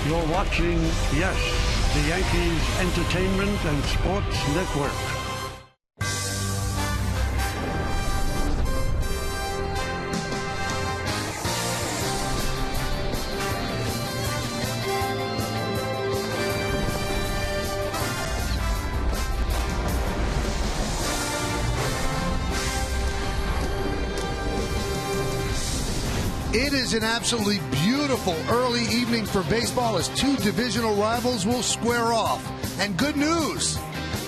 You're watching, yes, the Yankees Entertainment and Sports Network. It is an absolutely beautiful early evening for baseball as two divisional rivals will square off. And good news,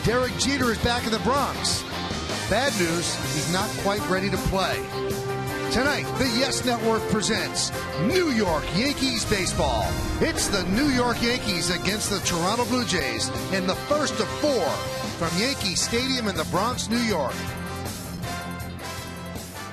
Derek Jeter is back in the Bronx. Bad news, he's not quite ready to play. Tonight, the Yes Network presents New York Yankees baseball. It's the New York Yankees against the Toronto Blue Jays in the first of four from Yankee Stadium in the Bronx, New York.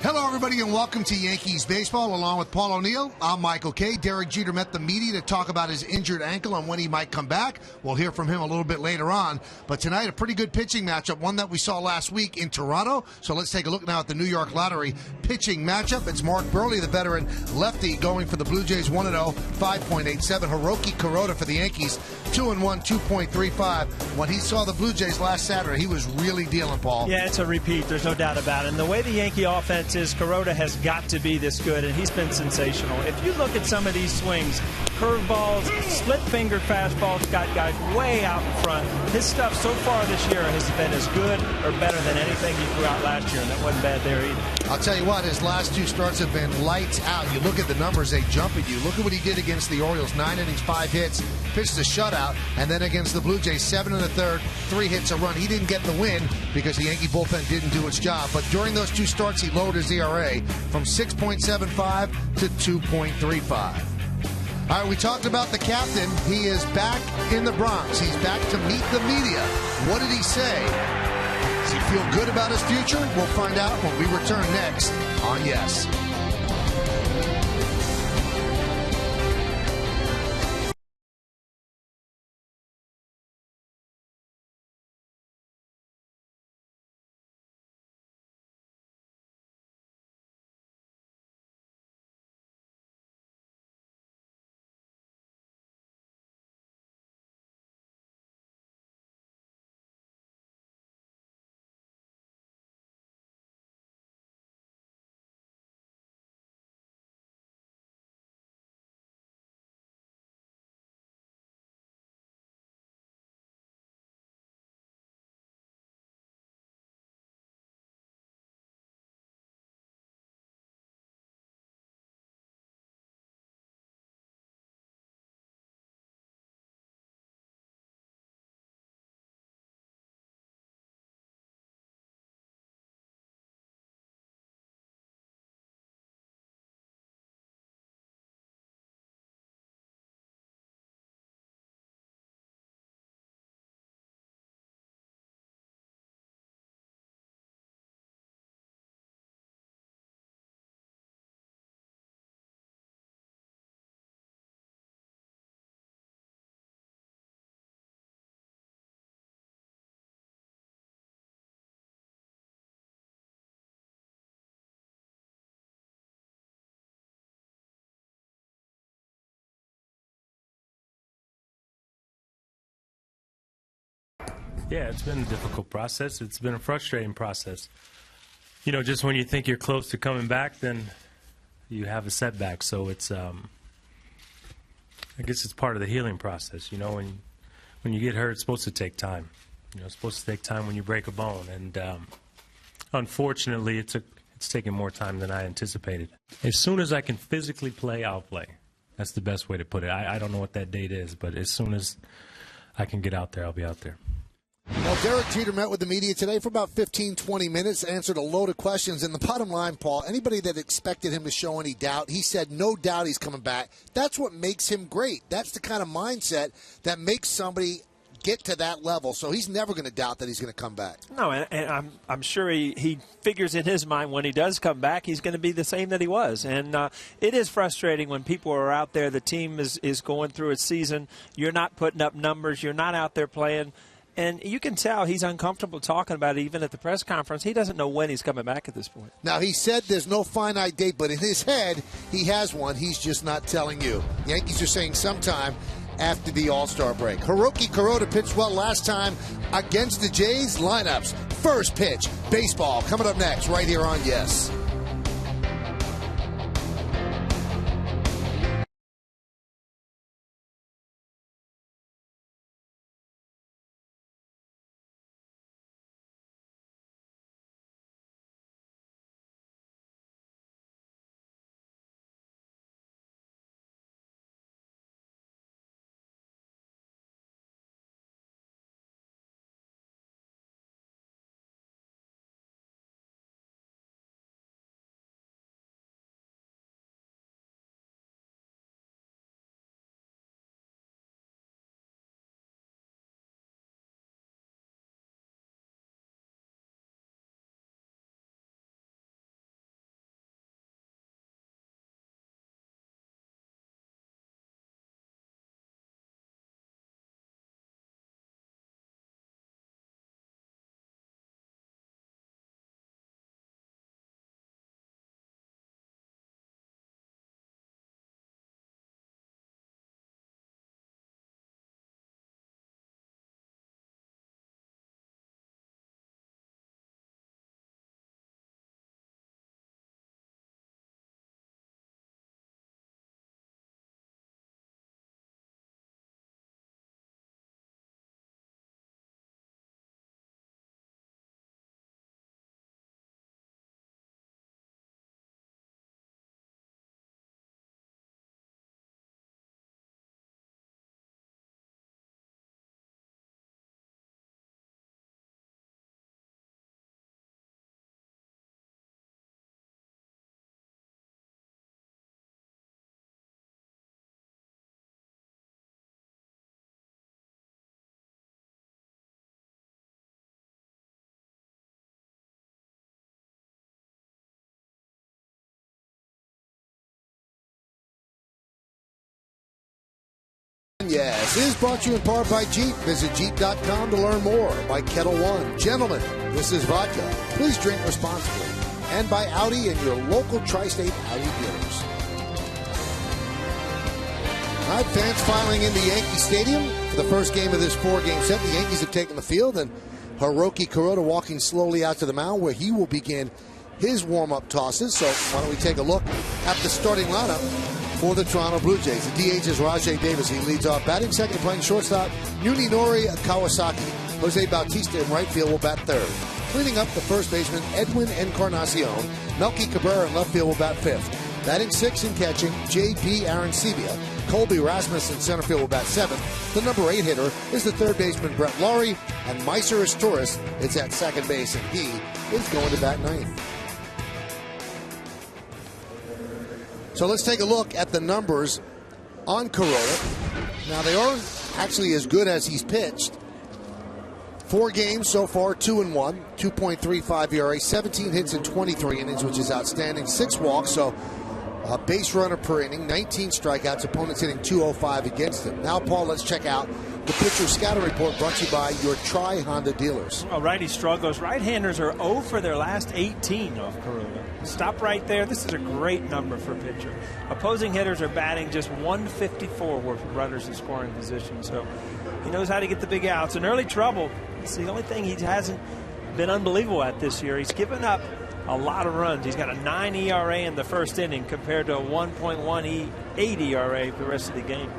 Hello, everybody, and welcome to Yankees Baseball. Along with Paul O'Neill, I'm Michael Kay. Derek Jeter met the media to talk about his injured ankle and when he might come back. We'll hear from him a little bit later on. But tonight, a pretty good pitching matchup, one that we saw last week in Toronto. So let's take a look now at the New York Lottery pitching matchup. It's Mark Burley, the veteran lefty, going for the Blue Jays 1-0, 5.87. Hiroki Kuroda for the Yankees, 2-1, 2.35. When he saw the Blue Jays last Saturday, he was really dealing, Paul. Yeah, it's a repeat. There's no doubt about it. And the way the Yankee offense is, Kuroda has got to be this good, and he's been sensational. If you look at some of these swings, curveballs, split-fingered fastballs, got guys way out in front. His stuff so far this year has been as good or better than anything he threw out last year, and that wasn't bad there either. I'll tell you what, his last two starts have been lights out. You look at the numbers, they jump at you. Look at what he did against the Orioles, 9 innings, 5 hits, pitched a shutout, and then against the Blue Jays, 7 1/3, 3 hits, a run. He didn't get the win because the Yankee bullpen didn't do its job, but during those two starts, he lowered his ERA from 6.75 to 2.35. All right, we talked about the captain. He is back in the Bronx. He's back to meet the media. What did he say? Does he feel good about his future? We'll find out when we return next on Yes. Yeah, it's been a difficult process. It's been a frustrating process. You know, just when you think you're close to coming back, then you have a setback. So it's, I guess it's part of the healing process. You know, when you get hurt, it's supposed to take time. You know, it's supposed to take time when you break a bone. And unfortunately, it's taken more time than I anticipated. As soon as I can physically play, I'll play. That's the best way to put it. I don't know what that date is, but as soon as I can get out there, I'll be out there. Well, Derek Jeter met with the media today for about 15, 20 minutes, answered a load of questions. And the bottom line, Paul, anybody that expected him to show any doubt, he said no doubt he's coming back. That's what makes him great. That's the kind of mindset that makes somebody get to that level. So he's never going to doubt that he's going to come back. No, and I'm sure he figures in his mind when he does come back, he's going to be the same that he was. And it is frustrating when people are out there, the team is going through its season, you're not putting up numbers, you're not out there playing. And you can tell he's uncomfortable talking about it even at the press conference. He doesn't know when he's coming back at this point. Now, he said there's no finite date, but in his head, he has one. He's just not telling you. Yankees are saying sometime after the All-Star break. Hiroki Kuroda pitched well last time against the Jays. Lineups, first pitch, baseball, coming up next right here on Yes. Yes, it is brought to you in part by Jeep. Visit Jeep.com to learn more. By Kettle One. Gentlemen, this is vodka. Please drink responsibly. And by Audi and your local tri-state Audi dealers. All right, fans filing into Yankee Stadium for the first game of this 4-game set. The Yankees have taken the field, and Hiroki Kuroda walking slowly out to the mound where he will begin his warm-up tosses. So why don't we take a look at the starting lineup for the Toronto Blue Jays. The DH is Rajai Davis. He leads off batting second, playing shortstop. Yuninori Kawasaki. Jose Bautista in right field will bat third. Cleaning up the first baseman, Edwin Encarnacion. Melky Cabrera in left field will bat fifth. Batting sixth and catching, J.P. Arancibia. Colby Rasmus in center field will bat seventh. The number 8 hitter is the third baseman, Brett Laurie. And Myceris Torres is at second base, and he is going to bat ninth. So let's take a look at the numbers on Kuroda. Now, they aren't actually as good as he's pitched. 4 games so far, 2-1, 2.35 ERA, 17 hits in 23 innings, which is outstanding. 6 walks, so a base runner per inning, 19 strikeouts, opponents hitting .205 against him. Now, Paul, let's check out the pitcher scouting report brought to you by your Tri-Honda dealers. Well, righty struggles. Right-handers are 0 for their last 18 off Kuroda. Stop right there. This is a great number for a pitcher. Opposing hitters are batting just 154 with runners in scoring position. So he knows how to get the big outs. In early trouble, it's the only thing he hasn't been unbelievable at this year. He's given up a lot of runs. He's got a 9 ERA in the first inning compared to a 1.18 ERA for the rest of the game.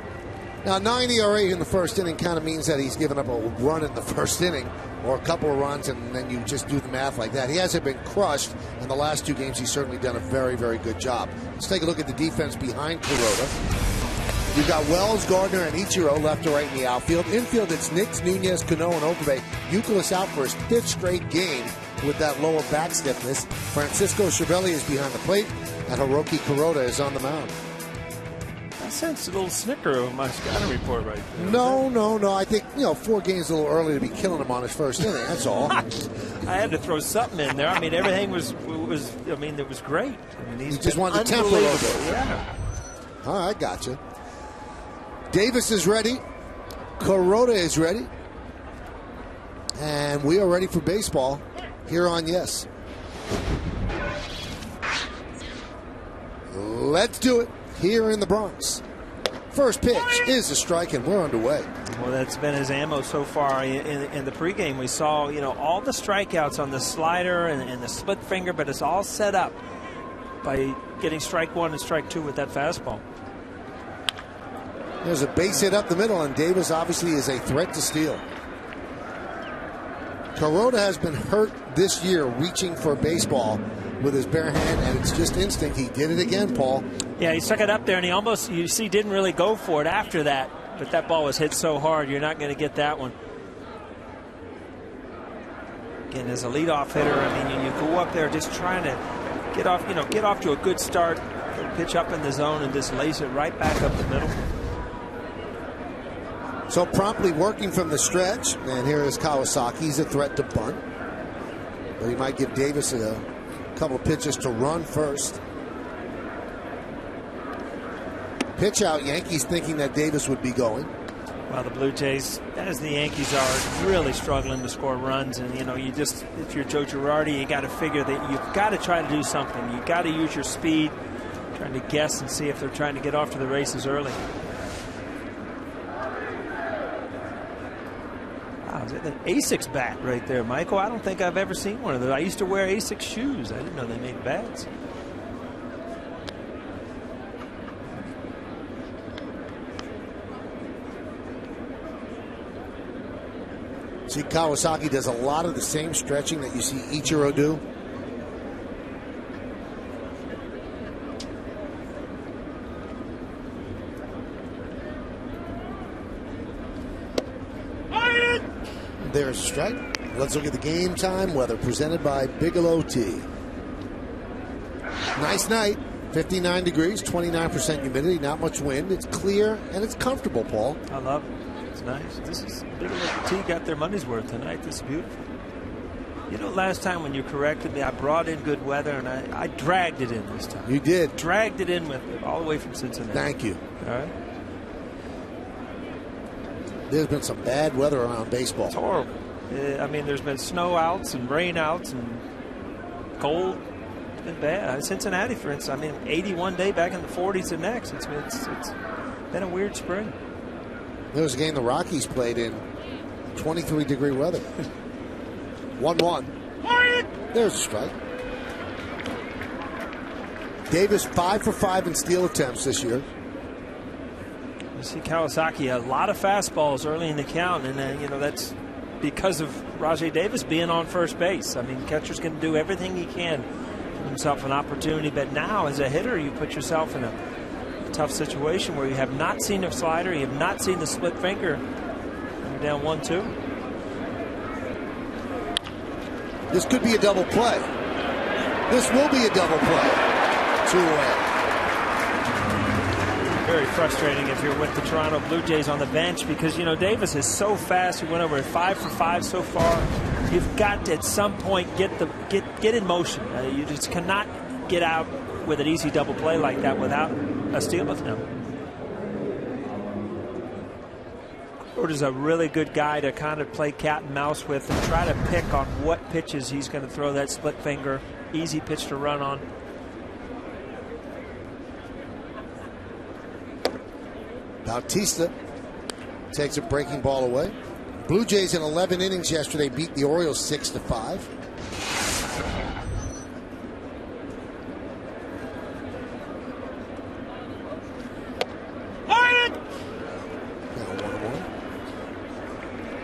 Now, 9 ERA in the first inning kind of means that he's given up a run in the first inning or a couple of runs, and then you just do the math like that. He hasn't been crushed in the last 2 games. He's certainly done a very, very good job. Let's take a look at the defense behind Kuroda. You've got Wells, Gardner, and Ichiro left to right in the outfield. Infield, it's Nix, Nunez, Cano, and Okabe. Youkilis out for his 5th straight game with that lower back stiffness. Francisco Cervelli is behind the plate, and Hiroki Kuroda is on the mound. I sensed a little snicker of my scouting report right there. No. I think, 4 games a little early to be killing him on his first inning. That's all. I had to throw something in there. I mean, everything was it was great. I mean, you just wanted to temper a little bit. Yeah. All right, gotcha. Davis is ready. Kuroda is ready. And we are ready for baseball here on Yes. Let's do it here in the Bronx. First pitch is a strike, and we're underway. Well, that's been his ammo so far in the pregame. We saw, all the strikeouts on the slider and the split finger, but it's all set up by getting strike one and strike two with that fastball. There's a base hit up the middle, and Davis obviously is a threat to steal. Kuroda has been hurt this year reaching for a baseball with his bare hand, and it's just instinct. He did it again, Paul. Yeah, he stuck it up there, and he almost, didn't really go for it after that. But that ball was hit so hard, you're not going to get that one. Again, as a leadoff hitter, you go up there just trying to get off to a good start, pitch up in the zone, and just lace it right back up the middle. So promptly working from the stretch, and here is Kawasaki. He's a threat to bunt, but he might give Davis a couple of pitches to run first. Pitch out, Yankees thinking that Davis would be going. Well, the Blue Jays, as the Yankees are, really struggling to score runs. And, if you're Joe Girardi, you got to figure that you've got to try to do something. You've got to use your speed, trying to guess and see if they're trying to get off to the races early. Wow, is that an Asics bat right there, Michael? I don't think I've ever seen one of those. I used to wear Asics shoes. I didn't know they made bats. See, Kawasaki does a lot of the same stretching that you see Ichiro do. There's a strike. Let's look at the game time weather presented by Bigelow Tea. Nice night. 59 degrees, 29% humidity, not much wind. It's clear and it's comfortable, Paul. I love it. It's nice. This is Bigelow Tea got their money's worth tonight. This is beautiful. Last time when you corrected me, I brought in good weather and I dragged it in this time. You did. Dragged it in with me all the way from Cincinnati. Thank you. All right. There's been some bad weather around baseball. It's horrible. There's been snow outs and rain outs and cold. It's been bad. Cincinnati, for instance, 81 day back in the 40s and next. It's been a weird spring. There was a game the Rockies played in 23-degree weather. 1-1. There's a strike. Davis 5 for 5 in steal attempts this year. You see Kawasaki, a lot of fastballs early in the count, and that's because of Rajai Davis being on first base. Catcher's going to do everything he can to give himself an opportunity, but now as a hitter, you put yourself in a tough situation where you have not seen a slider, you have not seen the split finger, and you're down 1-2. This could be a double play. This will be a double play. 2 away. Very frustrating if you're with the Toronto Blue Jays on the bench because, Davis is so fast. He went over 5 for 5 so far. You've got to, at some point, get in motion. You just cannot get out with an easy double play like that without a steal with him. Is a really good guy to kind of play cat and mouse with and try to pick on what pitches he's going to throw that split finger, easy pitch to run on. Bautista takes a breaking ball away. Blue Jays in 11 innings yesterday beat the Orioles 6-5.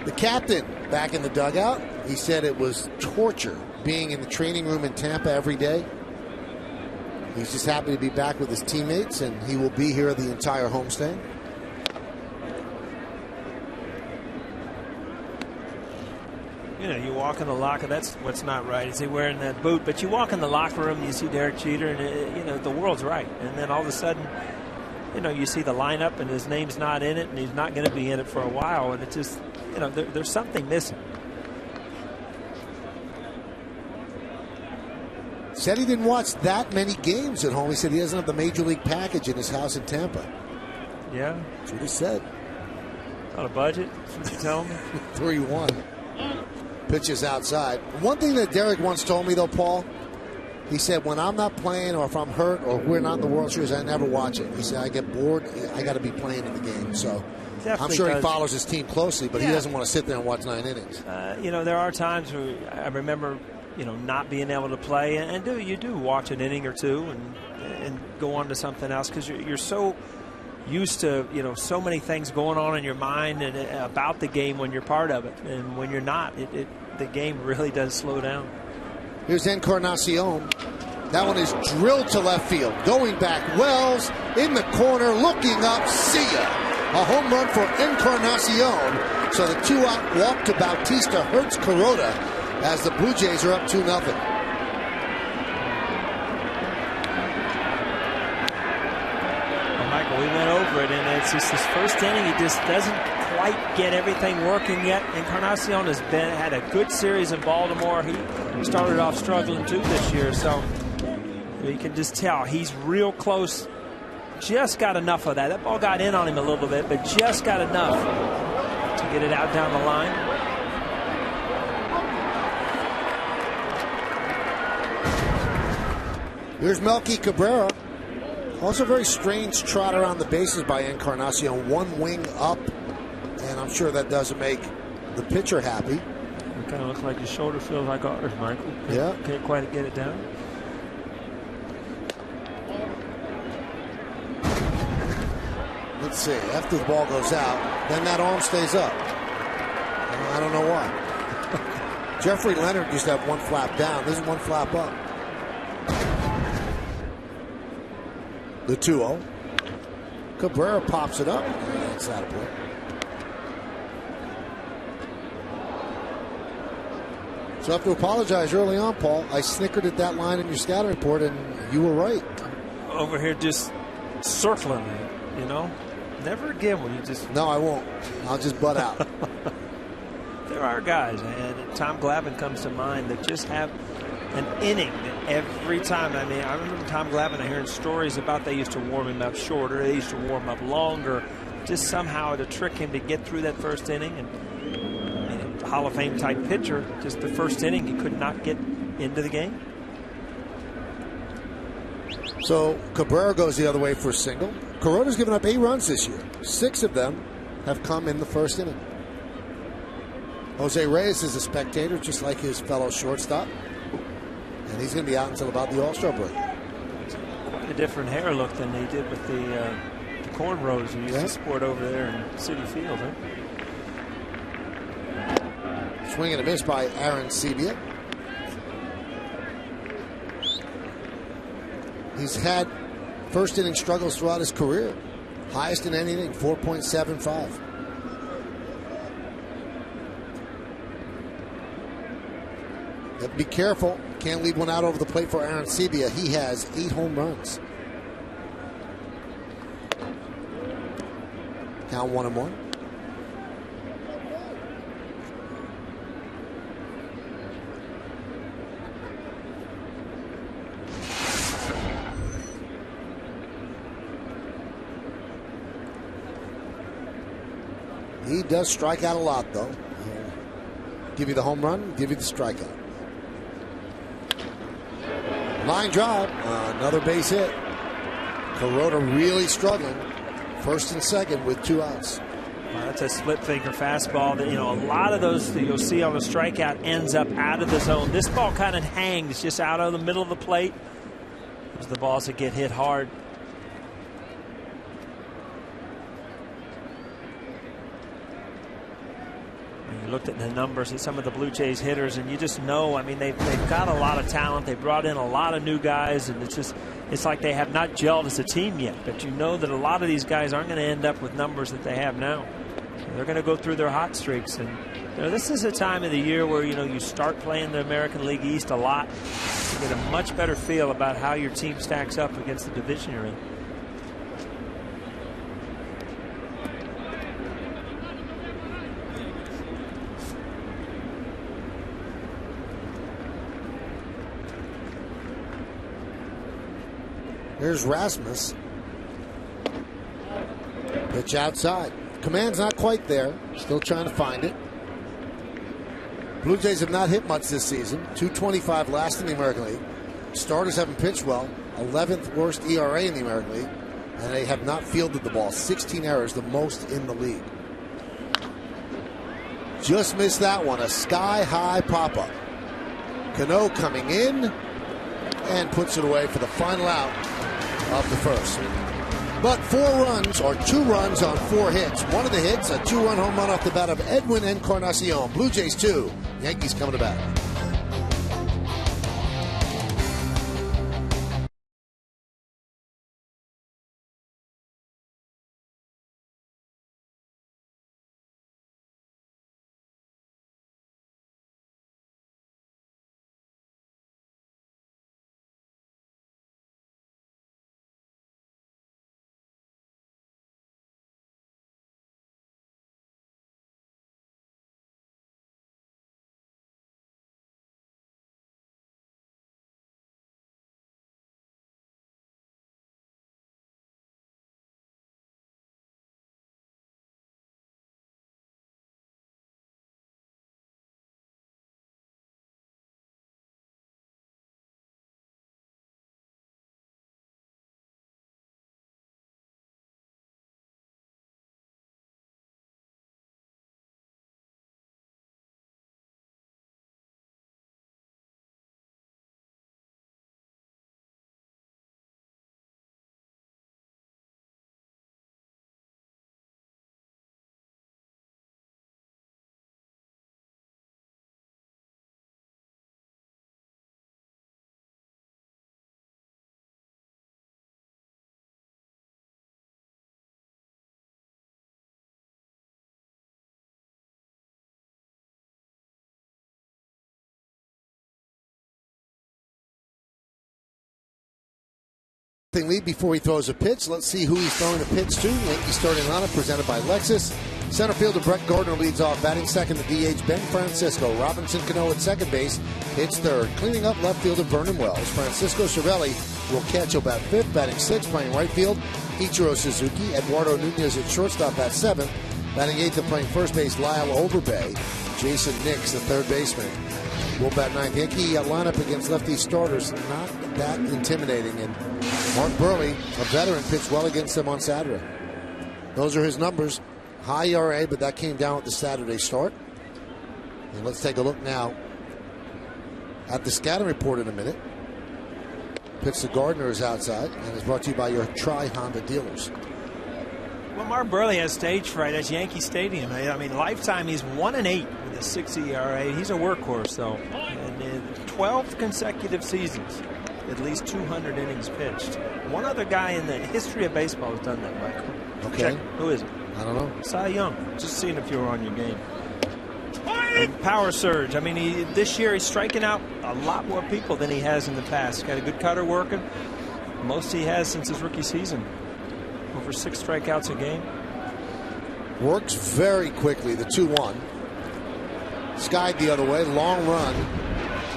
The captain back in the dugout. He said it was torture being in the training room in Tampa every day. He's just happy to be back with his teammates, and he will be here the entire homestand. You walk in the locker, that's what's not right. Is he wearing that boot? But you walk in the locker room and you see Derek Jeter, and the world's right. And then all of a sudden, you see the lineup and his name's not in it, and he's not going to be in it for a while. And it just, there's something missing. Said he didn't watch that many games at home. He said he doesn't have the major league package in his house in Tampa. Yeah. That's what he said. On a budget, that's what you tell me. 3-1. Pitches outside. One thing that Derek once told me, though, Paul, He said, when I'm not playing or if I'm hurt or we're not in the World Series, I never watch it. He said, I get bored. I got to be playing in the game. So I'm sure he follows his team closely, but he doesn't want to sit there and watch 9 innings. There are times where I remember, not being able to play, and you do watch an inning or two and go on to something else because you're so used to, so many things going on in your mind and about the game when you're part of it. And when you're not, the game really does slow down. Here's Encarnacion. That one is drilled to left field. Going back, Wells in the corner, looking up, see ya. A home run for Encarnacion. So the 2-out walk to Bautista hurts Kuroda as the Blue Jays are up 2-0. Michael, we went over it, and it's just this first inning. He just doesn't quite get everything working yet. Encarnacion has had a good series in Baltimore. He started off struggling too this year, so you can just tell he's real close. Just got enough of that. That ball got in on him a little bit, but just got enough to get it out down the line. Here's Melky Cabrera. Also very strange trot around the bases by Encarnacion. One wing up, and I'm sure that doesn't make the pitcher happy. It kind of looks like his shoulder feels like ours, Michael. Can't quite get it down. Let's see. After the ball goes out, then that arm stays up. I don't know why. Jeffrey Leonard used to have one flap down. This is one flap up. The 2-0. Cabrera pops it up. That's out of play. So I have to apologize early on, Paul. I snickered at that line in your scouting report, and you were right. Over here just circling, Never again when you just... No, I won't. I'll just butt out. There are guys, and Tom Glavine comes to mind, that just have an inning every time. I mean, I remember Tom Glavine hearing stories about they used to warm him up shorter, they used to warm up longer, just somehow to trick him to get through that first inning. And Hall of Fame type pitcher, just the first inning he could not get into the game. So Cabrera goes the other way for a single. Kuroda's given up 8 runs this year. 6 of them have come in the first inning. Jose Reyes is a spectator, just like his fellow shortstop. And he's going to be out until about the All-Star break. Quite a different hair look than they did with the cornrows he used to sport over there in Citi Field. Huh? Swing and a miss by Aaron Sebia. He's had first inning struggles throughout his career. Highest in any inning, 4.75. Be careful. Can't leave one out over the plate for Aaron Sebia. He has 8 home runs. Count 1-1. He does strike out a lot, though. He'll give you the home run, give you the strikeout. Line drive, another base hit. Kuroda really struggling. First and second with 2 outs. Well, that's a split finger fastball that, a lot of those that you'll see on a strikeout ends up out of the zone. This ball kind of hangs just out of the middle of the plate. Those are the balls that get hit hard. Looked at the numbers at some of the Blue Jays hitters, and you just know, I mean, they've got a lot of talent. They brought in a lot of new guys, and it's like they have not gelled as a team yet. But you know that a lot of these guys aren't going to end up with numbers that they have now. So they're going to go through their hot streaks, and this is a time of the year where you start playing the American League East a lot. You get a much better feel about how your team stacks up against the division you're in. Here's Rasmus. Pitch outside. Command's not quite there. Still trying to find it. Blue Jays have not hit much this season. .225 last in the American League. Starters haven't pitched well. 11th worst ERA in the American League. And they have not fielded the ball. 16 errors, the most in the league. Just missed that one. A sky-high pop-up. Cano coming in and puts it away for the final out of the first. But 4 runs, or 2 runs on 4 hits. One of the hits, a 2-run home run off the bat of Edwin Encarnacion. Blue Jays 2, Yankees coming to bat. Lead before he throws a pitch. Let's see who he's throwing a pitch to. Yankees starting lineup presented by Lexus. Center fielder Brett Gardner leads off. Batting second, the DH Ben Francisco. Robinson Cano at second base hits third. Cleaning up left fielder Vernon Wells. Francisco Cervelli will catch up at fifth. Batting sixth, playing right field, Ichiro Suzuki. Eduardo Nunez at shortstop at seventh. Batting eighth and playing first base, Lyle Overbay. Jason Nix, the third baseman, will bat ninth. Yankee lineup against lefty starters, not that intimidating. And Mark Burley, a veteran, pitched well against them on Saturday. Those are his numbers. High ERA, but that came down with the Saturday start. And let's take a look now at the scouting report in a minute. Pitch to Gardner is outside and is brought to you by your Tri-Honda dealers. Well, Mark Burley has stage fright at Yankee Stadium. I mean, lifetime, he's 1-8 with a 6 ERA. He's a workhorse, though. And in 12 consecutive seasons, at least 200 innings pitched. One other guy in the history of baseball has done that, Michael. Okay. Check. Who is it? I don't know. Cy Young. Just seeing if you were on your game. And power surge. I mean, this year he's striking out a lot more people than he has in the past. Got a good cutter working. Most he has since his rookie season. Over 6 strikeouts a game. Works very quickly, the 2-1. Skied the other way. Long run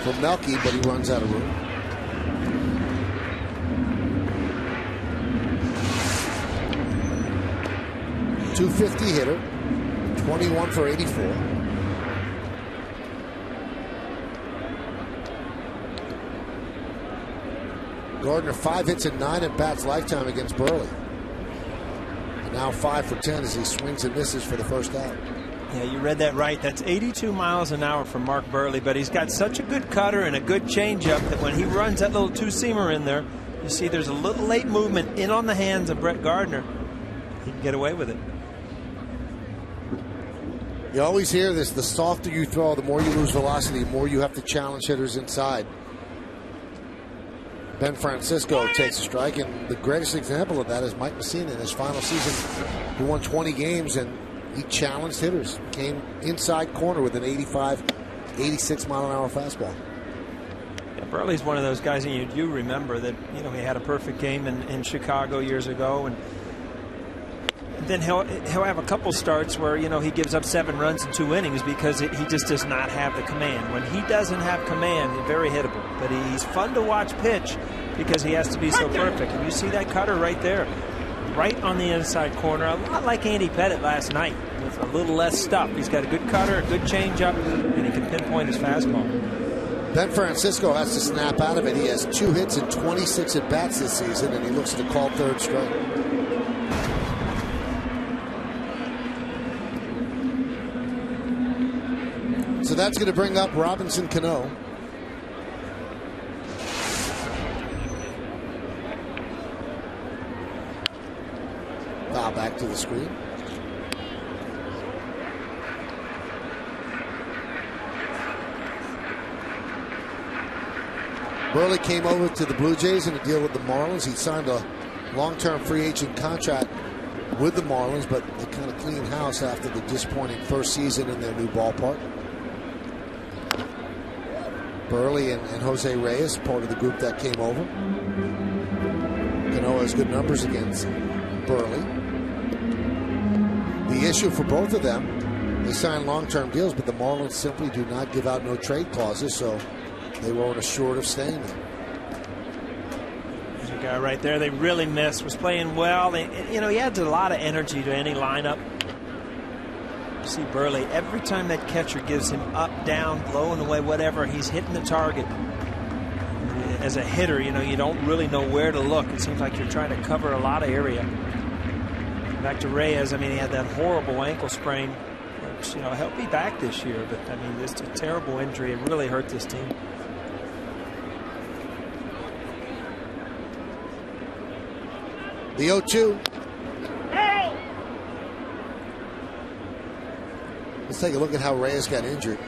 for Melky, but he runs out of room. .250 hitter, 21 for 84. Gardner 5 hits and 9 at bats lifetime against Burley. And now 5 for 10 as he swings and misses for the first out. Yeah, you read that right. That's 82 miles an hour from Mark Burley, but he's got such a good cutter and a good changeup that when he runs that little two-seamer in there, you see there's a little late movement in on the hands of Brett Gardner. He can get away with it. You always hear this, the softer you throw, the more you lose velocity, the more you have to challenge hitters inside. Ben Francisco takes a strike, and the greatest example of that is Mike Messina in his final season. He won 20 games, and he challenged hitters. Came inside corner with an 85, 86 mile an hour fastball. Yeah, Burley's one of those guys, and you remember that, you know, he had a perfect game in Chicago years ago, and then he'll have a couple starts where, you know, he gives up 7 runs in 2 innings because he just does not have the command. When he doesn't have command, he's very hittable. But he's fun to watch pitch because he has to be so perfect. And you see that cutter right there, right on the inside corner, a lot like Andy Pettit last night with a little less stuff. He's got a good cutter, a good changeup, and he can pinpoint his fastball. Ben Francisco has to snap out of it. He has 2 hits and 26 at-bats this season, and he looks to call third strike. So that's going to bring up Robinson Cano. Foul back to the screen. Burley came over to the Blue Jays in a deal with the Marlins. He signed a long-term free agent contract with the Marlins, but they kind of cleaned house after the disappointing first season in their new ballpark. Burley and Jose Reyes, part of the group that came over. Cano has good numbers against Burley. The issue for both of them, they signed long-term deals, but the Marlins simply do not give out no trade clauses, so they weren't assured of staying there. There's a guy right there they really missed. Was playing well. He adds a lot of energy to any lineup. You see Burley, every time that catcher gives him up, down, low and away, whatever, he's hitting the target. As a hitter, you don't really know where to look. It seems like you're trying to cover a lot of area. Back to Reyes, he had that horrible ankle sprain, which, helped me back this year, but, just a terrible injury. It really hurt this team. The 0-2. Let's take a look at how Reyes got injured.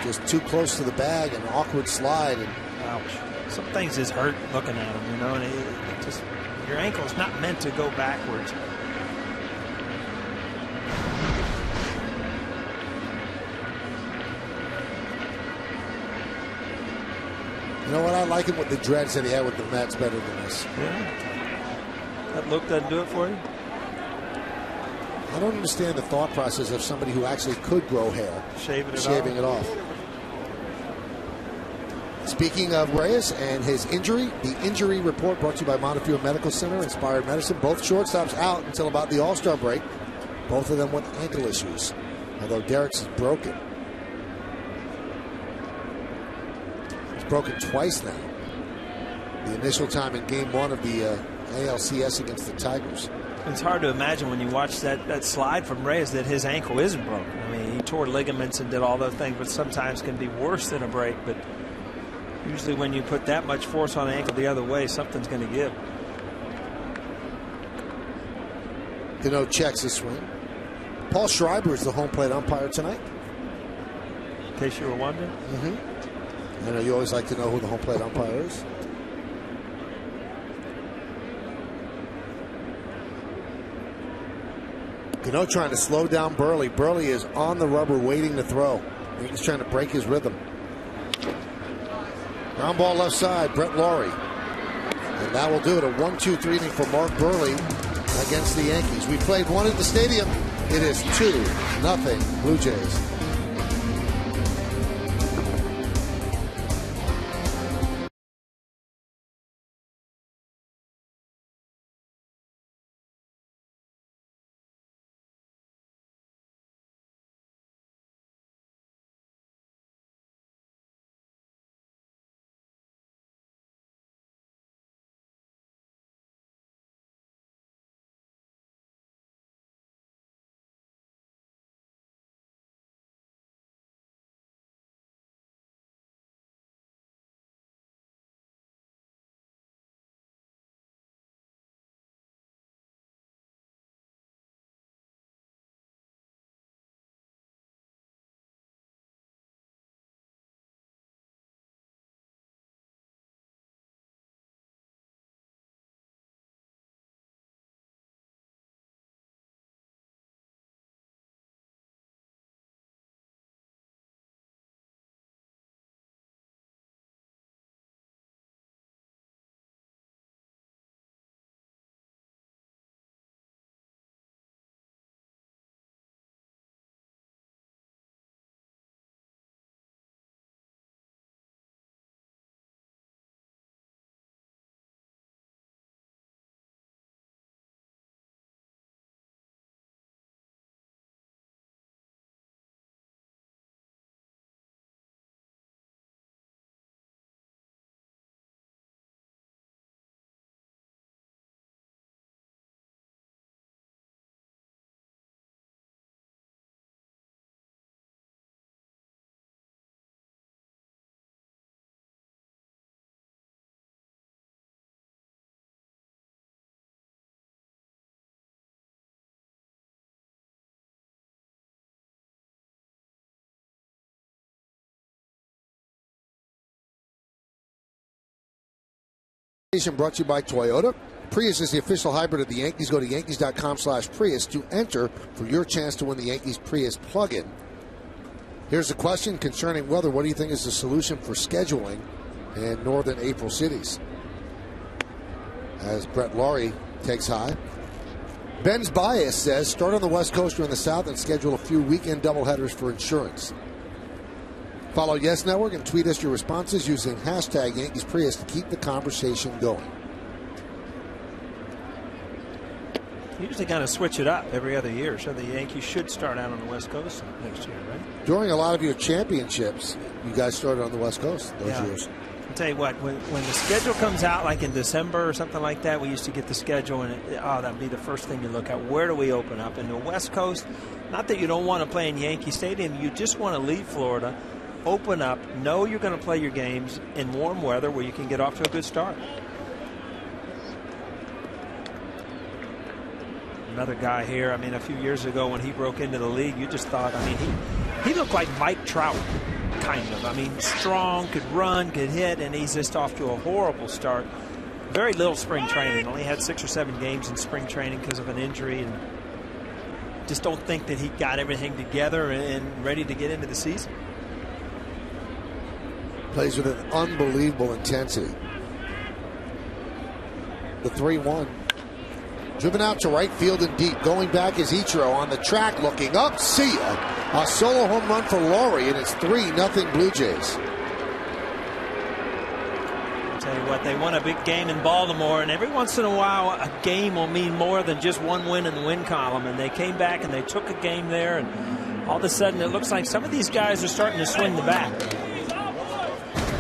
Just too close to the bag, an awkward slide. And ouch. Some things just hurt looking at him, and it just, your ankle's not meant to go backwards. You know what? I like him with the dreads that he had with the Mets better than this. Yeah. That look doesn't do it for you? I don't understand the thought process of somebody who actually could grow hair. Shaving it off. Speaking of Reyes and his injury, the injury report brought to you by Montefiore Medical Center, Inspired Medicine. Both shortstops out until about the All-Star break. Both of them with ankle issues, although Derek's is broken. He's broken twice now. The initial time in Game 1 of the ALCS against the Tigers. It's hard to imagine when you watch that slide from Reyes that his ankle isn't broken. He tore ligaments and did all those things, but sometimes can be worse than a break. But usually when you put that much force on an ankle the other way, something's going to give. Cano checks his swing. Paul Schreiber is the home plate umpire tonight. In case you were wondering. I know you always like to know who the home plate umpire is. Cano trying to slow down Burley. Burley is on the rubber waiting to throw. He's trying to break his rhythm. Ground ball left side, Brett Laurie. And that will do it. A 1-2-3 inning for Mark Burley against the Yankees. We played one at the stadium. It is 2-0 Blue Jays. Brought to you by Toyota. Prius is the official hybrid of the Yankees. Go to Yankees.com/Prius to enter for your chance to win the Yankees Prius plug-in. Here's the question concerning weather. What do you think is the solution for scheduling in northern April cities? As Brett Laurie takes high. Ben's bias says start on the West Coast or in the South and schedule a few weekend doubleheaders for insurance. Follow Yes Network and tweet us your responses using hashtag Yankees Prius to keep the conversation going. Usually kind of switch it up every other year, so the Yankees should start out on the West Coast next year, right? During a lot of your championships, you guys started on the West Coast those years. I'll tell you what, when the schedule comes out, like in December or something like that, we used to get the schedule, and that'd be the first thing you look at. Where do we open up? In the West Coast, not that you don't want to play in Yankee Stadium, you just want to leave Florida, open up, know you're going to play your games in warm weather where you can get off to a good start. Another guy here, I mean, a few years ago when he broke into the league, you just thought, I mean, he looked like Mike Trout, kind of. I mean, strong, could run, could hit, and he's just off to a horrible start. Very little spring training. Only had 6 or 7 games in spring training because of an injury, and just don't think that he got everything together and ready to get into the season. Plays with an unbelievable intensity. The 3-1. Driven out to right field and deep. Going back is Ichiro on the track, looking up. See ya. A solo home run for Laurie, and it's 3-0 Blue Jays. I'll tell you what, they won a big game in Baltimore, and every once in a while a game will mean more than just one win in the win column. And they came back and they took a game there, and all of a sudden it looks like some of these guys are starting to swing the bat.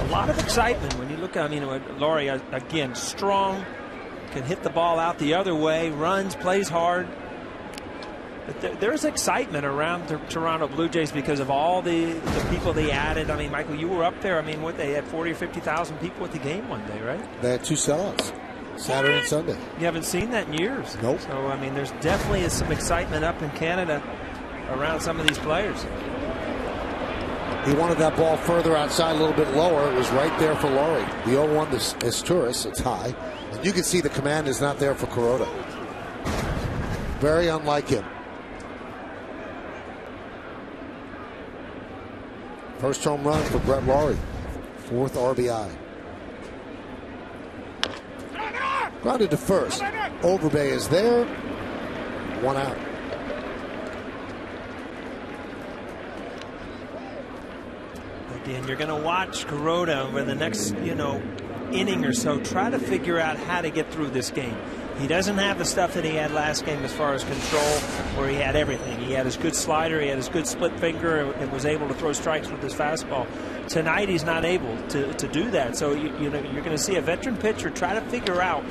A lot of excitement when you look at, I mean, Laurie, again, strong, can hit the ball out the other way, runs, plays hard. But there's excitement around the Toronto Blue Jays because of all the people they added. I mean, Michael, you were up there. I mean, what, they had 40 or 50,000 people at the game one day, right? They had 2 sellouts, Saturday and Sunday. You haven't seen that in years. Nope. So, I mean, there's definitely some excitement up in Canada around some of these players. He wanted that ball further outside, a little bit lower. It was right there for Laurie. The 0-1 is Turris. It's high. And you can see the command is not there for Kuroda. Very unlike him. First home run for Brett Laurie. 4th RBI. Grounded to first. Overbay is there. 1 out. Again, you're going to watch Kuroda over the next, inning or so, try to figure out how to get through this game. He doesn't have the stuff that he had last game as far as control, where he had everything. He had his good slider, he had his good split finger, and was able to throw strikes with his fastball. Tonight, he's not able to do that. So you're going to see a veteran pitcher try to figure out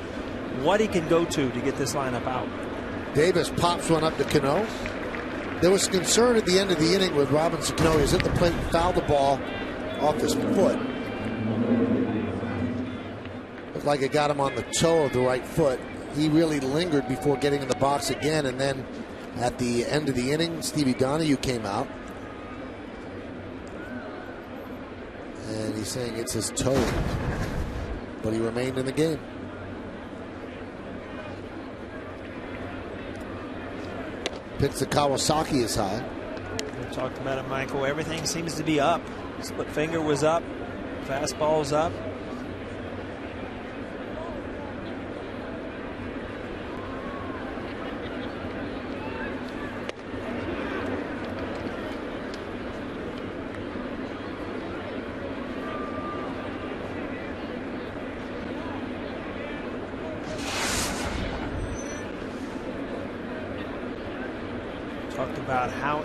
what he can go to get this lineup out. Davis pops one up to Cano. There was concern at the end of the inning with Robinson Cano. He was at the plate and fouled the ball off his foot. Looked like it got him on the toe of the right foot. He really lingered before getting in the box again, and then at the end of the inning, Stevie Donahue came out. And he's saying it's his toe. But he remained in the game. Pitch to Kawasaki is high. We talked about it, Michael. Everything seems to be up. Split finger was up. Fastball's up. Talked about how,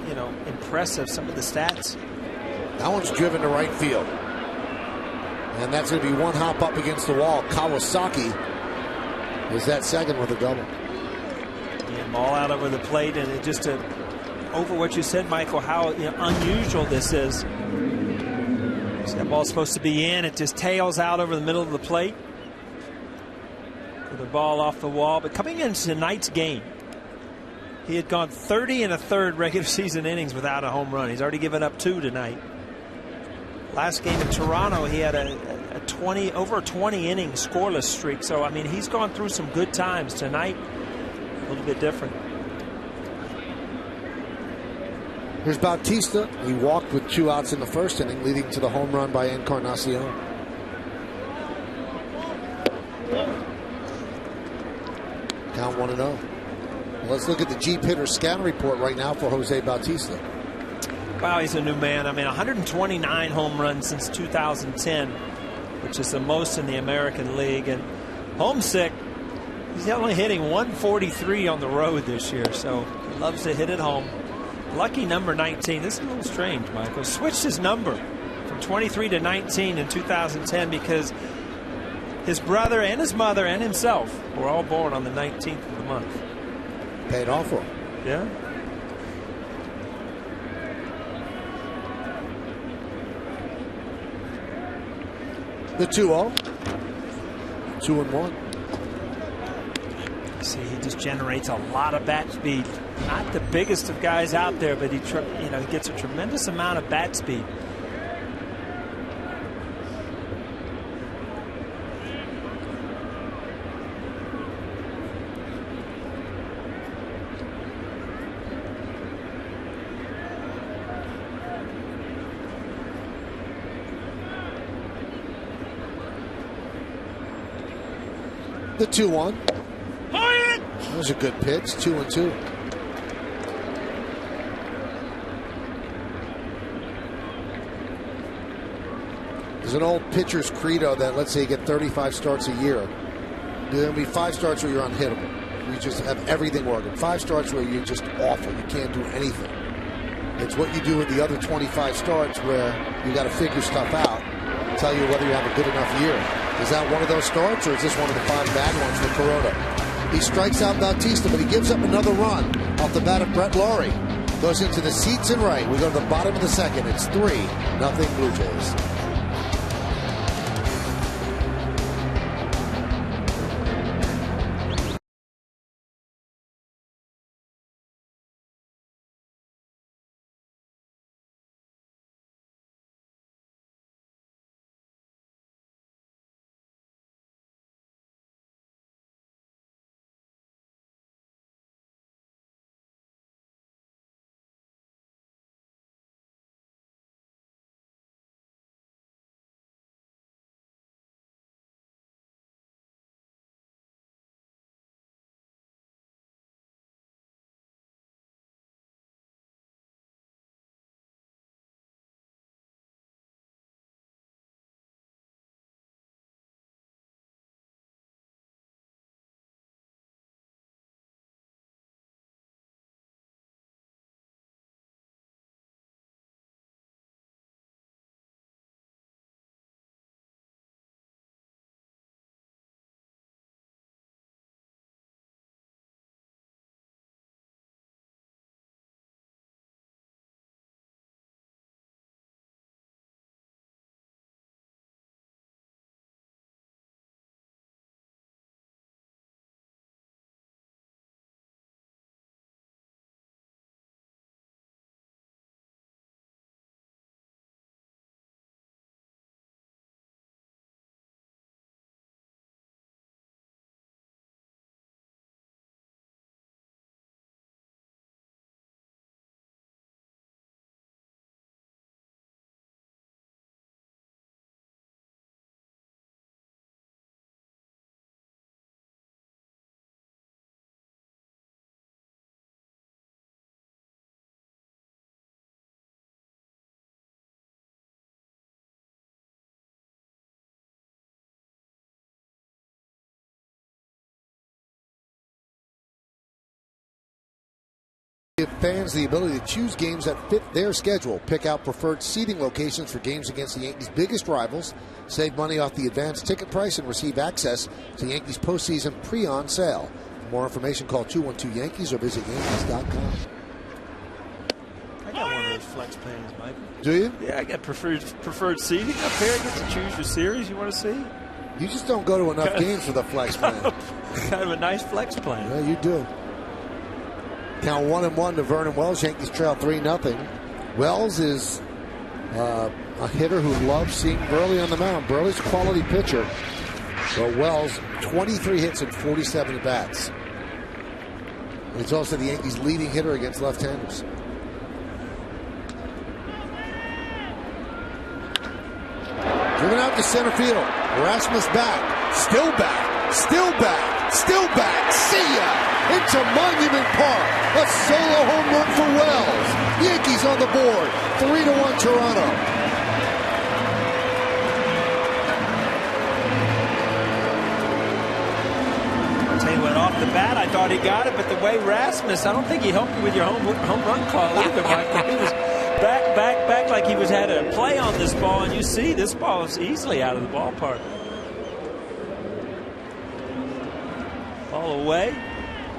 impressive some of the stats. That one's driven to right field. And that's going to be one hop up against the wall. Kawasaki is that second with a double. Yeah, ball out over the plate, and it just over what you said, Michael, how unusual this is. So that ball's supposed to be in. It just tails out over the middle of the plate. With the ball off the wall. But coming into tonight's game, he had gone 30 1/3 regular season innings without a home run. He's already given up 2 tonight. Last game in Toronto, he had a over a 20 inning scoreless streak. So I mean, he's gone through some good times tonight. A little bit different. Here's Bautista. He walked with 2 outs in the first inning, leading to the home run by Encarnacion. Count 1-0. Let's look at the Jeep hitter scan report right now for Jose Bautista. Wow, he's a new man. I mean, 129 home runs since 2010, which is the most in the American League. And homesick, he's only hitting 143 on the road this year, so he loves to hit at home. Lucky number 19. This is a little strange, Michael. Switched his number from 23 to 19 in 2010 because his brother and his mother and himself were all born on the 19th of the month. Paid off for him. Yeah. The 2-0. 2-1. See, he just generates a lot of bat speed. Not the biggest of guys out there, but he gets a tremendous amount of bat speed. The 2-1. That was a good pitch. 2-2. There's an old pitcher's credo that, let's say you get 35 starts a year. There'll be 5 starts where you're unhittable. You just have everything working. 5 starts where you're just awful. You can't do anything. It's what you do with the other 25 starts where you got to figure stuff out, tell you whether you have a good enough year. Is that one of those starts, or is this one of the 5 bad ones for Corona? He strikes out Bautista, but he gives up another run off the bat of Brett Laurie. Goes into the seats and right. We go to the bottom of the second. It's 3-0 Blue Jays. Give fans the ability to choose games that fit their schedule. Pick out preferred seating locations for games against the Yankees' biggest rivals. Save money off the advanced ticket price and receive access to Yankees postseason pre-on sale. For more information, call 212-YANKEES or visit Yankees.com. I got one of those flex plans, Mike. Do you? Yeah, I got preferred seating up here. I get to choose your series you want to see. You just don't go to enough games for the flex plan. Kind of a nice flex plan. Yeah, you do. Count 1-1 to Vernon Wells. Yankees trail 3-0. Wells is a hitter who loves seeing Burley on the mound. Burley's a quality pitcher. But Wells, 23 hits and 47 at-bats. He's also the Yankees' leading hitter against left-handers. Driven out to center field. Rasmus back. Still back. Still back. Still back. See ya! Into Monument Park. A solo home run for Wells. Yankees on the board. 3-1 Toronto. Off the bat, I thought he got it, but the way Rasmus, I don't think he helped you with your home run call either, Michael. He was back like he had a play on this ball, and you see this ball is easily out of the ballpark. Ball away.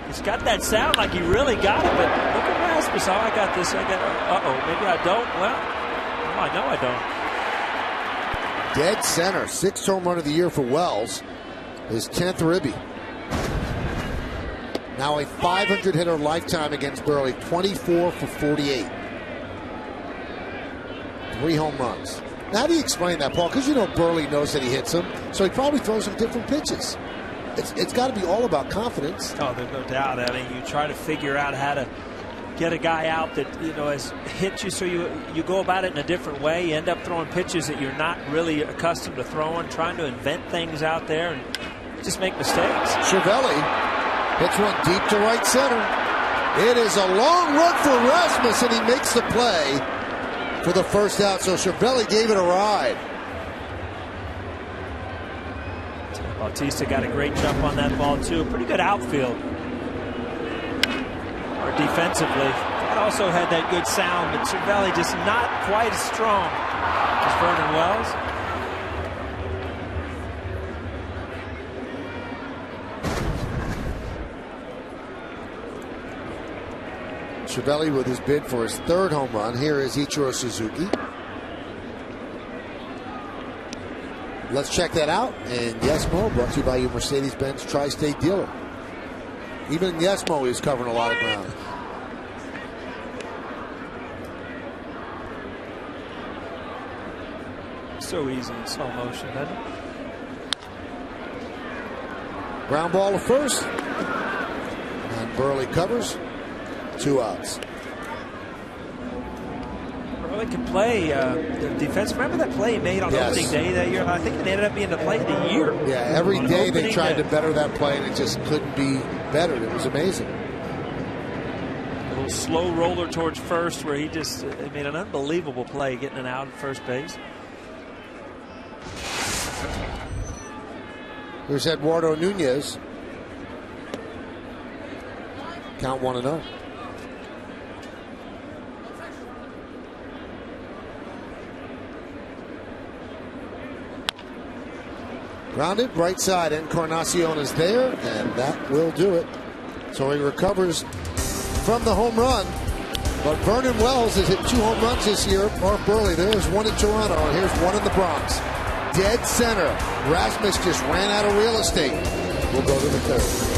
He's got that sound like he really got it, but look at Rasmus. Oh, I got this. Maybe I don't. Well, I know I don't. Dead center. 6th home run of the year for Wells. His 10th ribby. Now a 500 hitter lifetime against Burley, 24 for 48. 3 home runs. Now, how do you explain that, Paul? Because you know Burley knows that he hits them, so he probably throws them different pitches. It's got to be all about confidence. Oh, there's no doubt. I mean, you try to figure out how to get a guy out that has hit you, so you go about it in a different way. You end up throwing pitches that you're not really accustomed to throwing, trying to invent things out there and just make mistakes. Cervelli hits one deep to right center. It is a long run for Rasmus, and he makes the play for the first out. So Cervelli gave it a ride. Bautista got a great jump on that ball, too. Pretty good outfield. Or defensively. That also had that good sound, but Cervelli just not quite as strong as Vernon Wells. Cervelli with his bid for his 3rd home run. Here is Ichiro Suzuki. Let's check that out. And Yesmo, brought to you by your Mercedes-Benz Tri-State dealer. Even Yesmo is covering a lot of ground. So easy in slow motion, isn't it? Ground ball to first. And Burley covers. 2 outs. Burley can play the defense. Remember that play he made on opening day that year? I think it ended up being the play of the year. Yeah, every day they tried to better that play, and it just couldn't be bettered. It was amazing. A little slow roller towards first where he just made an unbelievable play getting it out at first base. Here's Eduardo Nunez. Count 1-0. Grounded, right side. Encarnacion is there, and that will do it. So he recovers from the home run. But Vernon Wells has hit 2 home runs this year. Mark Burley, there's one in Toronto, and here's one in the Bronx. Dead center. Rasmus just ran out of real estate. We'll go to the 3rd.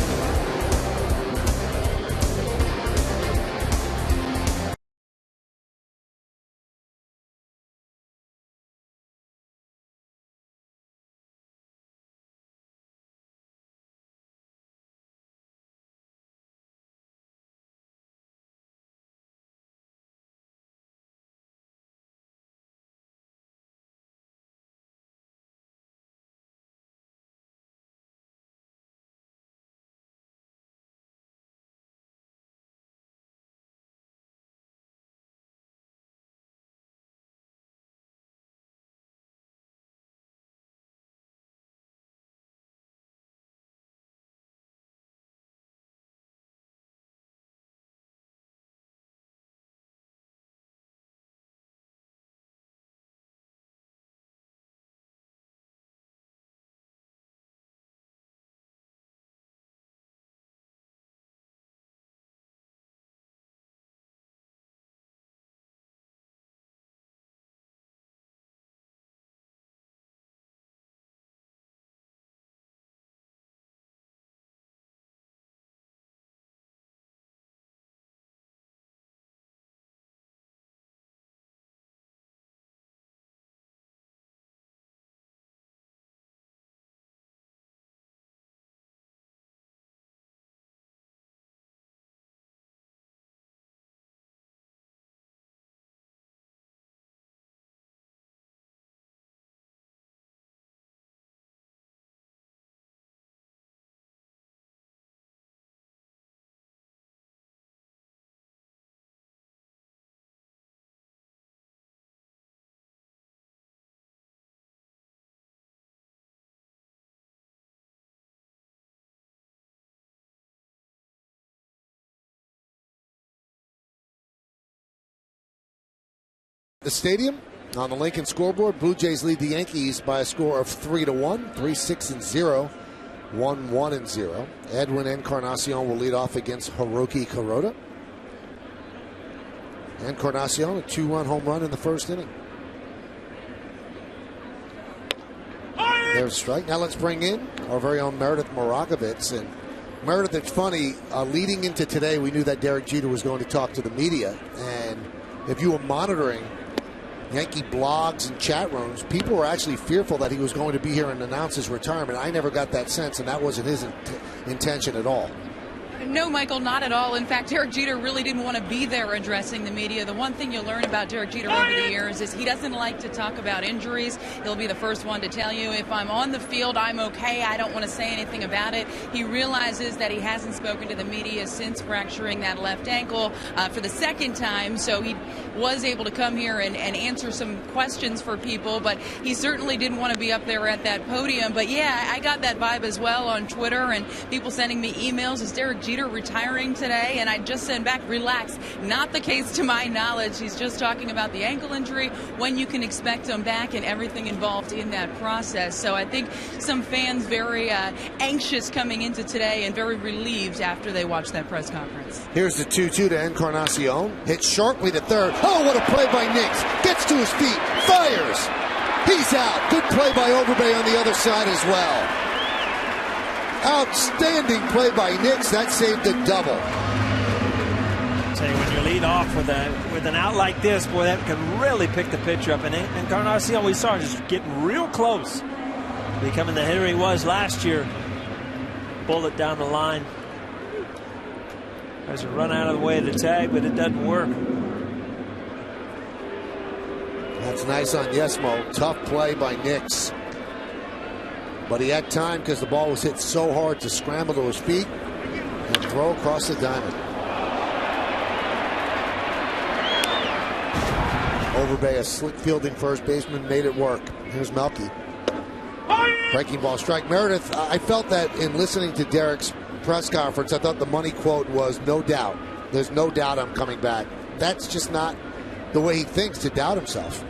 The stadium on the Lincoln scoreboard, Blue Jays lead the Yankees by a score of 3-1, 3-6-0, 1-1-0. Edwin Encarnacion will lead off against Hiroki Kuroda. Encarnacion, a 2-run home run in the first inning. There's a strike. Now let's bring in our very own Meredith Moragovitz. And Meredith, it's funny, leading into today, we knew that Derek Jeter was going to talk to the media. And if you were monitoring Yankee blogs and chat rooms, people were actually fearful that he was going to be here and announce his retirement. I never got that sense, and that wasn't his intention at all. No, Michael, not at all. In fact, Derek Jeter really didn't want to be there addressing the media. The one thing you'll learn about Derek Jeter over the years is he doesn't like to talk about injuries. He'll be the first one to tell you, if I'm on the field, I'm okay. I don't want to say anything about it. He realizes that he hasn't spoken to the media since fracturing that left ankle for the second time, so he was able to come here and answer some questions for people, but he certainly didn't want to be up there at that podium. But yeah, I got that vibe as well on Twitter and people sending me emails. Is Derek Jeter retiring today? And I just sent back, relax, not the case to my knowledge. He's just talking about the ankle injury, when you can expect him back, and everything involved in that process. So I think some fans very anxious coming into today and very relieved after they watched that press conference. Here's the 2-2 to Encarnacion. Hit sharply to third. Oh, what a play by Nix. Gets to his feet. Fires. He's out. Good play by Overbay on the other side as well. Outstanding play by Nix. That saved a double. I tell you, when you lead off with an out like this, boy, that can really pick the pitch up. And Encarnacion, we saw just getting real close, becoming the hitter he was last year. Bullet down the line. Tries to run out of the way of the tag, but it doesn't work. That's nice on Yesmo. Tough play by Nix. But he had time because the ball was hit so hard to scramble to his feet and throw across the diamond. Overbay, a slick fielding first baseman, made it work. Here's Melky. Breaking ball strike. Meredith, I felt that in listening to Derek's press conference, I thought the money quote was no doubt. There's no doubt I'm coming back. That's just not the way he thinks, to doubt himself.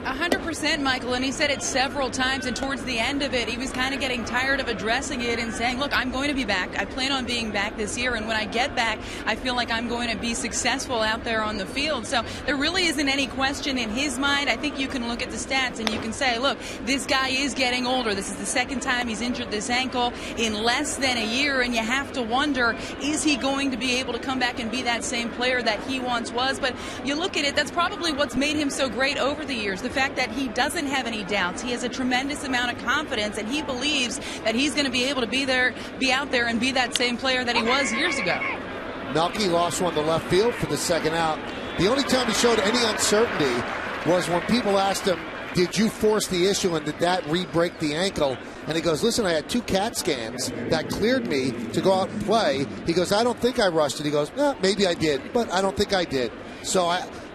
100%, Michael, and he said it several times, and towards the end of it, he was kind of getting tired of addressing it and saying, look, I'm going to be back. I plan on being back this year, and when I get back, I feel like I'm going to be successful out there on the field. So there really isn't any question in his mind. I think you can look at the stats and you can say, look, this guy is getting older. This is the second time he's injured this ankle in less than a year, and you have to wonder, is he going to be able to come back and be that same player that he once was? But you look at it, that's probably what's made him so great over the years. The fact that he doesn't have any doubts. He has a tremendous amount of confidence, and he believes that he's going to be able to be out there and be that same player that he was years ago. Melky lost one to left field for the second out. The only time he showed any uncertainty was when people asked him, did you force the issue and did that re-break the ankle? And he goes, listen, I had 2 CAT scans that cleared me to go out and play. He goes, I don't think I rushed it. He goes, maybe I did, but I don't think I did. So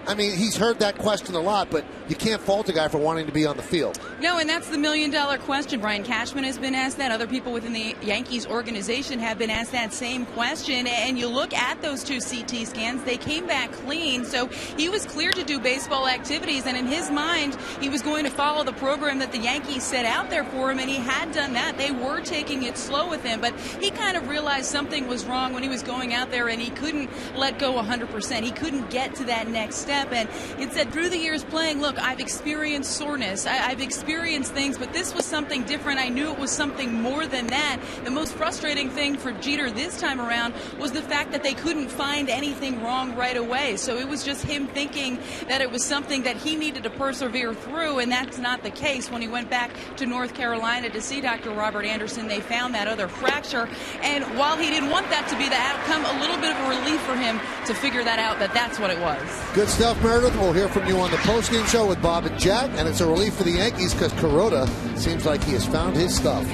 I mean, he's heard that question a lot, but you can't fault a guy for wanting to be on the field. No, and that's the million-dollar question. Brian Cashman has been asked that. Other people within the Yankees organization have been asked that same question. And you look at those 2 CT scans, they came back clean. So he was clear to do baseball activities, and in his mind, he was going to follow the program that the Yankees set out there for him, and he had done that. They were taking it slow with him, but he kind of realized something was wrong when he was going out there, and he couldn't let go 100%. He couldn't get to that next step. And it said through the years playing, look, I've experienced soreness. I've experienced things, but this was something different. I knew it was something more than that. The most frustrating thing for Jeter this time around was the fact that they couldn't find anything wrong right away. So it was just him thinking that it was something that he needed to persevere through, and that's not the case. When he went back to North Carolina to see Dr. Robert Anderson, they found that other fracture. And while he didn't want that to be the outcome, a little bit of a relief for him to figure that out, that that's what it was. Good stuff, Meredith. We'll hear from you on the postgame show with Bob and Jack, and it's a relief for the Yankees because Kuroda seems like he has found his stuff.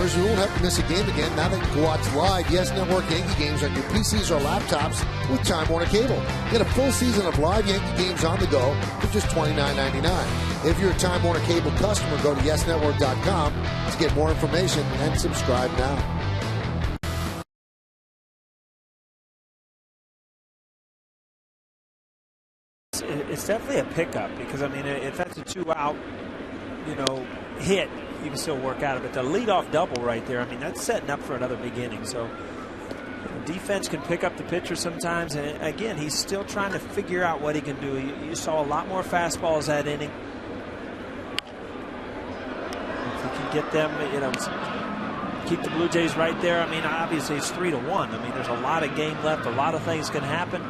gamers, you won't have to miss a game again now that you can watch live Yes Network Yankee games on your PCs or laptops with Time Warner Cable. Get a full season of live Yankee games on the go for just $29.99. If you're a Time Warner Cable customer, go to yesnetwork.com to get more information and subscribe now. It's definitely a pickup because, I mean, if that's a 2-out, hit, you can still work out of it. The leadoff double right there, I mean, that's setting up for another big inning. So defense can pick up the pitcher sometimes. And, again, he's still trying to figure out what he can do. You saw a lot more fastballs that inning. If he can get them, keep the Blue Jays right there. I mean, obviously it's 3-1. I mean, there's a lot of game left. A lot of things can happen.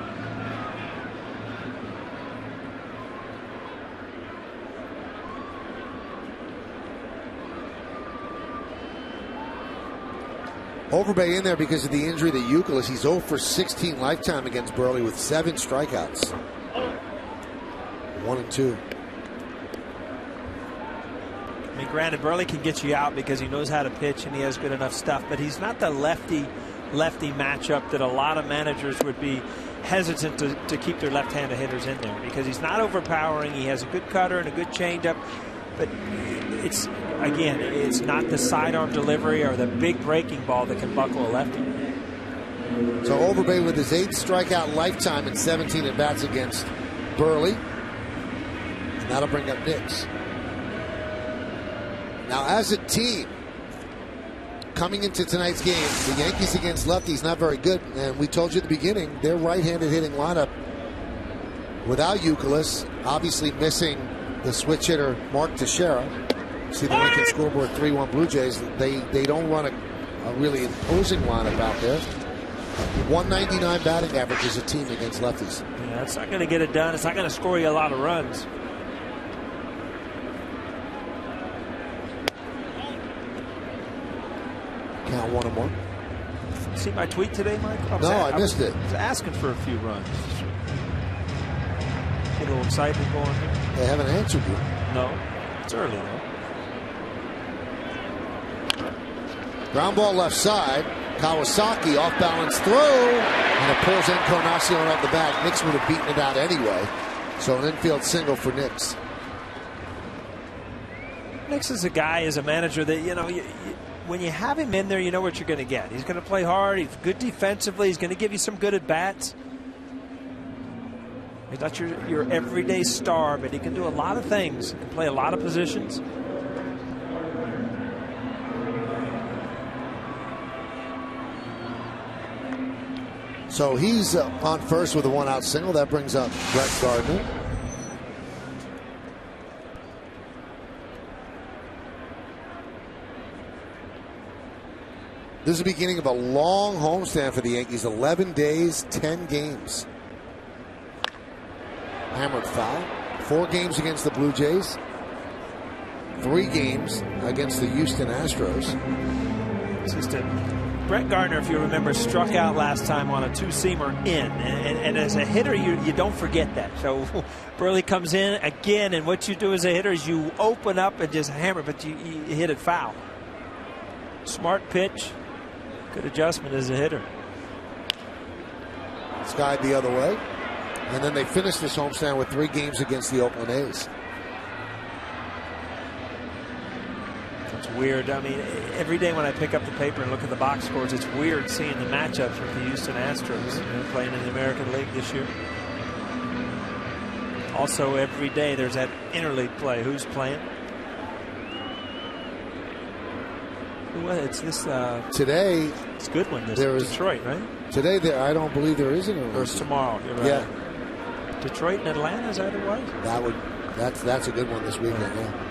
Overbay in there because of the injury to Youkilis. He's 0 for 16 lifetime against Burley with 7 strikeouts. 1-2. I mean, granted, Burley can get you out because he knows how to pitch and he has good enough stuff, but he's not the lefty matchup that a lot of managers would be hesitant to keep their left-handed hitters in there because he's not overpowering. He has a good cutter and a good changeup, but it's not the sidearm delivery or the big breaking ball that can buckle a lefty. So Overbay with his 8th strikeout lifetime and 17 at-bats against Burley. And that'll bring up Nix. Now, as a team, coming into tonight's game, the Yankees against lefties not very good. And we told you at the beginning, their right-handed hitting lineup without Youkilis, obviously missing the switch hitter Mark Teixeira. See the Lincoln scoreboard, 3-1 Blue Jays. They don't run a really imposing lineup out there. 199 batting average as a team against lefties. Yeah, it's not going to get it done. It's not going to score you a lot of runs. Count 1-1. See my tweet today, Mike? I missed it. I was asking for a few runs. Get a little excitement going here. They haven't answered you. No, it's early though. Ground ball left side. Kawasaki off balance throw, and it pulls Encarnacion out the back. Nix would have beaten it out anyway. So an infield single for Nix. Nix is a guy, as a manager, that when you have him in there, you know what you're going to get. He's going to play hard. He's good defensively. He's going to give you some good at bats. He's not your everyday star, but he can do a lot of things and play a lot of positions. So he's on first with a 1-out single. That brings up Brett Gardner. This is the beginning of a long homestand for the Yankees. 11 days, 10 games. Hammered foul. 4 games against the Blue Jays. 3 games against the Houston Astros. Brett Gardner, if you remember, struck out last time on a 2-seamer in. And as a hitter, you don't forget that. So Burley comes in again, and what you do as a hitter is you open up and just hammer, but you hit it foul. Smart pitch. Good adjustment as a hitter. Skied the other way. And then they finished this homestand with 3 games against the Oakland A's. It's weird. I mean, every day when I pick up the paper and look at the box scores, it's weird seeing the matchups with the Houston Astros playing in the American League this year. Also, every day there's that interleague play. Who's playing? It's this today. It's a good one. This there is is Detroit, right? Today, I don't believe there is an. Or it's tomorrow. You're right. Yeah. Detroit and Atlanta, is that what it was? That's a good one this weekend. Right. Yeah.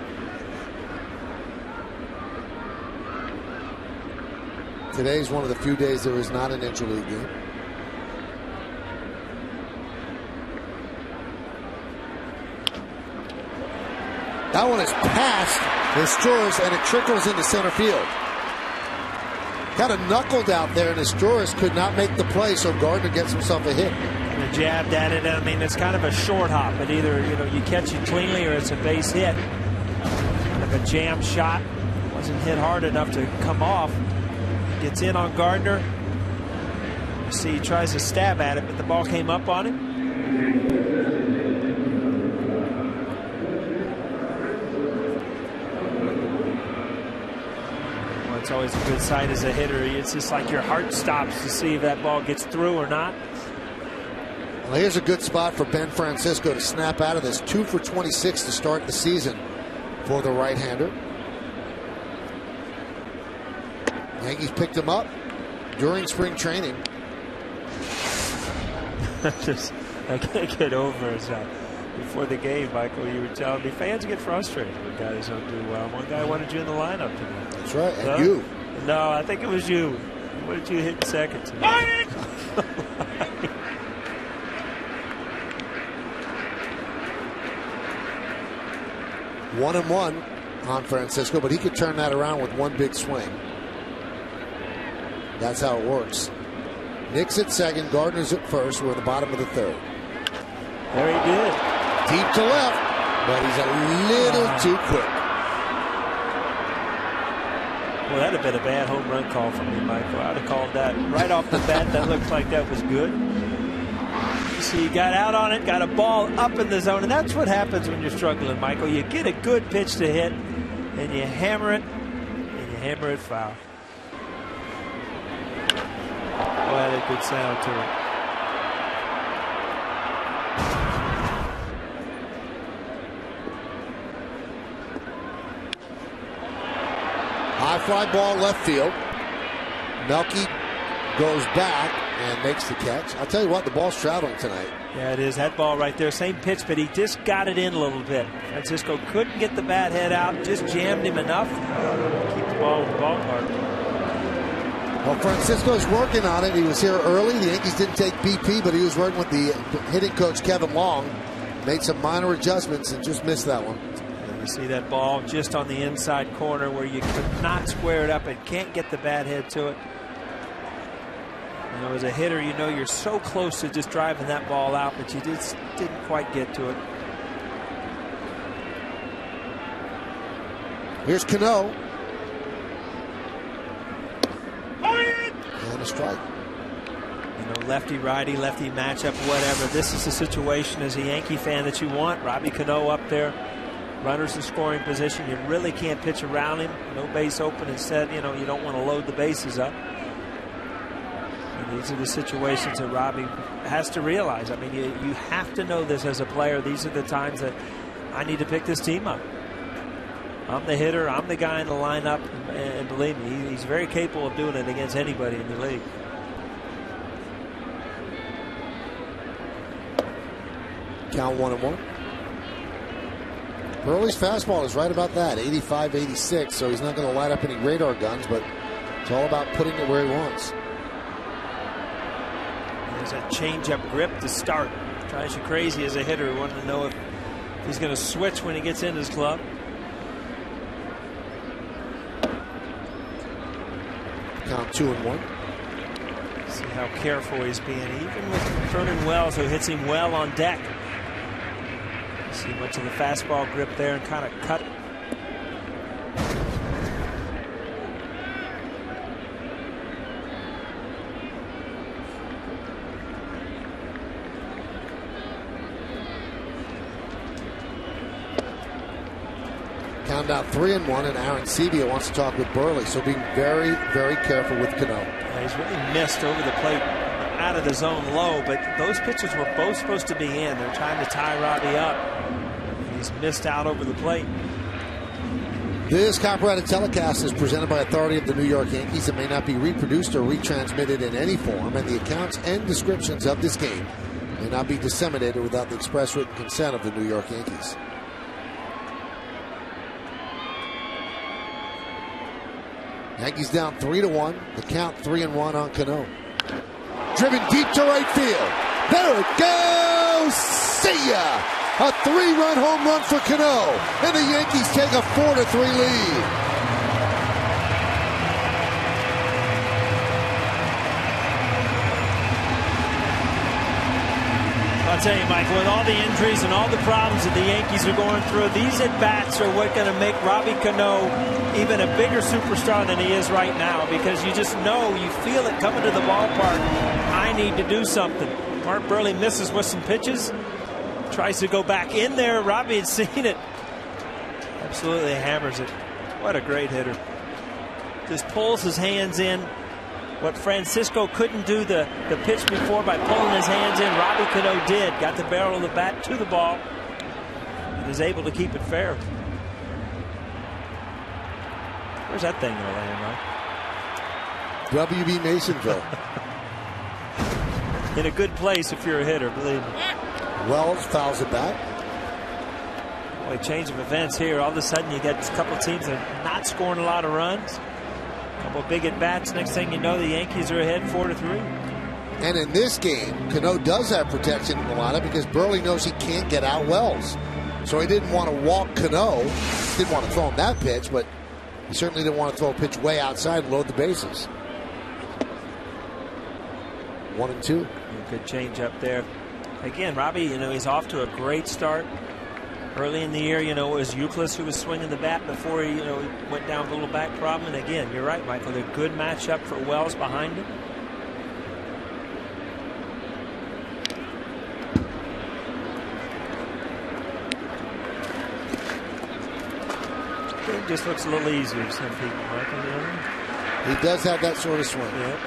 Today's one of the few days there is not an interleague game. That one is past Nestroras, and it trickles into center field. Kind of knuckled out there, and Nestroras could not make the play, so Gardner gets himself a hit. And jabbed at it. I mean, it's kind of a short hop, but either you catch it cleanly or it's a base hit. Kind of a jam shot. Wasn't hit hard enough to come off. Gets in on Gardner. You see, he tries to stab at it, but the ball came up on him. Well, it's always a good sign as a hitter. It's just like your heart stops to see if that ball gets through or not. Well, here's a good spot for Ben Francisco to snap out of this. 2 for 26 to start the season for the right-hander. Yankees picked him up during spring training. I can't get over it. Before the game, Michael, you were telling me fans get frustrated when guys don't do well. One guy wanted you in the lineup today. That's right, and you. No, I think it was you. What did you hit second to me? 1-1 on Francisco, but he could turn that around with one big swing. That's how it works. Nick's at second, Gardner's at first. We're at the bottom of the third. There he did. Deep to left, but he's a little too quick. Well, that'd have been a bad home run call for me, Michael. I'd have called that right off the bat. That looked like that was good. So you got out on it, got a ball up in the zone, and that's what happens when you're struggling, Michael. You get a good pitch to hit, and you hammer it, foul. Boy, that had a good sound to it. High fly ball left field. Melky goes back and makes the catch. I'll tell you what, the ball's traveling tonight. Yeah, it is. That ball right there, same pitch, but he just got it in a little bit. Francisco couldn't get the bat head out, just jammed him enough to keep the ball in the ballpark. Well, Francisco's working on it. He was here early. The Yankees didn't take BP, but he was working with the hitting coach, Kevin Long. Made some minor adjustments and just missed that one. And you see that ball just on the inside corner where you could not square it up and can't get the bat head to it. You know, as a hitter, you know you're so close to just driving that ball out, but you just didn't quite get to it. Here's Cano. And a strike. You know, lefty-righty, lefty matchup, whatever. This is the situation as a Yankee fan that you want. Robbie Cano up there. Runners in scoring position. You really can't pitch around him. No base open. Instead, you know, you don't want to load the bases up. And these are the situations that Robbie has to realize. I mean, you have to know this as a player. These are the times that I need to pick this team up. I'm the hitter. I'm the guy in the lineup. And believe me, he's very capable of doing it against anybody in the league. Count 1-1. Burley's fastball is right about that, 85, 86, so he's not going to light up any radar guns, but it's all about putting it where he wants. There's a change-up grip to start. Drives you crazy as a hitter. Wanting to know if he's going to switch when he gets in his glove. Count 2-1. See how careful he's being, even with Vernon Wells, who hits him well on deck. See much of the fastball grip there and kind of cut it. Count out 3-1, and Aaron Sebia wants to talk with Burley, so being very, very careful with Cano. Yeah, he's really missed over the plate, out of the zone low, but those pitches were both supposed to be in. They're trying to tie Robbie up. He's missed out over the plate. This copyrighted telecast is presented by authority of the New York Yankees and may not be reproduced or retransmitted in any form, and the accounts and descriptions of this game may not be disseminated without the express written consent of the New York Yankees. Yankees down 3-1. The count 3-1 on Cano. Driven deep to right field. There it goes. See ya. A 3-run home run for Cano. And the Yankees take a 4-3 lead. tell you, Michael, with all the injuries and all the problems that the Yankees are going through, these at-bats are what going to make Robbie Cano even a bigger superstar than he is right now, because you just know, you feel it coming to the ballpark. I need to do something. Mark Burley misses with some pitches, tries to go back in there. Robbie had seen it. Absolutely hammers it. What a great hitter. Just pulls his hands in. What Francisco couldn't do the pitch before by pulling his hands in, Robbie Cano did. Got the barrel of the bat to the ball and is able to keep it fair. Where's that thing going to land, Mike? WB Masonville. In a good place if you're a hitter, believe me. Wells fouls it back. Boy, change of events here. All of a sudden you get a couple teams that are not scoring a lot of runs. A couple big at-bats. Next thing you know, the Yankees are ahead 4-3. And in this game, Cano does have protection in the lineup because Burley knows he can't get out Wells. So he didn't want to walk Cano. Didn't want to throw him that pitch, but he certainly didn't want to throw a pitch way outside and load the bases. 1-2. Good change up there. Again, Robbie, he's off to a great start. Early in the year, it was Euclid who was swinging the bat before he, went down with a little back problem. And again, you're right, Michael. They're a good matchup for Wells behind him. It just looks a little easier to some people, Michael. He does have that sort of swing. Yep.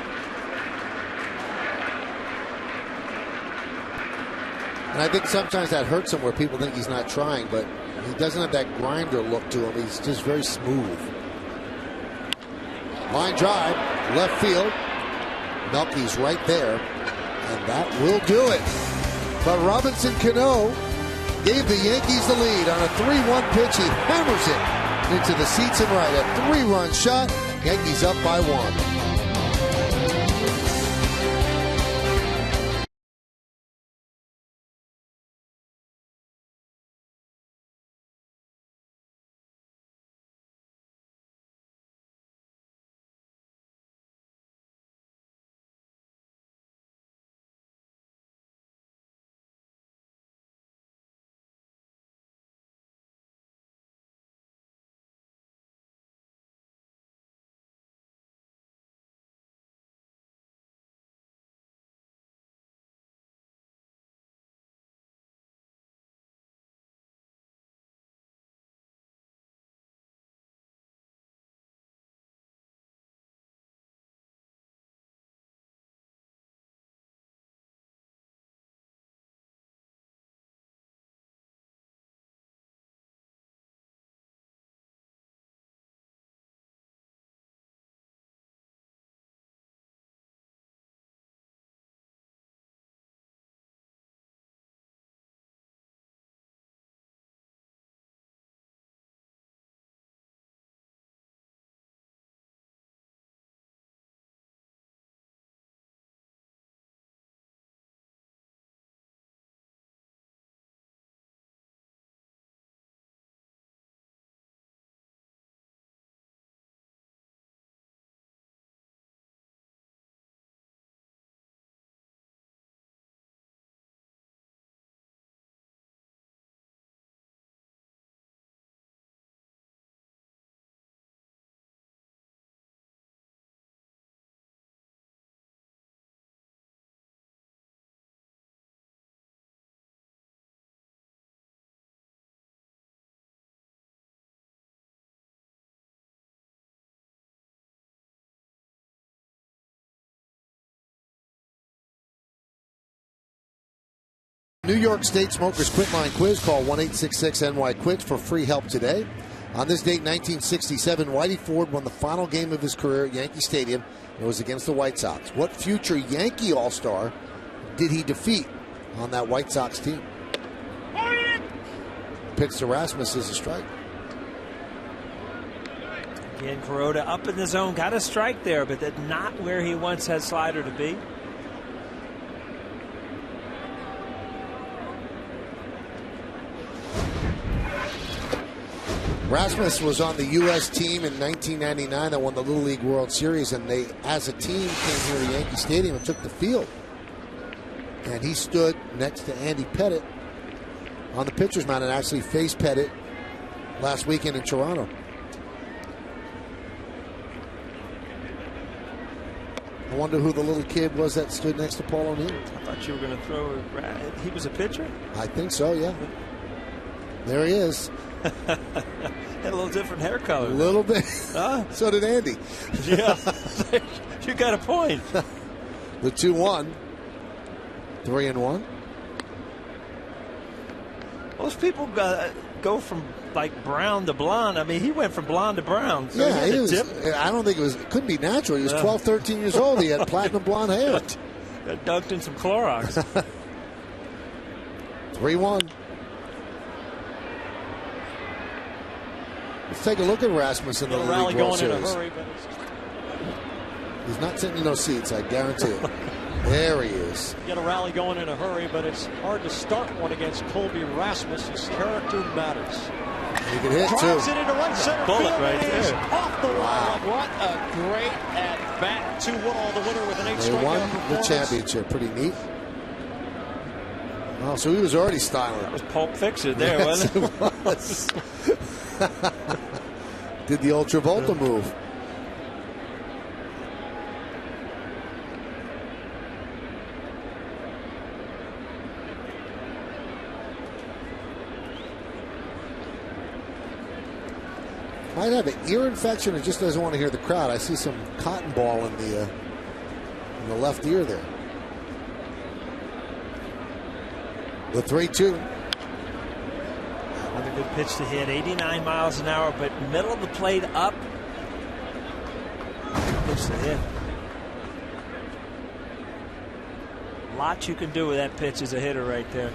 And I think sometimes that hurts him where people think he's not trying, but he doesn't have that grinder look to him. He's just very smooth. Line drive, left field. Melky's right there, and that will do it. But Robinson Cano gave the Yankees the lead on a 3-1 pitch. He hammers it into the seats and right. A 3-run shot. Yankees up by 1. New York State Smokers Quit Line Quiz. Call 1-866-NY-QUIT for free help today. On this date, 1967, Whitey Ford won the final game of his career at Yankee Stadium. It was against the White Sox. What future Yankee All-Star did he defeat on that White Sox team? Pitch to Rasmus is a strike. Again, Kuroda up in the zone. Got a strike there, but that's not where he wants that slider to be. Rasmus was on the U.S. team in 1999 that won the Little League World Series, and they, as a team, came here to Yankee Stadium and took the field. And he stood next to Andy Pettit on the pitcher's mound and actually faced Pettit last weekend in Toronto. I wonder who the little kid was that stood next to Paul O'Neill. I thought you were going to throw he was a pitcher? I think so, yeah. There he is. Had a little different hair color. A little bit. So did Andy. Yeah. You got a point. The 2-1. 3-1. Most people go from like brown to blonde. I mean, he went from blonde to brown. So yeah, he was, I don't think it couldn't be natural. He was 12, 13 years old. He had platinum blonde hair. Got dunked in some Clorox. 3-1. Let's take a look at Rasmussen in the League World Series. He's not sitting in those seats, I guarantee it. There he is. Get a rally going in a hurry, but it's hard to start one against Colby Rasmus. His character matters. He can hit, drives too. it into right center bullet field. right there. Off the wall. What a great at-bat. 2-1 the winner with an 8 strikeout They won the performance. championship. Pretty neat. Oh, so he was already styling. That was Pulp Fiction there, Yes, wasn't it? it was. Did the Ultra Volta move. Might have an ear infection and just doesn't want to hear the crowd. I see some cotton ball in the left ear there. The 3-2. Another good pitch to hit. 89 miles an hour, but middle of the plate up. Good pitch to hit. A lot you can do with that pitch as a hitter right there.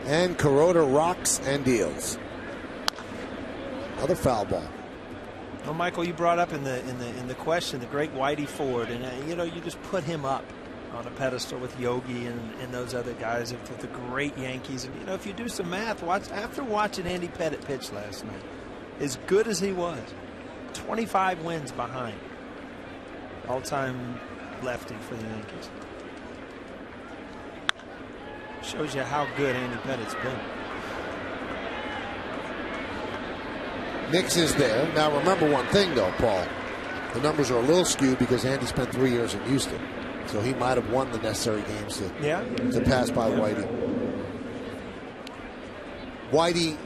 And Kuroda rocks and deals. Another foul ball. Well, Michael, you brought up in the question the great Whitey Ford, and you just put him up on a pedestal with Yogi and those other guys with the great Yankees. And if you do some math, after watching Andy Pettit pitch last night, as good as he was, 25 wins behind all-time lefty for the Yankees. Shows you how good Andy Pettit's been. Nix is there. Now remember one thing though, Paul. The numbers are a little skewed because Andy spent 3 years in Houston. So he might have won the necessary games to pass by Whitey. Whitey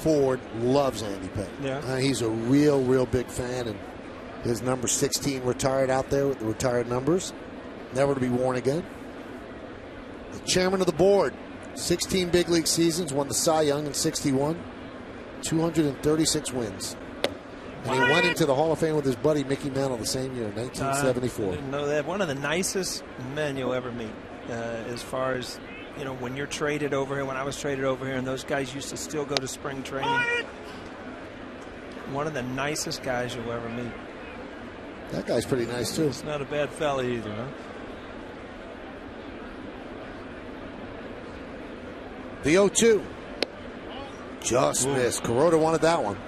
Ford loves Andy Pettit. Yeah. He's a real big fan, and his number 16 retired out there with the retired numbers. Never to be worn again. The chairman of the board, 16 big league seasons, won the Cy Young in 61, 236 wins. And he went into the Hall of Fame with his buddy Mickey Mantle the same year, 1974. I didn't know that. One of the nicest men you'll ever meet, as far as, when you're traded over here, when I was traded over here, and those guys used to still go to spring training. One of the nicest guys you'll ever meet. That guy's pretty nice, too. He's not a bad fella either, huh? The 0-2. Just missed. Kuroda wanted that one.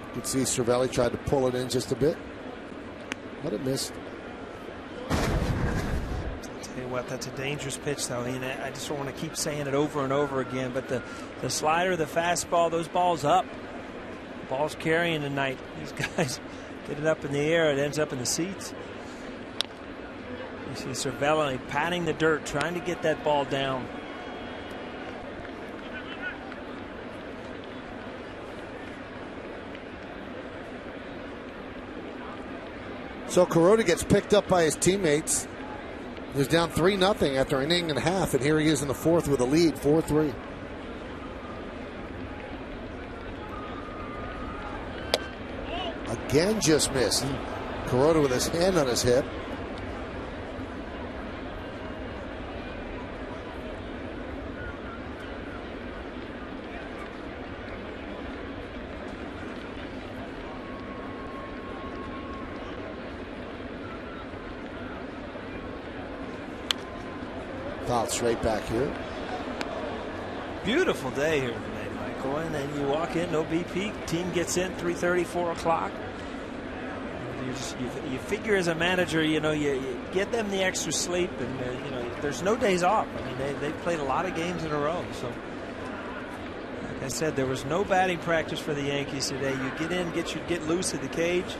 You can see Cervelli tried to pull it in just a bit, but it missed. I'll tell you what, that's a dangerous pitch, though. I just don't want to keep saying it over and over again, but the slider, the fastball, those balls up. Ball's carrying tonight. These guys get it up in the air, it ends up in the seats. You see Cervelli patting the dirt, trying to get that ball down. So Kuroda gets picked up by his teammates. He was down 3-0 after an inning and a half, and here he is in the fourth with a lead, 4-3. Again, just missed. Kuroda with his hand on his hip. Fouled straight back here. Beautiful day here today, Michael. And then you walk in, no BP. Team gets in 3:30, 4 o'clock. You figure as a manager, you get them the extra sleep, and there's no days off. I mean, they played a lot of games in a row. So, like I said, there was no batting practice for the Yankees today. You get in, get loose at the cage,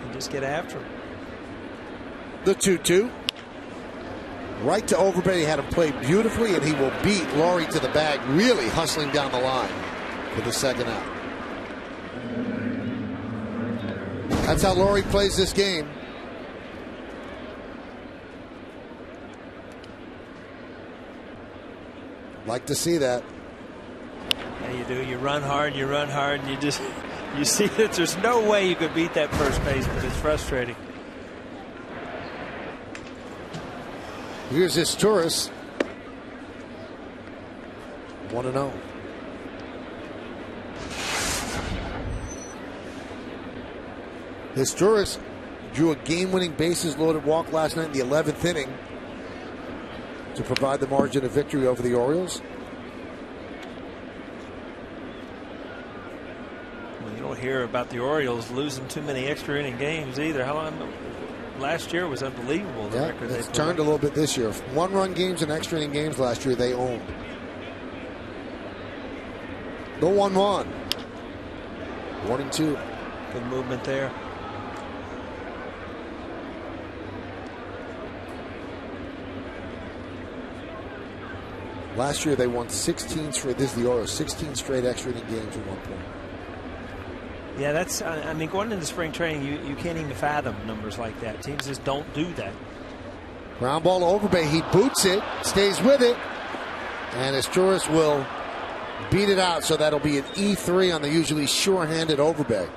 and just get after them. The 2-2. Right to Overbay. He had him play beautifully, and he will beat Laurie to the bag, really hustling down the line for the second out. That's how Laurie plays this game. Like to see that. Yeah, you do. You run hard, and you see that there's no way you could beat that first baseman. It's frustrating. Here's this Tourist. 1-0. Historis drew a game-winning bases-loaded walk last night in the 11th inning to provide the margin of victory over the Orioles. Well, you don't hear about the Orioles losing too many extra inning games either. How long? Last year was unbelievable. Yeah, it's turned a little bit this year. One-run games and extra inning games last year they owned. The 1-1. 1-2. Good movement there. Last year they won 16 straight. This is the Orioles. 16 straight extra inning games at one point. Yeah, that's. I mean, going into spring training, you can't even fathom numbers like that. Teams just don't do that. Ground ball to Overbay. He boots it, stays with it, and Asturias will beat it out. So that'll be an E3 on the usually sure-handed Overbay.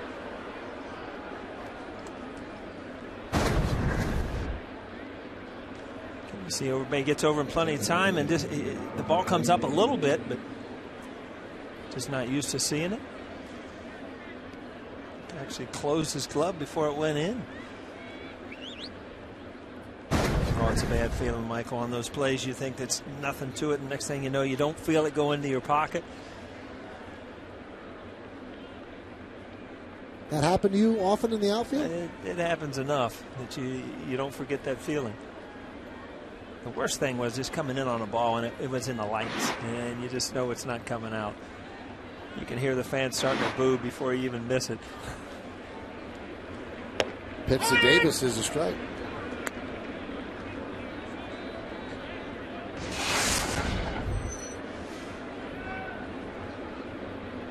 You see, Overbay gets over in plenty of time, and the ball comes up a little bit, but just not used to seeing it. Actually closed his glove before it went in. Oh, it's a bad feeling, Michael, on those plays. You think that's nothing to it, and next thing you know, you don't feel it go into your pocket. That happened to you often in the outfield? It happens enough that you don't forget that feeling. The worst thing was just coming in on a ball, and it was in the lights, and you just know it's not coming out. You can hear the fans starting to boo before you even miss it. Pitch to Davis is a strike.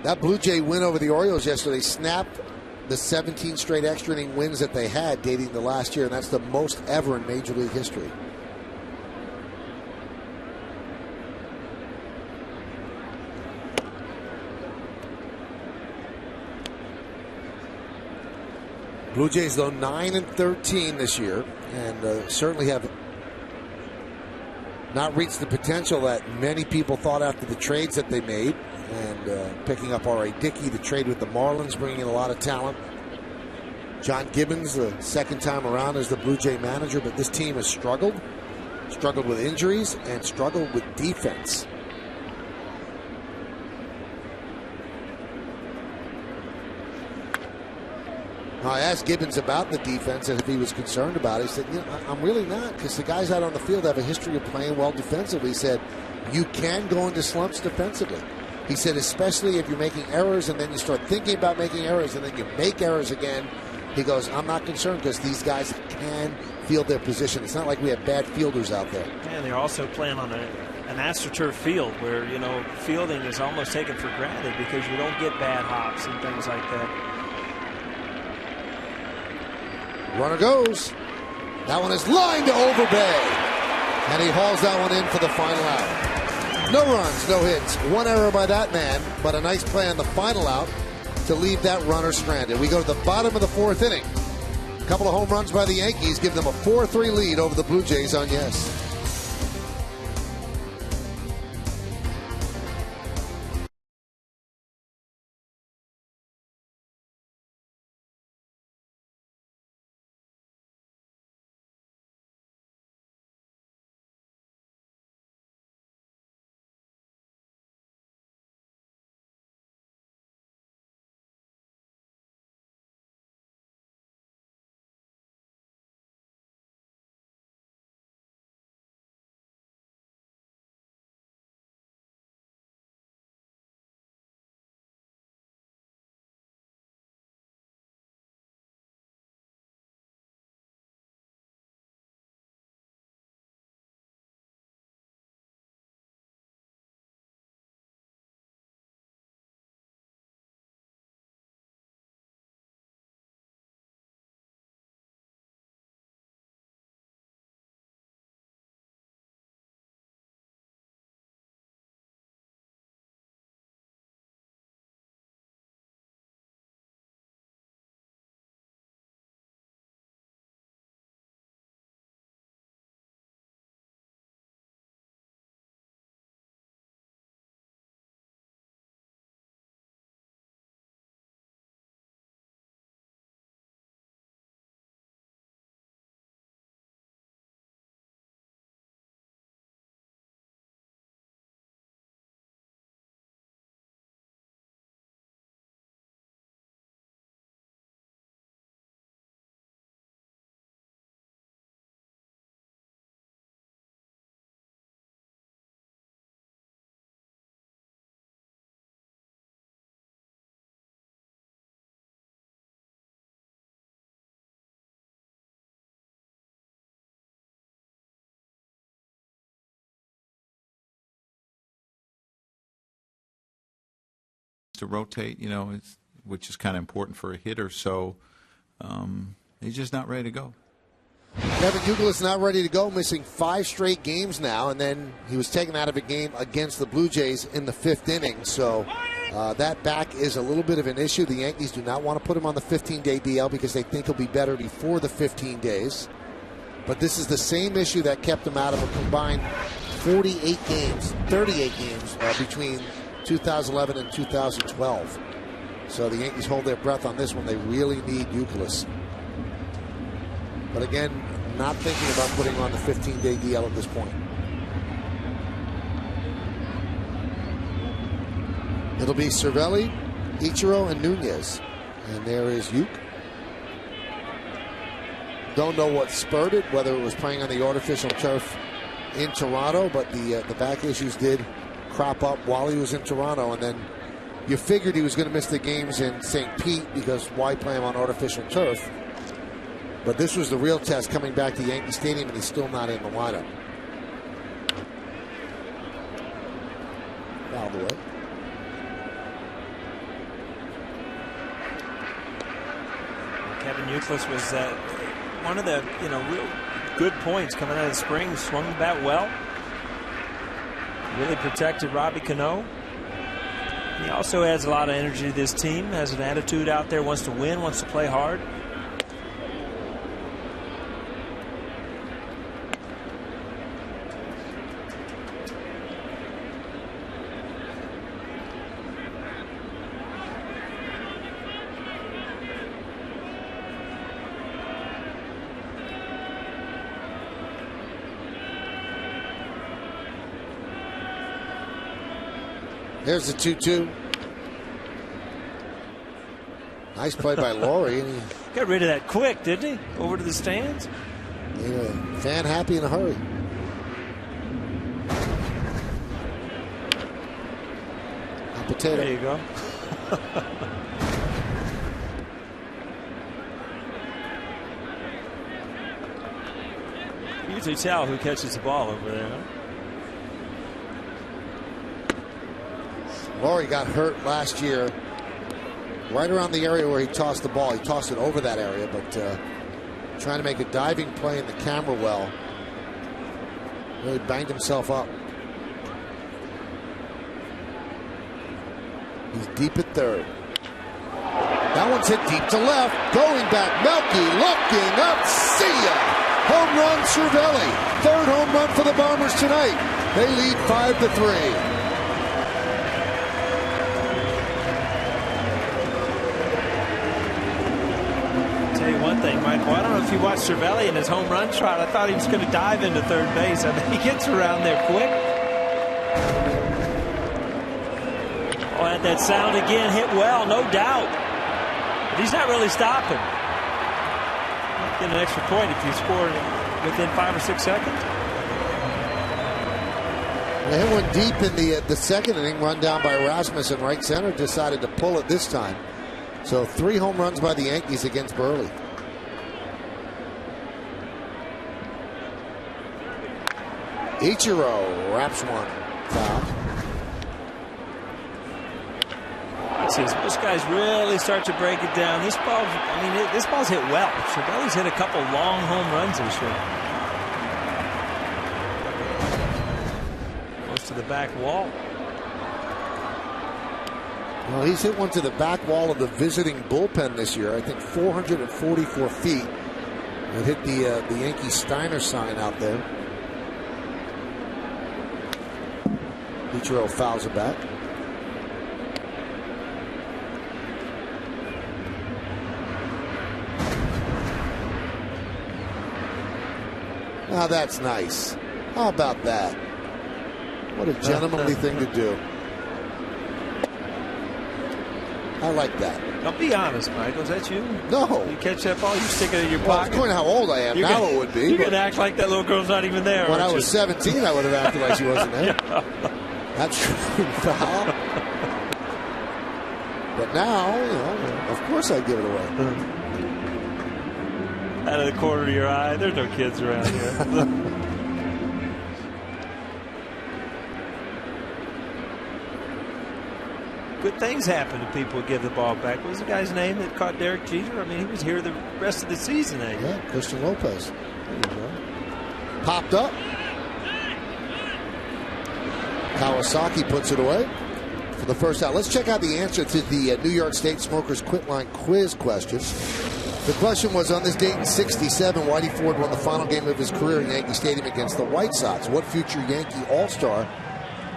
That Blue Jay win over the Orioles yesterday snapped the 17 straight extra inning wins that they had dating to last year, and that's the most ever in Major League history. Blue Jays, though, 9-13 this year, and certainly have not reached the potential that many people thought after the trades that they made, and picking up R.A. Dickey, the trade with the Marlins, bringing in a lot of talent. John Gibbons, the second time around as the Blue Jay manager, but this team has struggled with injuries, and struggled with defense. Now, I asked Gibbons about the defense and if he was concerned about it. He said, I'm really not, because the guys out on the field have a history of playing well defensively. He said, you can go into slumps defensively. He said, especially if you're making errors and then you start thinking about making errors and then you make errors again. He goes, I'm not concerned because these guys can field their position. It's not like we have bad fielders out there. And they're also playing on an AstroTurf field where, fielding is almost taken for granted because you don't get bad hops and things like that. Runner goes. That one is lined to Overbay. And he hauls that one in for the final out. No runs, no hits. One error by that man, but a nice play on the final out to leave that runner stranded. We go to the bottom of the fourth inning. A couple of home runs by the Yankees give them a 4-3 lead over the Blue Jays on Yes. to rotate, which is kind of important for a hitter. So he's just not ready to go. Kevin Youkilis not ready to go, missing 5 straight games now, and then he was taken out of a game against the Blue Jays in the 5th inning. So that back is a little bit of an issue. The Yankees do not want to put him on the 15-day DL because they think he'll be better before the 15 days. But this is the same issue that kept him out of a combined 38 games between 2011 and 2012. So the Yankees hold their breath on this one. They really need Youkilis. But again, not thinking about putting him on the 15-day DL at this point. It'll be Cervelli, Ichiro, and Nunez. And there is Uke. Don't know what spurred it, whether it was playing on the artificial turf in Toronto, but the back issues did crop up while he was in Toronto. And then you figured he was going to miss the games in St. Pete because why play him on artificial turf? But this was the real test coming back to Yankee Stadium, and he's still not in the lineup. Fouled away. Kevin Youkilis was one of the real good points coming out of the spring. Swung the bat well. Really protected Robbie Cano. He also adds a lot of energy to this team. Has an attitude out there. Wants to win. Wants to play hard. There's the 2-2. Nice play by Laurie. And he got rid of that quick, didn't he? Over to the stands. Fan happy in a hurry. A potato. There you go. You usually tell who catches the ball over there, huh? Laurie got hurt last year right around the area where he tossed the ball. He tossed it over that area, but trying to make a diving play in the camera well. Really banged himself up. He's deep at third. That one's hit deep to left. Going back, Melky looking up. See ya! Home run, Cervelli. 3rd home run for the Bombers tonight. They lead 5-3. One thing, Michael, I don't know if you watched Cervelli in his home run trot. I thought he was going to dive into third base. I mean, he gets around there quick. Oh, and that sound again, hit well, no doubt. But he's not really stopping. Get an extra point if you score within 5 or 6 seconds. They hit one deep in the 2nd inning, run down by Rasmus in right center. Decided to pull it this time. So 3 home runs by the Yankees against Burley. Ichiro wraps one. Foul. See, most guys really start to break it down. This ball, this ball's hit well. Cervelli's hit a couple long home runs this year. Close to the back wall. Well, he's hit one to the back wall of the visiting bullpen this year. I think 444 feet. It hit the Yankee Steiner sign out there. Ichiro fouls it back. Now that's nice. How about that? What a gentlemanly thing to do. I like that. Now be honest, Michael. Is that you? No. You catch that ball, you stick it in your Well, pocket. according to how old I am, now it would be. You're going to act like that little girl's not even there. When I was 17, I would have acted like she wasn't there. Yeah. That's true. Foul. But now, of course I'd give it away. Out of the corner of your eye. There's no kids around here. good things happen if people give the ball back. What was the guy's name that caught Derek Jeter? I mean, he was here the rest of the season. Yeah, Christian Lopez. There you go. Popped up. Kawasaki puts it away for the first out. Let's check out the answer to the New York State Smokers Quit Line quiz question. The question was, on this date in '67, Whitey Ford won the final game of his career in Yankee Stadium against the White Sox. What future Yankee All-Star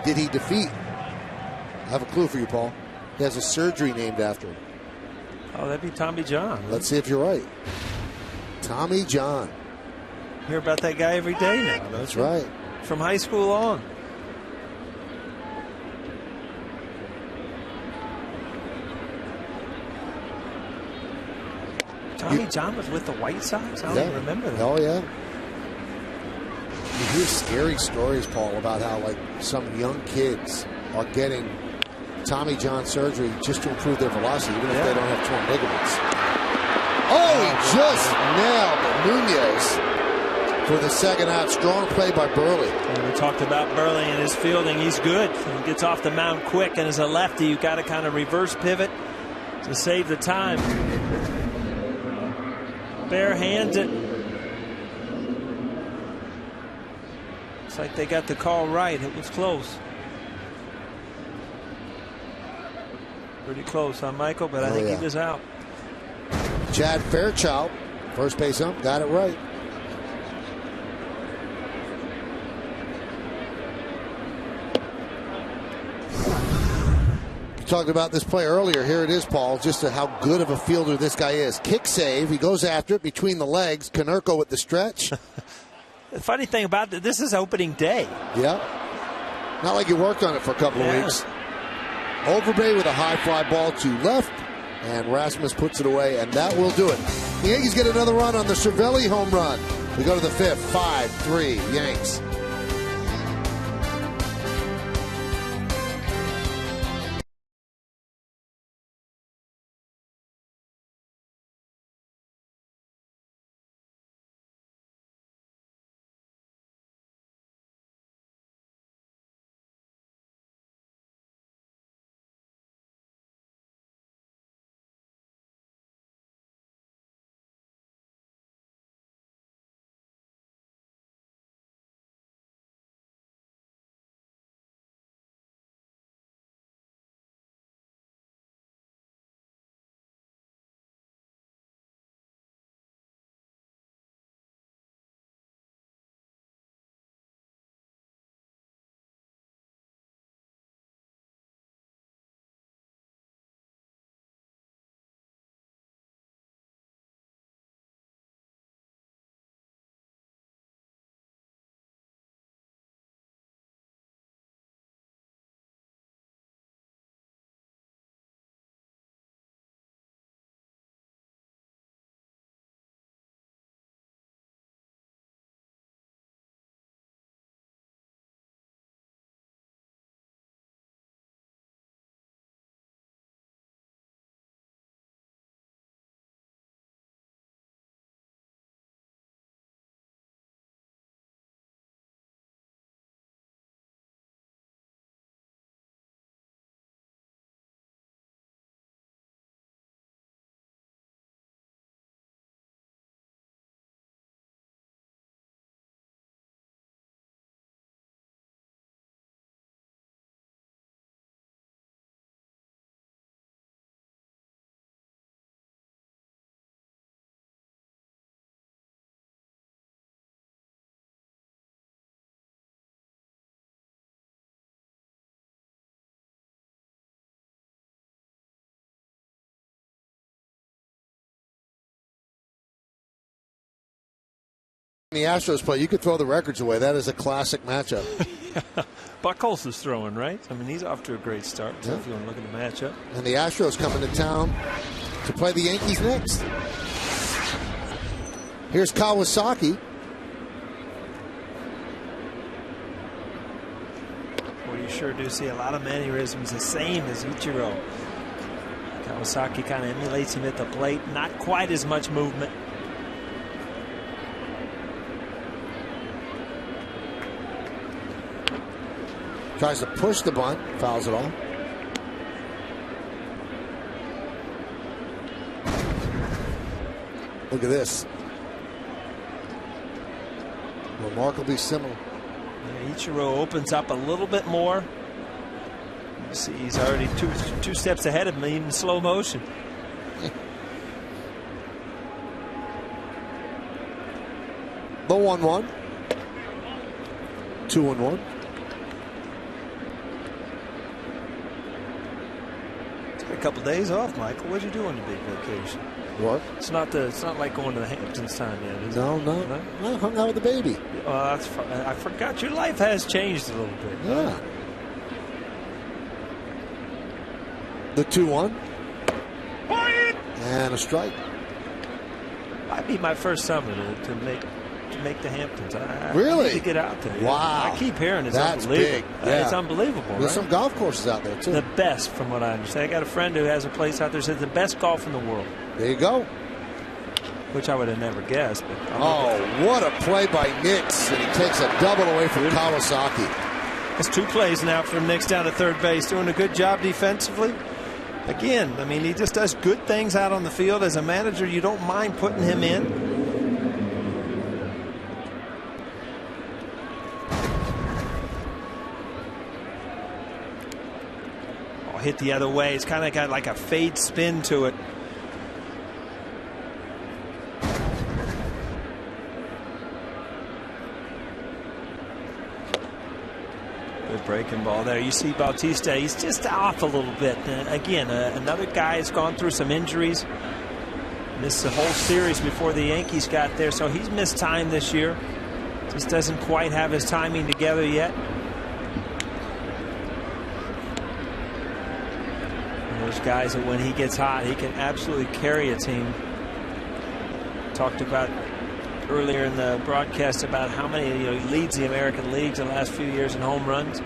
did he defeat? I have a clue for you, Paul. He has a surgery named after him. Oh, that'd be Tommy John. Let's see if you're right. Tommy John. Hear about that guy every day now. That's right. From high school on. Tommy John was with the White Sox? I don't even remember that. Oh, yeah. You hear scary stories, Paul, about how like some young kids are getting Tommy John surgery just to improve their velocity, even if they don't have torn ligaments. Oh, he just nailed Nunez for the second out. Strong play by Burley. And we talked about Burley and his fielding. He's good. He gets off the mound quick, and as a lefty, you've got to kind of reverse pivot to save the time. Bare hands it. Looks like they got the call right. It was close. Pretty close, huh, Michael? But I think he was out. Chad Fairchild, first base ump, got it right. We talked about this play earlier. Here it is, Paul. Just how good of a fielder this guy is. Kick save. He goes after it between the legs. Konerko with the stretch. The funny thing about this is opening day. Yeah. Not like you worked on it for a couple of weeks. Overbay with a high fly ball to left. And Rasmus puts it away, and that will do it. The Yankees get another run on the Cervelli home run. We go to the fifth. 5-3 Yanks. The Astros play, you could throw the records away. That is a classic matchup. Buchholz is throwing, right? I mean, he's off to a great start, so if you want to look at the matchup. And the Astros coming to town to play the Yankees next. Here's Kawasaki. Well, you sure do see a lot of mannerisms the same as Ichiro. Kawasaki kind of emulates him at the plate. Not quite as much movement. Tries to push the bunt, fouls it off. Look at this. Remarkably similar. Yeah, Ichiro opens up a little bit more. You see, he's already two steps ahead of me in slow motion. The 1-1. 2-1. Took a couple days off, Michael. What'd you do on your big vacation? What? It's not like going to the Hamptons time yet, is it? No. I hung out with the baby. Oh, I forgot your life has changed a little bit. Yeah. The 2-1. And a strike. Might be my first summer to make the Hamptons. Really? I need to get out there. Wow. I keep hearing it's That's unbelievable. big. Yeah. It's unbelievable. There's right? some golf courses out there, too. The best, from what I understand. I got a friend who has a place out there that says the best golf in the world. There you go. Which I would have never guessed. But what a play by Nix. And he takes a double away from Kawasaki. It's 2 plays now from Nix down to third base. Doing a good job defensively. Again, I mean, he just does good things out on the field. As a manager, you don't mind putting him in. Oh, hit the other way. It's kind of got like a fade spin to it. Good breaking ball there. You see Bautista, he's just off a little bit. Again, another guy has gone through some injuries. Missed the whole series before the Yankees got there, so he's missed time this year. Just doesn't quite have his timing together yet. And those guys that when he gets hot, he can absolutely carry a team. Talked about earlier in the broadcast about how many he leads the American Leagues in the last few years in home runs.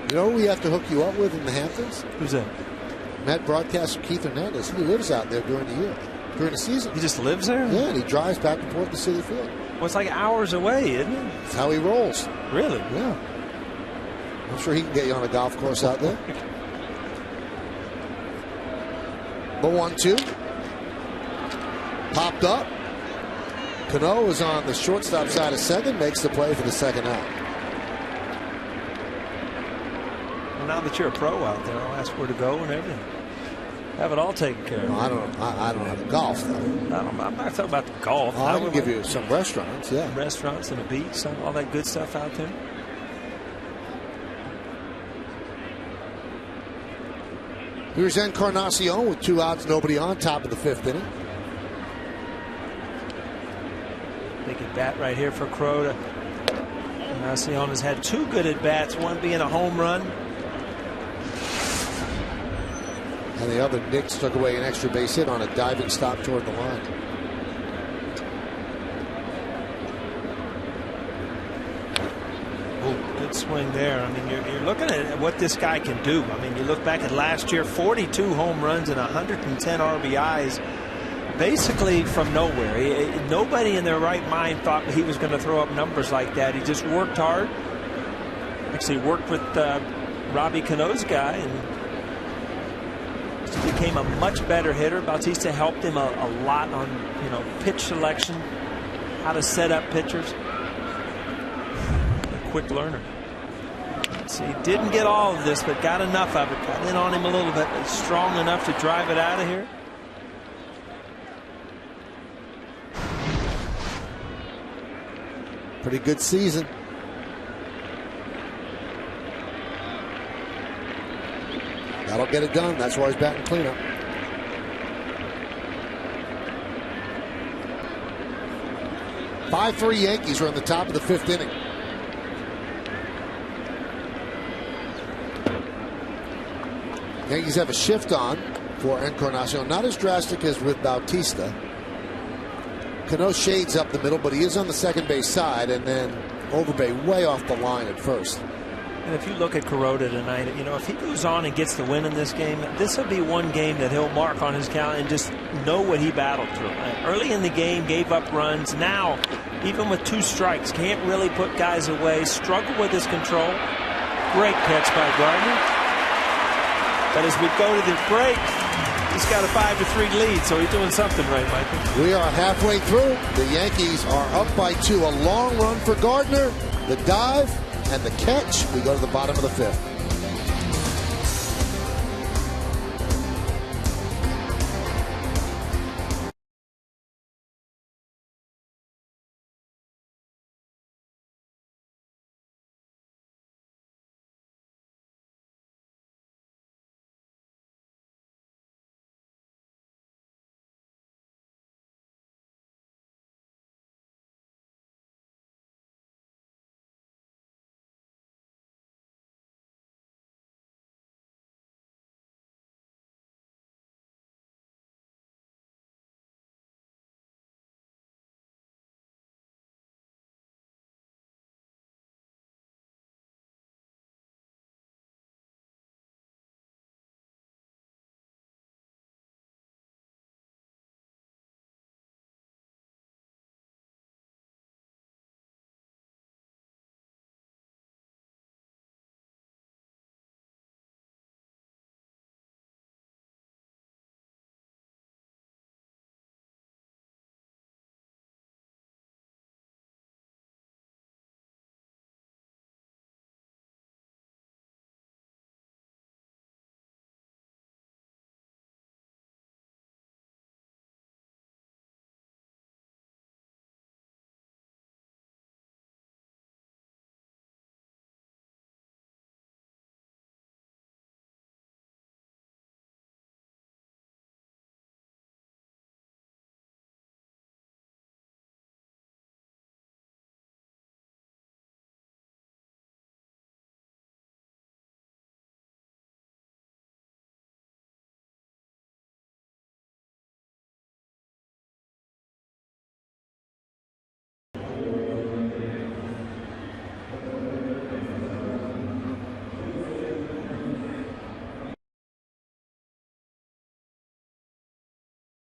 You know who we have to hook you up with in the Hamptons? Who's that? Met broadcaster Keith Hernandez. He lives out there during the year, during the season. He just lives there? Yeah, and he drives back and forth to Citi Field. Well, it's like hours away, isn't it? That's how he rolls. Really? Yeah. I'm sure he can get you on a golf course out there. The 1-2. Popped up. Cano is on the shortstop side of second, makes the play for the second out. Well, now that you're a pro out there, I'll ask where to go and everything. Have it all taken care of. No, I don't know how to golf, though. I'm not talking about the golf. I can give you some restaurants, yeah. Restaurants and a beach, all that good stuff out there. Here's Encarnacion with 2 outs, nobody on, top of the 5th inning. Big at bat right here for Crota. Encarnacion has had 2 good at bats, one being a home run. And the other, Nix, took away an extra base hit on a diving stop toward the line. Good swing there. I mean, you're looking at what this guy can do. I mean, you look back at last year, 42 home runs and 110 RBIs, basically from nowhere. Nobody in their right mind thought he was going to throw up numbers like that. He just worked hard. Actually worked with Robbie Cano's guy and became a much better hitter. Bautista helped him a lot on pitch selection, how to set up pitchers. A quick learner. See, didn't get all of this, but got enough of it. Got in on him a little bit. Strong enough to drive it out of here. Pretty good season. That'll get it done. That's why he's batting cleanup. "5-3 Yankees are on the top of the 5th inning. Yankees have a shift on for Encarnacion. Not as drastic as with Bautista. Cano shades up the middle, but he is on the second base side, and then Overbay way off the line at first. And if you look at Kuroda tonight, if he goes on and gets the win in this game, this will be one game that he'll mark on his calendar and just know what he battled through. Early in the game, gave up runs. Now, even with 2 strikes, can't really put guys away. Struggled with his control. Great catch by Gardner. But as we go to the break, he's got a 5-3 lead, so he's doing something right, Michael. We are halfway through. The Yankees are up by 2. A long run for Gardner, the dive, and the catch. We go to the bottom of the 5th.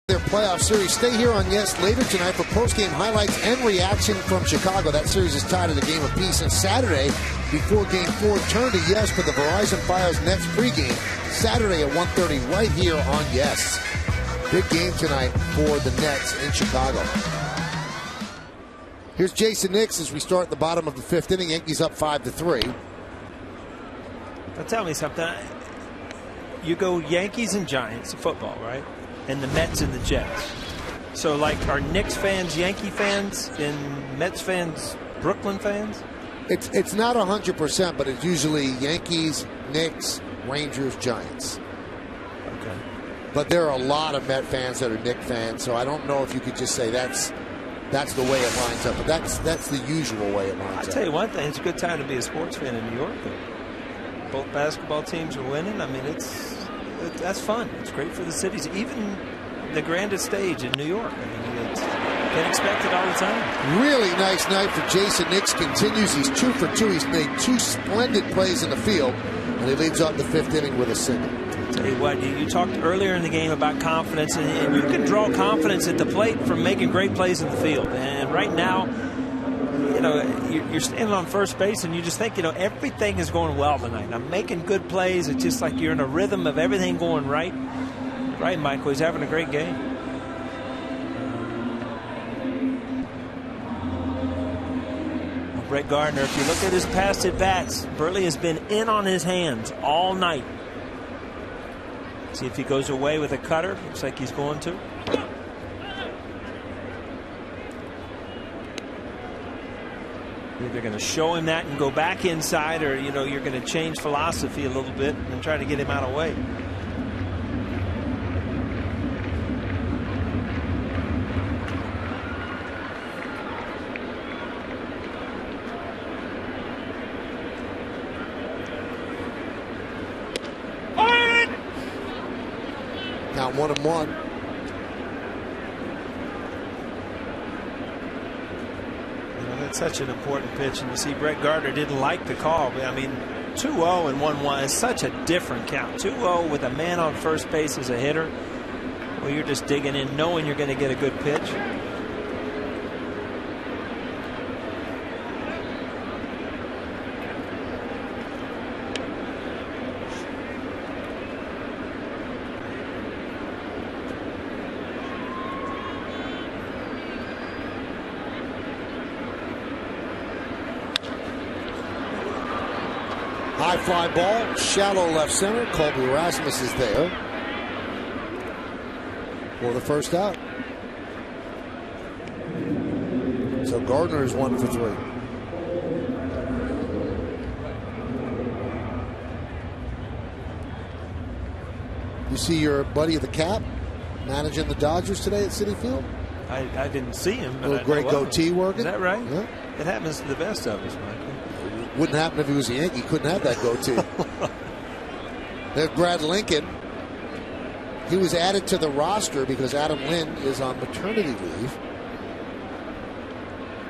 Their playoff series. Stay here on Yes later tonight for post-game highlights and reaction from Chicago. That series is tied at a game apiece. And Saturday, before Game 4, turn to Yes for the Verizon Fios Nets pregame. Saturday at 1:30 right here on Yes. Big game tonight for the Nets in Chicago. Here's Jason Nix as we start at the bottom of the 5th inning. Yankees up 5-3. Now tell me something. You go Yankees and Giants, football, right? And the Mets and the Jets. So, like, are Knicks fans Yankee fans and Mets fans Brooklyn fans? It's not 100%, but it's usually Yankees, Knicks, Rangers, Giants. Okay. But there are a lot of Met fans that are Knicks fans, so I don't know if you could just say that's the way it lines up. But that's the usual way it lines up. I'll tell you one thing, it's a good time to be a sports fan in New York, though. Both basketball teams are winning. I mean, that's fun. It's great for the cities. Even the grandest stage in New York. I mean, it's get expected all the time. Really nice night for Jason Nix. Continues. He's 2 for 2. He's made 2 splendid plays in the field, and he leads off the 5th inning with a single. Tell you what, you talked earlier in the game about confidence, and you can draw confidence at the plate from making great plays in the field. And right now, you know, you're standing on first base and you just think, you know, everything is going well tonight. I'm making good plays. It's just like you're in a rhythm of everything going right. Right, Michael. He's having a great game. Well, Brett Gardner, if you look at his past at-bats, Burley has been in on his hands all night. See if he goes away with a cutter. Looks like he's going to. Either going to show him that and go back inside, or, you know, you're going to change philosophy a little bit and try to get him out of the way. Now 1-1. That's such an important pitch, and you see Brett Gardner didn't like the call. But I mean, 2-0 and 1-1 is such a different count. 2-0 with a man on first base as a hitter. Well, you're just digging in, knowing you're going to get a good pitch. High fly ball, shallow left center. Colby Rasmus is there for the first out. So Gardner is 1 for 3. You see your buddy at the cap managing the Dodgers today at Citi Field? I didn't see him. But Little great goatee working. Is that right? Yeah. It happens to the best of us, Michael. Wouldn't happen if he was a Yankee. He couldn't have that goatee. There's Brad Lincoln. He was added to the roster because Adam Lynn is on maternity leave.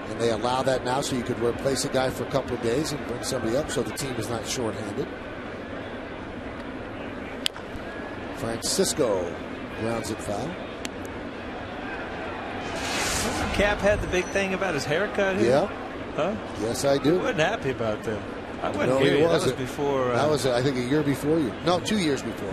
And they allow that now so you could replace a guy for a couple of days and bring somebody up so the team is not shorthanded. Francisco grounds it foul. Cap had the big thing about his haircut here? Yeah. Huh? Yes, I do. I wasn't happy about that. I wasn't No, here. he That was wasn't. before. That was, I think, a year before you. No, 2 years before.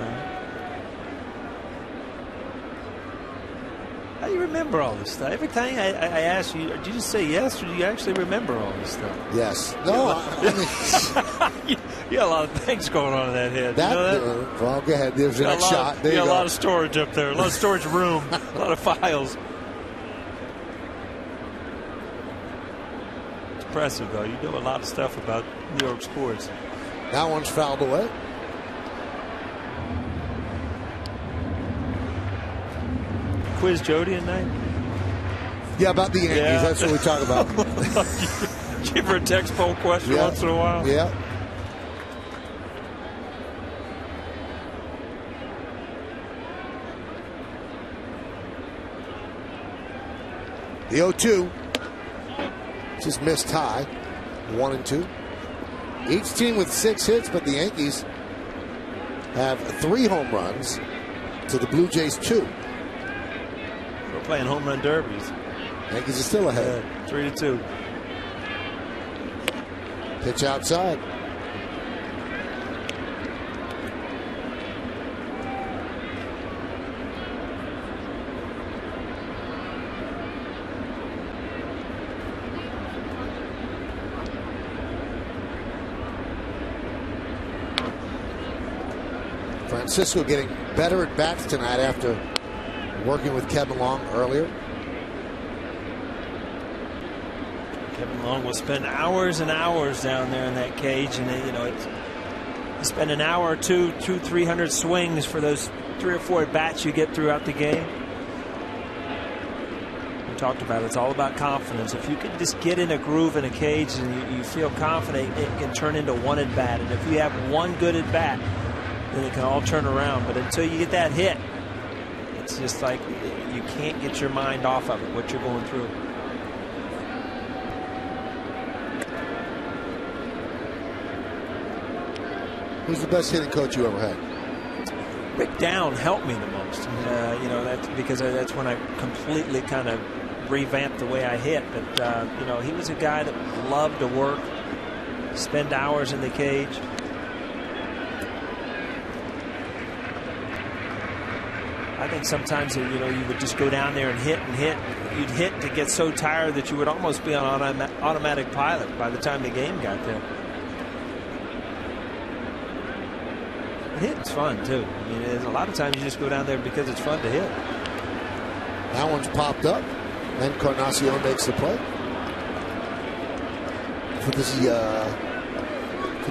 How do you remember all this stuff? Every time I ask you, do you just say yes, or do you actually remember all this stuff? Yes. No, I mean, you got a lot of things going on in that head. that, you know that? well, go ahead. There's the next shot. There you you got go. a lot of storage up there, a lot of storage room, a lot of files. It's impressive, though. You know a lot of stuff about New York sports. That one's fouled away. Quiz Jody tonight? Yeah, about the Yankees. Yeah. That's what we talk about. Give her a text poll question Yeah. once in a while. Yeah. The 0-2. Just missed high. 1 and 2. Each team with 6 hits, but the Yankees have 3 home runs to the Blue Jays 2. We're playing home run derbies. Yankees are still ahead. 3-2. Pitch outside. Francisco getting better at bats tonight after working with Kevin Long earlier. Kevin Long will spend hours and hours down there in that cage, and you know, you spend an hour or two, 300 swings for those 3 or 4 at bats you get throughout the game. We talked about it. It's all about confidence. If you can just get in a groove in a cage and you feel confident, it can turn into 1 at bat. And if you have 1 good at bat, then it can all turn around. But until you get that hit, it's just like you can't get your mind off of it, what you're going through. Who's the best hitting coach you ever had? Rick Down helped me the most. You know, that's because that's when I completely kind of revamped the way I hit. But you know, he was a guy that loved to work, spend hours in the cage. I think sometimes, you know, you would just go down there and hit and hit. You'd hit to get so tired that you would almost be on automatic pilot by the time the game got there. Hitting's fun too. I mean, a lot of times you just go down there because it's fun to hit. That one's popped up. Encarnacion makes the play for the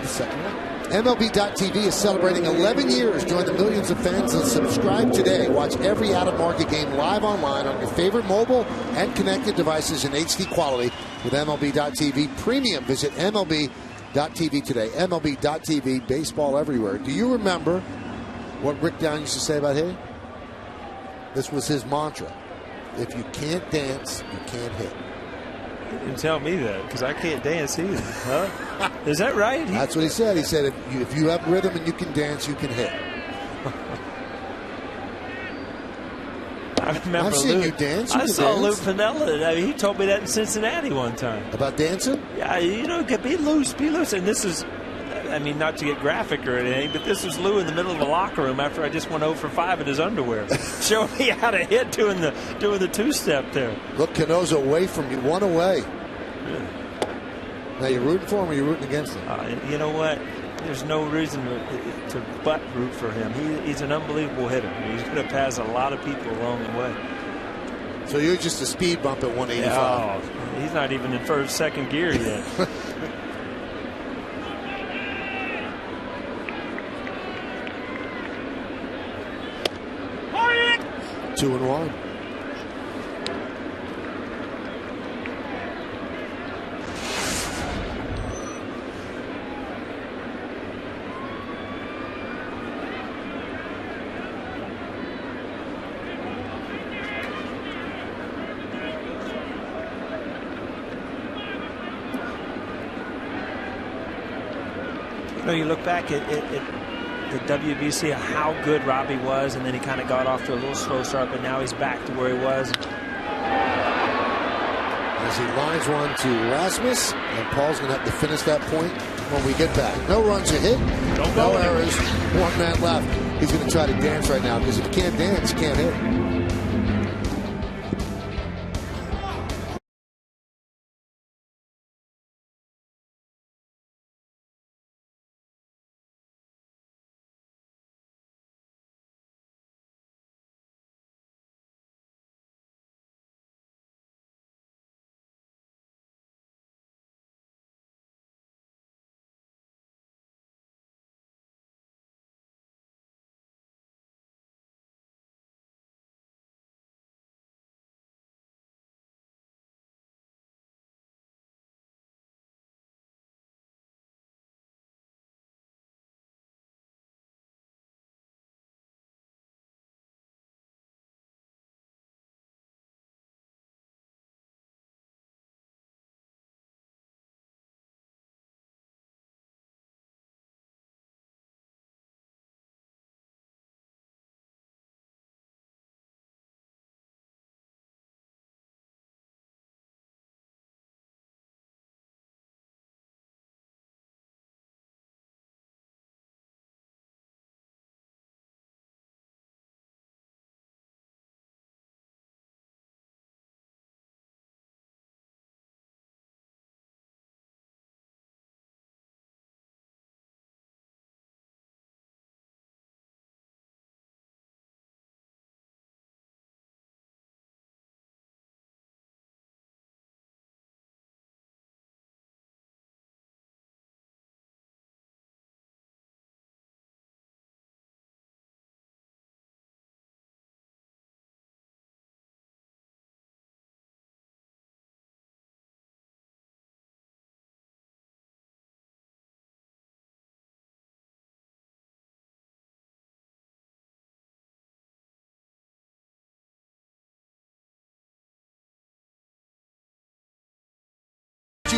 second one. MLB.TV is celebrating 11 years. Join the millions of fans and subscribe today. Watch every out-of-market game live online on your favorite mobile and connected devices in HD quality with MLB.TV Premium. Visit MLB.TV today. MLB.TV, baseball everywhere. Do you remember what Rick Down used to say about hitting? This was his mantra. If you can't dance, you can't hit. You didn't tell me that because I can't dance either. Huh? Is that right? That's what he said. He said if you have rhythm and you can dance, you can hit. I remember I've seen you dance. You I can saw dance. Lou Piniella. I mean, he told me that in Cincinnati one time. About dancing? Yeah, you know, be loose, be loose. And this is, I mean, not to get graphic or anything, but this was Lou in the middle of the locker room after I just went 0 for 5 in his underwear, showing me how to hit doing the two-step there. Look, Cano's away from you, 1 away. Yeah. Now you're rooting for him or you're rooting against him? You know what? there's no reason to but root for him. He's an unbelievable hitter. He's going to pass a lot of people along the way. So you're just a speed bump at 185. Oh, he's not even in second gear yet. 2-1. You look back at the WBC, how good Robbie was, and then he kind of got off to a little slow start, but now he's back to where he was. As he lines one to Rasmus, and Paul's going to have to finish that point when we get back. No runs are hit, no errors, 1 man left. He's going to try to dance right now, because if he can't dance, he can't hit.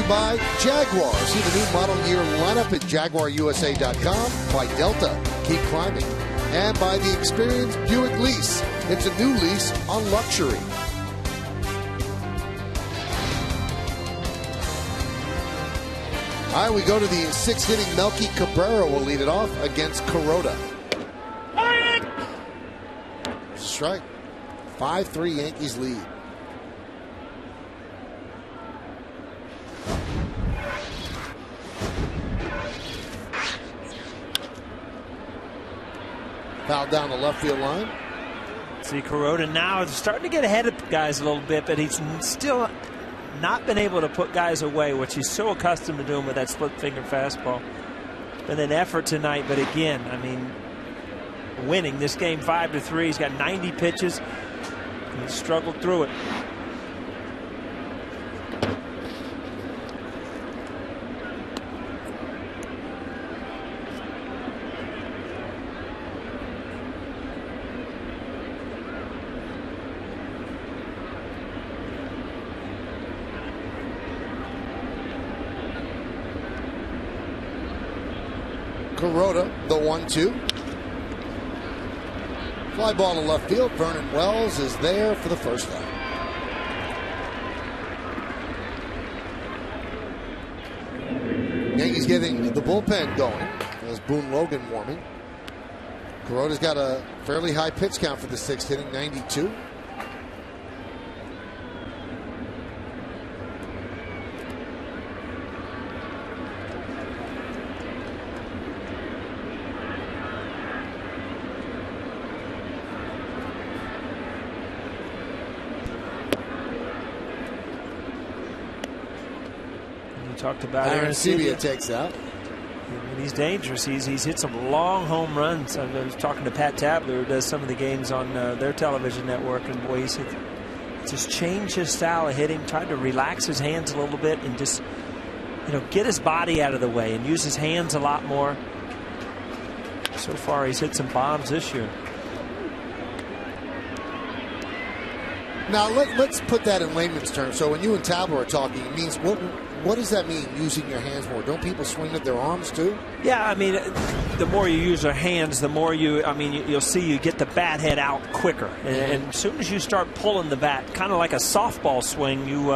By Jaguar. See the new model year lineup at JaguarUSA.com. By Delta, keep climbing. And by the Experience Buick Lease. It's a new lease on luxury. All right, we go to the 6th inning. Melky Cabrera will lead it off against Kuroda. Strike. 5-3 Yankees lead. Foul down the left field line. See, Kuroda now is starting to get ahead of guys a little bit, but he's still not been able to put guys away, which he's so accustomed to doing with that split finger fastball. Been an effort tonight, but again, I mean, winning this game 5-3. He's got 90 pitches. He's struggled through it. Kuroda, the 1-2. Fly ball to left field. Vernon Wells is there for the first out. Yankees getting the bullpen going as Boone Logan warming. Kuroda's got a fairly high pitch count for the 6th inning, 92. talked about Aaron Sebia takes out. And he's dangerous. He's hit some long home runs. I was talking to Pat Tabler, who does some of the games on their television network, and boy, he said just changed his style of hitting, tried to relax his hands a little bit and just, get his body out of the way and use his hands a lot more. So far, he's hit some bombs this year. Now, let's put that in layman's terms. So when you and Tabler are talking, it means what does that mean, using your hands more? Don't people swing with their arms too? Yeah, I mean, the more you use your hands, the more you'll see you get the bat head out quicker. And as soon as you start pulling the bat, kind of like a softball swing, you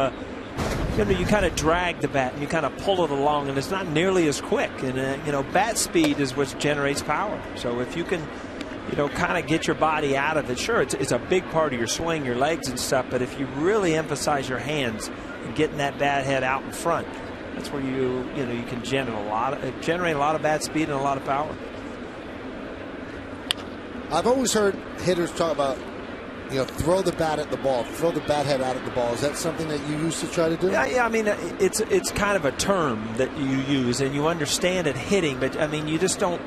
kind of drag the bat and you kind of pull it along, and it's not nearly as quick. And bat speed is what generates power. So if you can, kind of get your body out of it. Sure, it's a big part of your swing, your legs and stuff, but if you really emphasize your hands and getting that bat head out in front, that's where you can generate a lot of bat speed and a lot of power. I've always heard hitters talk about, throw the bat at the ball, throw the bat head out at the ball. Is that something that you used to try to do? Yeah. I mean, it's kind of a term that you use and you understand it hitting, but I mean, you just don't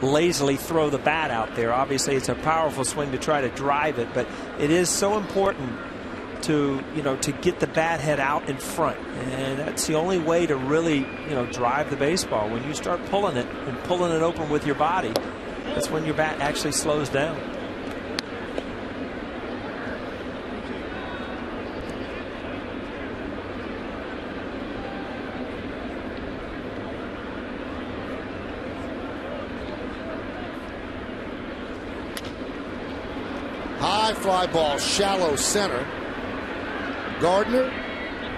lazily throw the bat out there. Obviously, it's a powerful swing to try to drive it, but it is so important to get the bat head out in front, and that's the only way to really drive the baseball. When you start pulling it and pulling it open with your body, that's when your bat actually slows down. High fly ball, shallow center. Gardner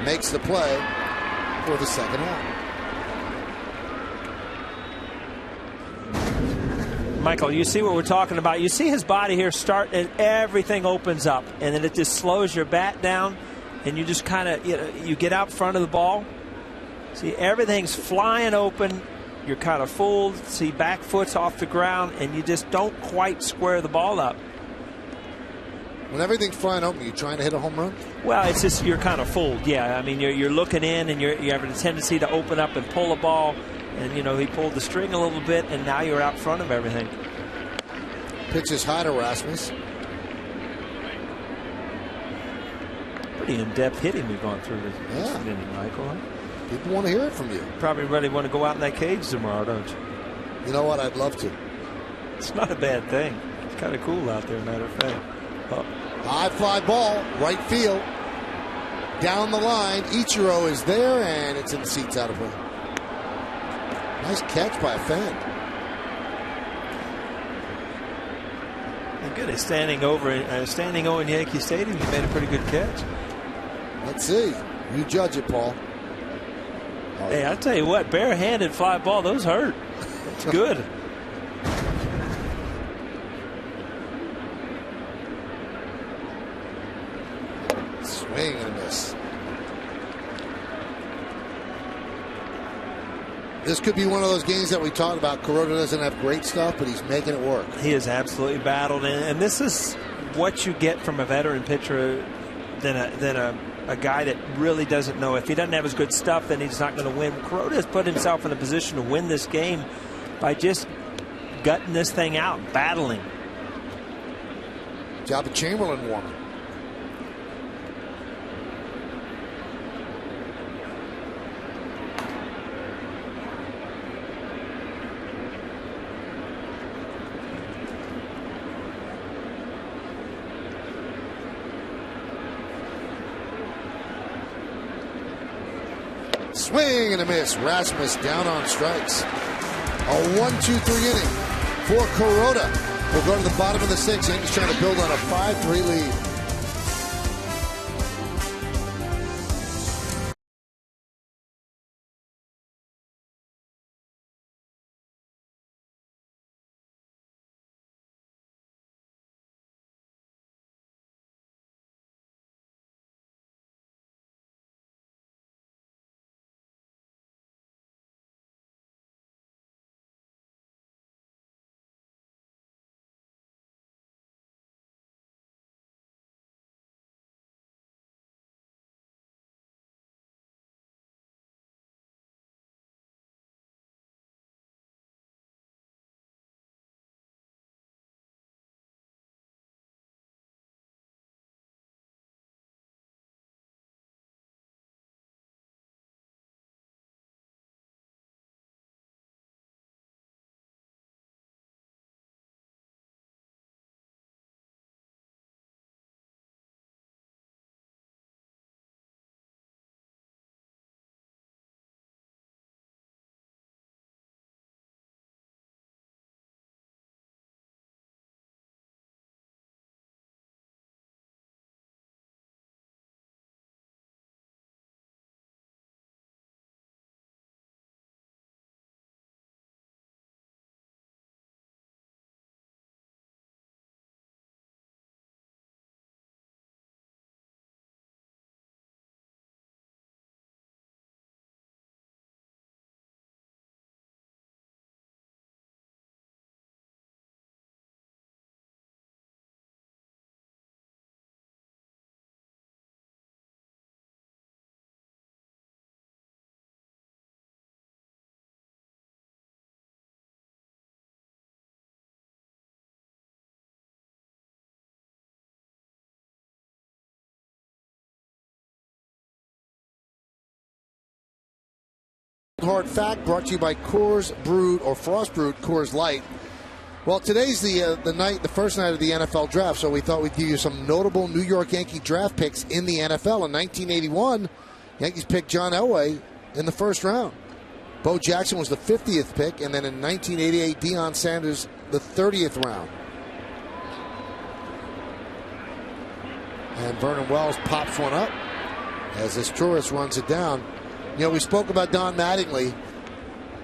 makes the play for the second out. Michael, you see what we're talking about. You see his body here start and everything opens up, and then it just slows your bat down, and you just kind of, you get out front of the ball. See, everything's flying open. You're kind of fooled. See, back foot's off the ground, and you just don't quite square the ball up. When everything's flying open, you trying to hit a home run? Well, it's just you're kind of fooled. Yeah, I mean, you're looking in, and you have a tendency to open up and pull a ball. And, he pulled the string a little bit, and now you're out front of everything. Pitches high to Rasmus. Pretty in-depth hitting we've gone through this inning, Michael. Huh? People want to hear it from you. Probably really want to go out in that cage tomorrow, don't you? You know what? I'd love to. It's not a bad thing. It's kind of cool out there, matter of fact. High fly ball, right field. Down the line, Ichiro is there, and it's in the seats, out of play. Nice catch by a fan. Good. Standing over in Yankee Stadium, he made a pretty good catch. Let's see. You judge it, Paul. Hey, I tell you what, barehanded fly ball, those hurt. It's good. Swing and a miss. This could be one of those games that we talked about. Kuroda doesn't have great stuff, but he's making it work. He has absolutely battled, and this is what you get from a veteran pitcher than a guy that really doesn't know. If he doesn't have his good stuff, then he's not going to win. Kuroda has put himself in a position to win this game by just gutting this thing out, battling. Job of Chamberlain warming. Swing and a miss. Rasmus down on strikes. A 1-2-3 inning for Kuroda. We'll go to the bottom of the sixth. Yankees trying to build on a 5-3 lead. hard fact brought to you by Coors Brewed or Frost Brewed Coors Light. Well, today's the first night of the NFL draft, so we thought we'd give you some notable New York Yankee draft picks in the NFL. In 1981, Yankees picked John Elway in the first round. Bo Jackson was the 50th pick, and then in 1988, Deion Sanders, the 30th round. And Vernon Wells pops one up as this tourist runs it down. You know, we spoke about Don Mattingly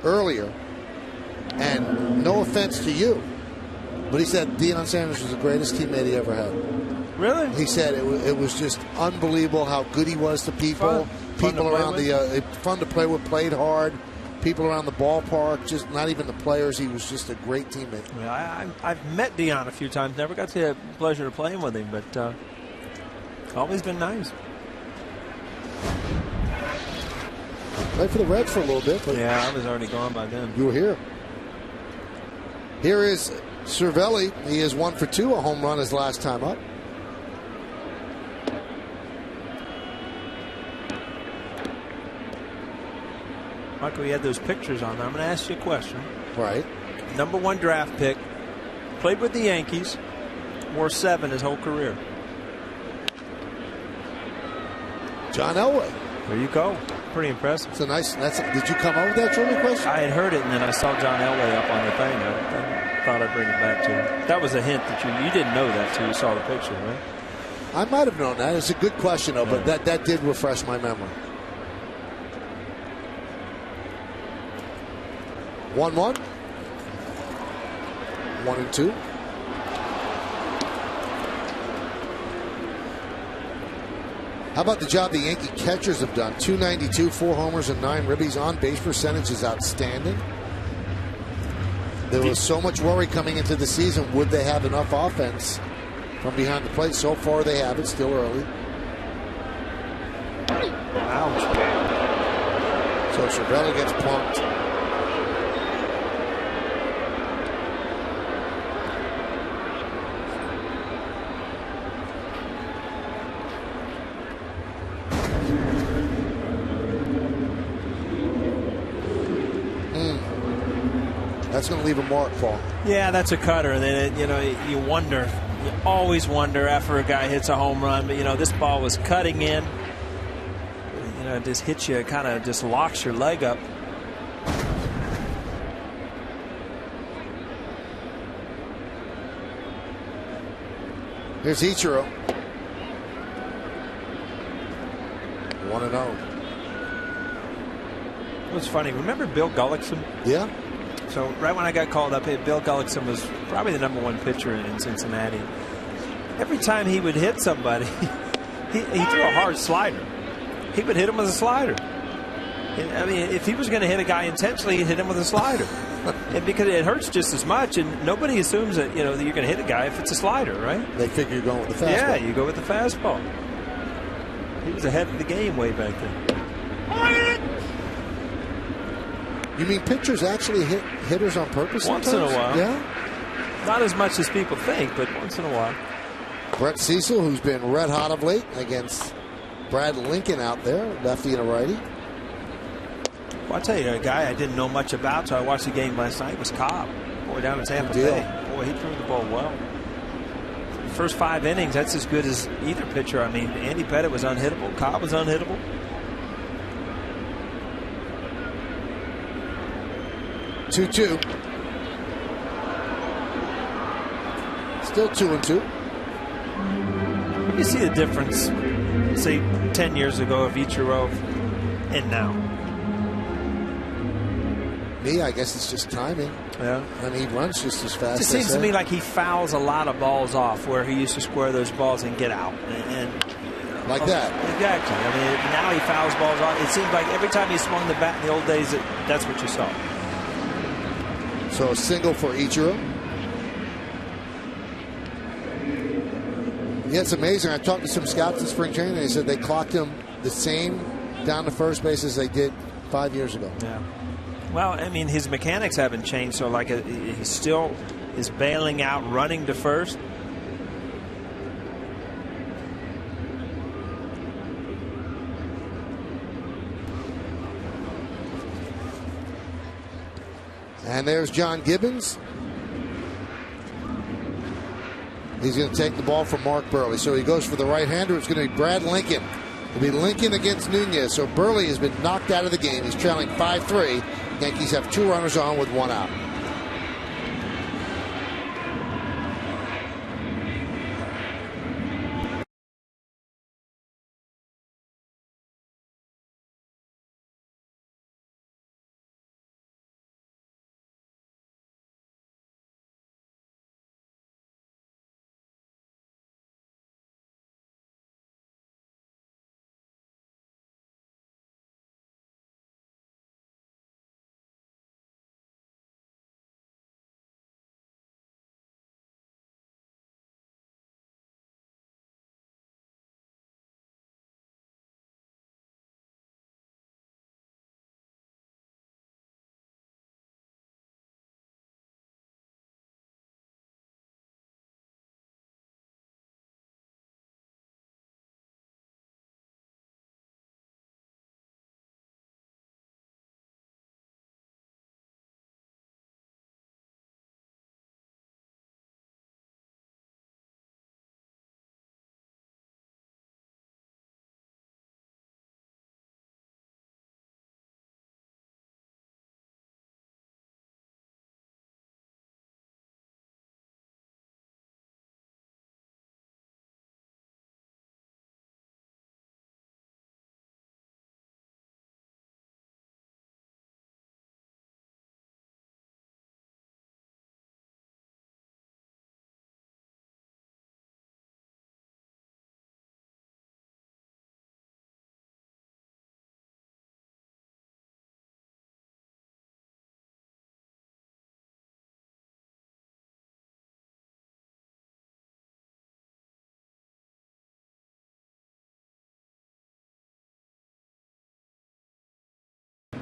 earlier, and no offense to you, but he said Deion Sanders was the greatest teammate he ever had. Really? He said it was just unbelievable how good he was to people. People around fun to play with, played hard. People around the ballpark, just not even the players. He was just a great teammate. Yeah, I've met Deion a few times. Never got the pleasure of playing with him, but always been nice. Played for the Reds for a little bit. But yeah, I was already gone by then. You were here. Here is Cervelli. He is 1 for 2, a home run his last time up. Michael, you had those pictures on there. I'm going to ask you a question. Right. Number 1 draft pick, played with the Yankees, wore 7 his whole career. John Elway. There you go. Pretty impressive. It's a nice. Did you come up with that trivia question? I had heard it, and then I saw John Elway up on the thing. I thought I'd bring it back to you. That was a hint that you didn't know that till you saw the picture, right? I might have known that. It's a good question, though, but that did refresh my memory. 1-1. 1-2. How about the job the Yankee catchers have done? 292, 4 homers and 9 ribbies. On base percentage is outstanding. There was so much worry coming into the season. Would they have enough offense from behind the plate? So far they have. It's still early. Ouch. So Cervelli gets plunked. That's going to leave a mark, Paul. Yeah, that's a cutter. And then, you wonder. You always wonder after a guy hits a home run. But, this ball was cutting in. It just hits you, kind of just locks your leg up. Here's Ichiro. 1-0. It was funny. Remember Bill Gullickson? Yeah. So right when I got called up, Bill Gullickson was probably the #1 pitcher in Cincinnati. Every time he would hit somebody, he threw a hard slider. He would hit him with a slider. I mean, if he was going to hit a guy intentionally, he'd hit him with a slider. And because it hurts just as much, and nobody assumes that that you're going to hit a guy if it's a slider, right? They figure you're going with the fastball. Yeah, you go with the fastball. He was ahead of the game way back then. You mean pitchers actually hit hitters on purpose Once sometimes? in a while. Yeah? Not as much as people think, but once in a while. Brett Cecil, who's been red hot of late against Brad Lincoln out there, lefty and a righty. Well, I'll tell you, a guy I didn't know much about, so I watched the game last night, was Cobb. Boy, down in Tampa Bay. Boy, he threw the ball well. First 5 innings, that's as good as either pitcher. I mean, Andy Pettitte was unhittable. Cobb was unhittable. Two-two. Still 2-2. You see the difference, say, 10 years ago of Ichiro and now? Me, I guess it's just timing. Yeah. I mean, he runs just as fast. It seems to me like he fouls a lot of balls off where he used to square those balls and get out. And like that. Exactly. I mean, now he fouls balls off. It seems like every time he swung the bat in the old days, that's what you saw. So a single for Ichiro. Yeah, it's amazing. I talked to some scouts in spring training. They said they clocked him the same down to first base as they did 5 years ago. Yeah. Well, I mean, his mechanics haven't changed, so like he still is bailing out, running to first. And there's John Gibbons. He's going to take the ball from Mark Burley. So he goes for the right-hander. It's going to be Brad Lincoln. It'll be Lincoln against Nunez. So Burley has been knocked out of the game. He's trailing 5-3. Yankees have 2 runners on with 1 out.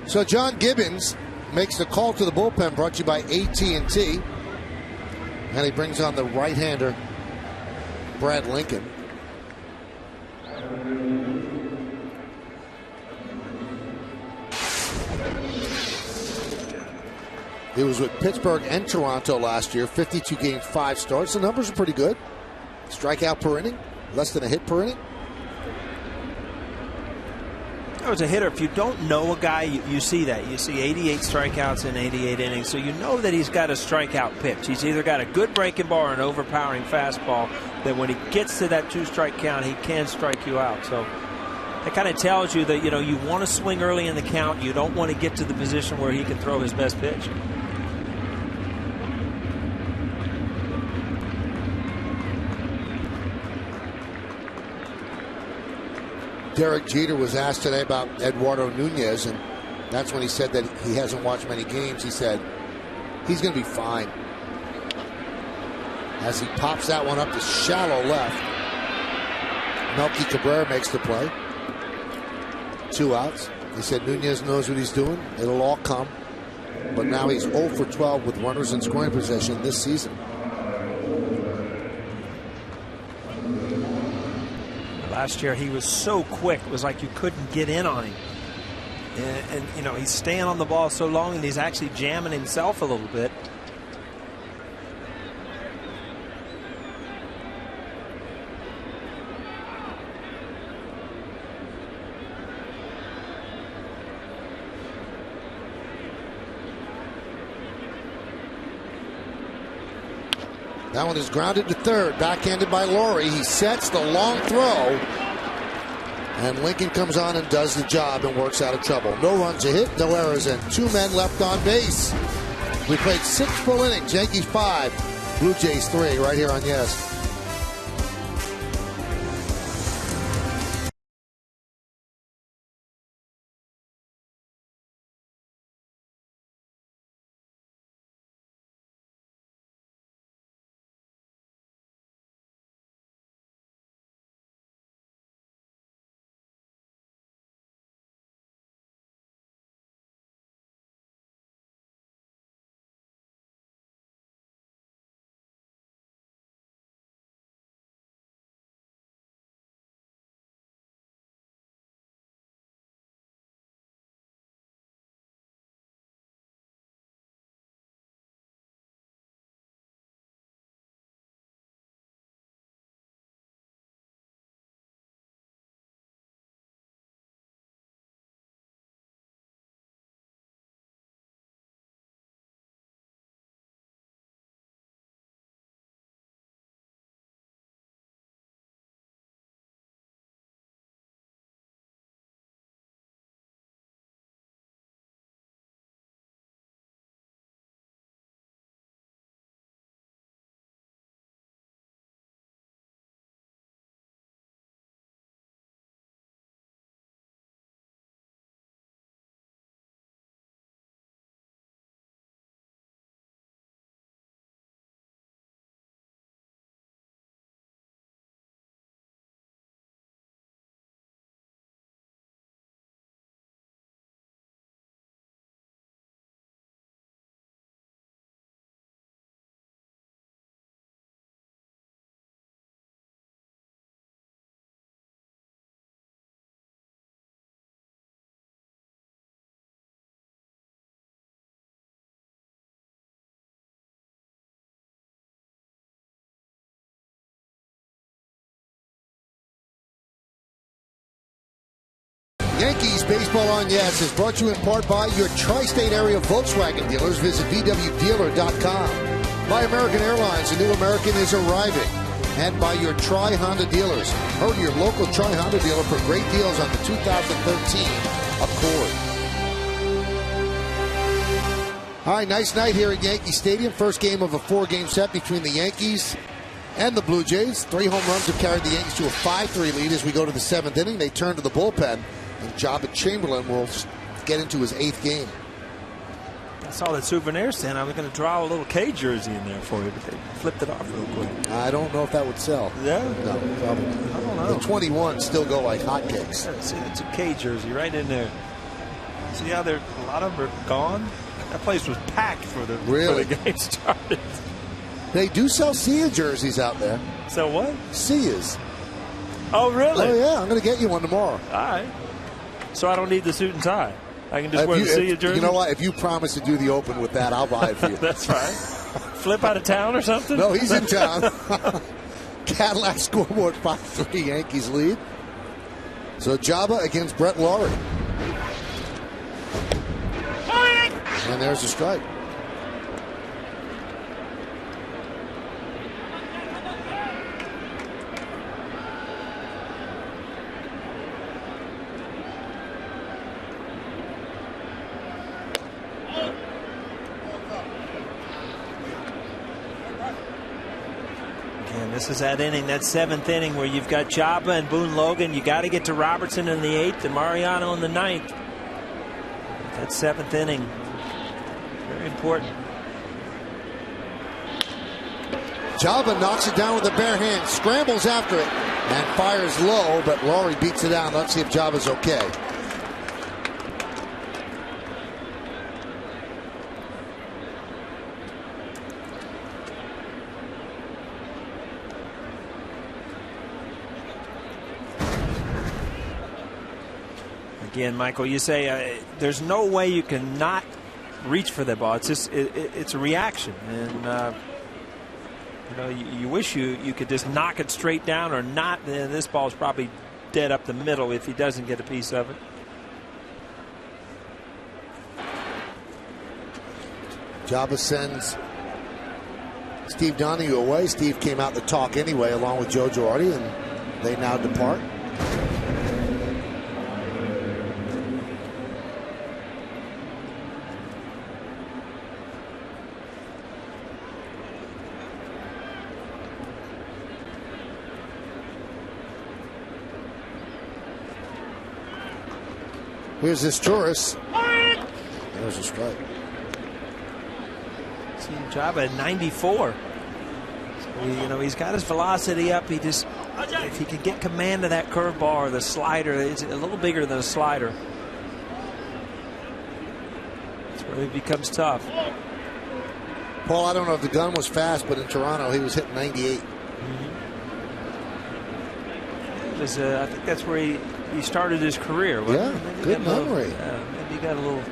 So John Gibbons makes the call to the bullpen, brought to you by AT&T. And he brings on the right-hander, Brad Lincoln. He was with Pittsburgh and Toronto last year, 52 games, 5 starts. The numbers are pretty good. Strikeout per inning, less than a hit per inning. As a hitter, if you don't know a guy, you see that. You see 88 strikeouts in 88 innings, so you know that he's got a strikeout pitch. He's either got a good breaking ball or an overpowering fastball that when he gets to that 2-strike count, he can strike you out. So that kind of tells you that, you want to swing early in the count. You don't want to get to the position where he can throw his best pitch. Derek Jeter was asked today about Eduardo Nunez, and that's when he said that he hasn't watched many games. He said he's going to be fine. As he pops that one up to shallow left, Melky Cabrera makes the play. 2 outs. He said Nunez knows what he's doing. It'll all come. But now he's 0 for 12 with runners in scoring possession this season. Last year he was so quick, it was like you couldn't get in on him. And he's staying on the ball so long, and he's actually jamming himself a little bit. That one is grounded to third, backhanded by Laurie. He sets the long throw, and Lincoln comes on and does the job and works out of trouble. No runs a hit, no errors, and 2 men left on base. We played 6 full innings. Yankees 5, Blue Jays 3, right here on Yes. Yankees Baseball on Yes is brought to you in part by your tri-state area Volkswagen dealers. Visit VWDealer.com. By American Airlines, a new American is arriving. And by your Tri-Honda dealers. Hurry to your local Tri-Honda dealer for great deals on the 2013 Accord. All right, nice night here at Yankee Stadium. First game of a 4-game set between the Yankees and the Blue Jays. 3 home runs have carried the Yankees to a 5-3 lead as we go to the 7th inning. They turn to the bullpen, and Jabba Chamberlain will get into his 8th game. I saw that souvenir stand. I was going to draw a little K jersey in there for you, but they flipped it off real quick. I don't know if that would sell. Yeah? No, probably. I don't know. The 21 still go like hotcakes. Yeah, see, it's a K jersey right in there. See how a lot of them are gone? That place was packed for the game started. They do sell Sia jerseys out there. So what? Sias. Oh, really? Oh, yeah. I'm going to get you one tomorrow. All right. So I don't need the suit and tie. I can just wear the Sia jersey? You know what? If you promise to do the Open with that, I'll buy it for you. That's right. Flip out of town or something? No, he's in town. Cadillac scoreboard 5-3 Yankees lead. So Jabba against Brett Laurie. And there's a strike. And this is that inning, that 7th inning where you've got Jabba and Boone Logan. You got to get to Robertson in the 8th and Mariano in the 9th. That 7th inning, very important. Jabba knocks it down with a bare hand, scrambles after it, and fires low, but Laurie beats it down. Let's see if Jabba's okay. Again, Michael, you say there's no way you can not reach for that ball. It's just it's a reaction, and you wish you could just knock it straight down or not. Then this ball's probably dead up the middle if he doesn't get a piece of it. Jabba sends Steve Donahue away. Steve came out to talk anyway, along with Joe Girardi, and they now depart. Here's this Taurus. There's a strike. See Jabba at 94. So he's got his velocity up. If he can get command of that curveball or the slider, it's a little bigger than a slider. That's where it becomes tough. Paul, I don't know if the gun was fast, but in Toronto he was hitting 98. I think that's where he started his career. Yeah, good memory. Maybe he got a little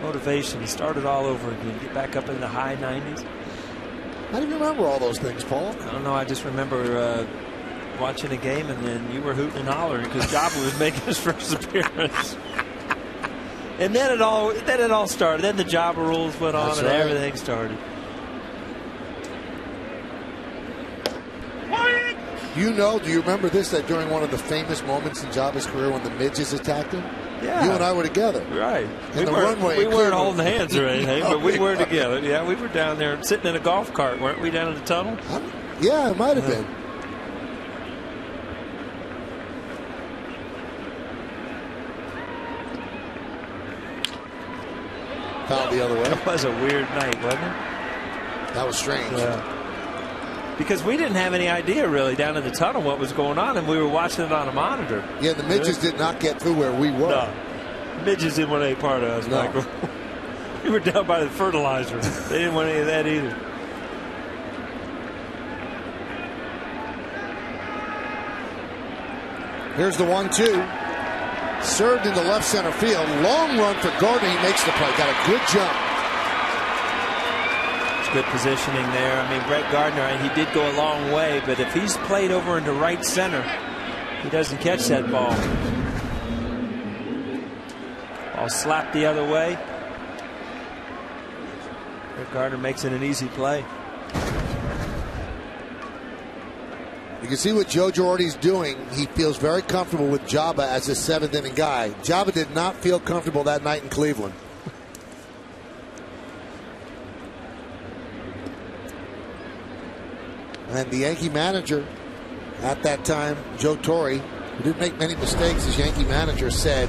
motivation. He started all over again. Get back up in the high 90s. How do you remember all those things, Paul? I don't know. I just remember watching a game, and then you were hooting and hollering because Jabba was making his first appearance. And then it all started. Then the Jabba rules went on, and everything started. Do you remember this, that during one of the famous moments in Jabba's career when the midgets attacked him? Yeah. You and I were together. Right. We weren't holding hands or anything, but we were together. Yeah, we were down there sitting in a golf cart, weren't we, down in the tunnel? Yeah, it might have been. Fouled the other way. That was a weird night, wasn't it? That was strange. Yeah. Because we didn't have any idea really down in the tunnel what was going on, and we were watching it on a monitor. Yeah, the midgets did not get through where we were. No. Midgets didn't want any part of us, Michael. We were down by the fertilizer. They didn't want any of that either. Here's the 1-2. Served into left center field. Long run for Gardner. He makes the play. Got a good jump. Good positioning there. I mean, Brett Gardner, he did go a long way, but if he's played over into right center, he doesn't catch that ball. Ball slapped the other way. Rick Gardner makes it an easy play. You can see what Joe Girardi's doing. He feels very comfortable with Jabba as his 7th inning guy. Jabba did not feel comfortable that night in Cleveland. And the Yankee manager at that time, Joe Torre, who didn't make many mistakes as Yankee manager, said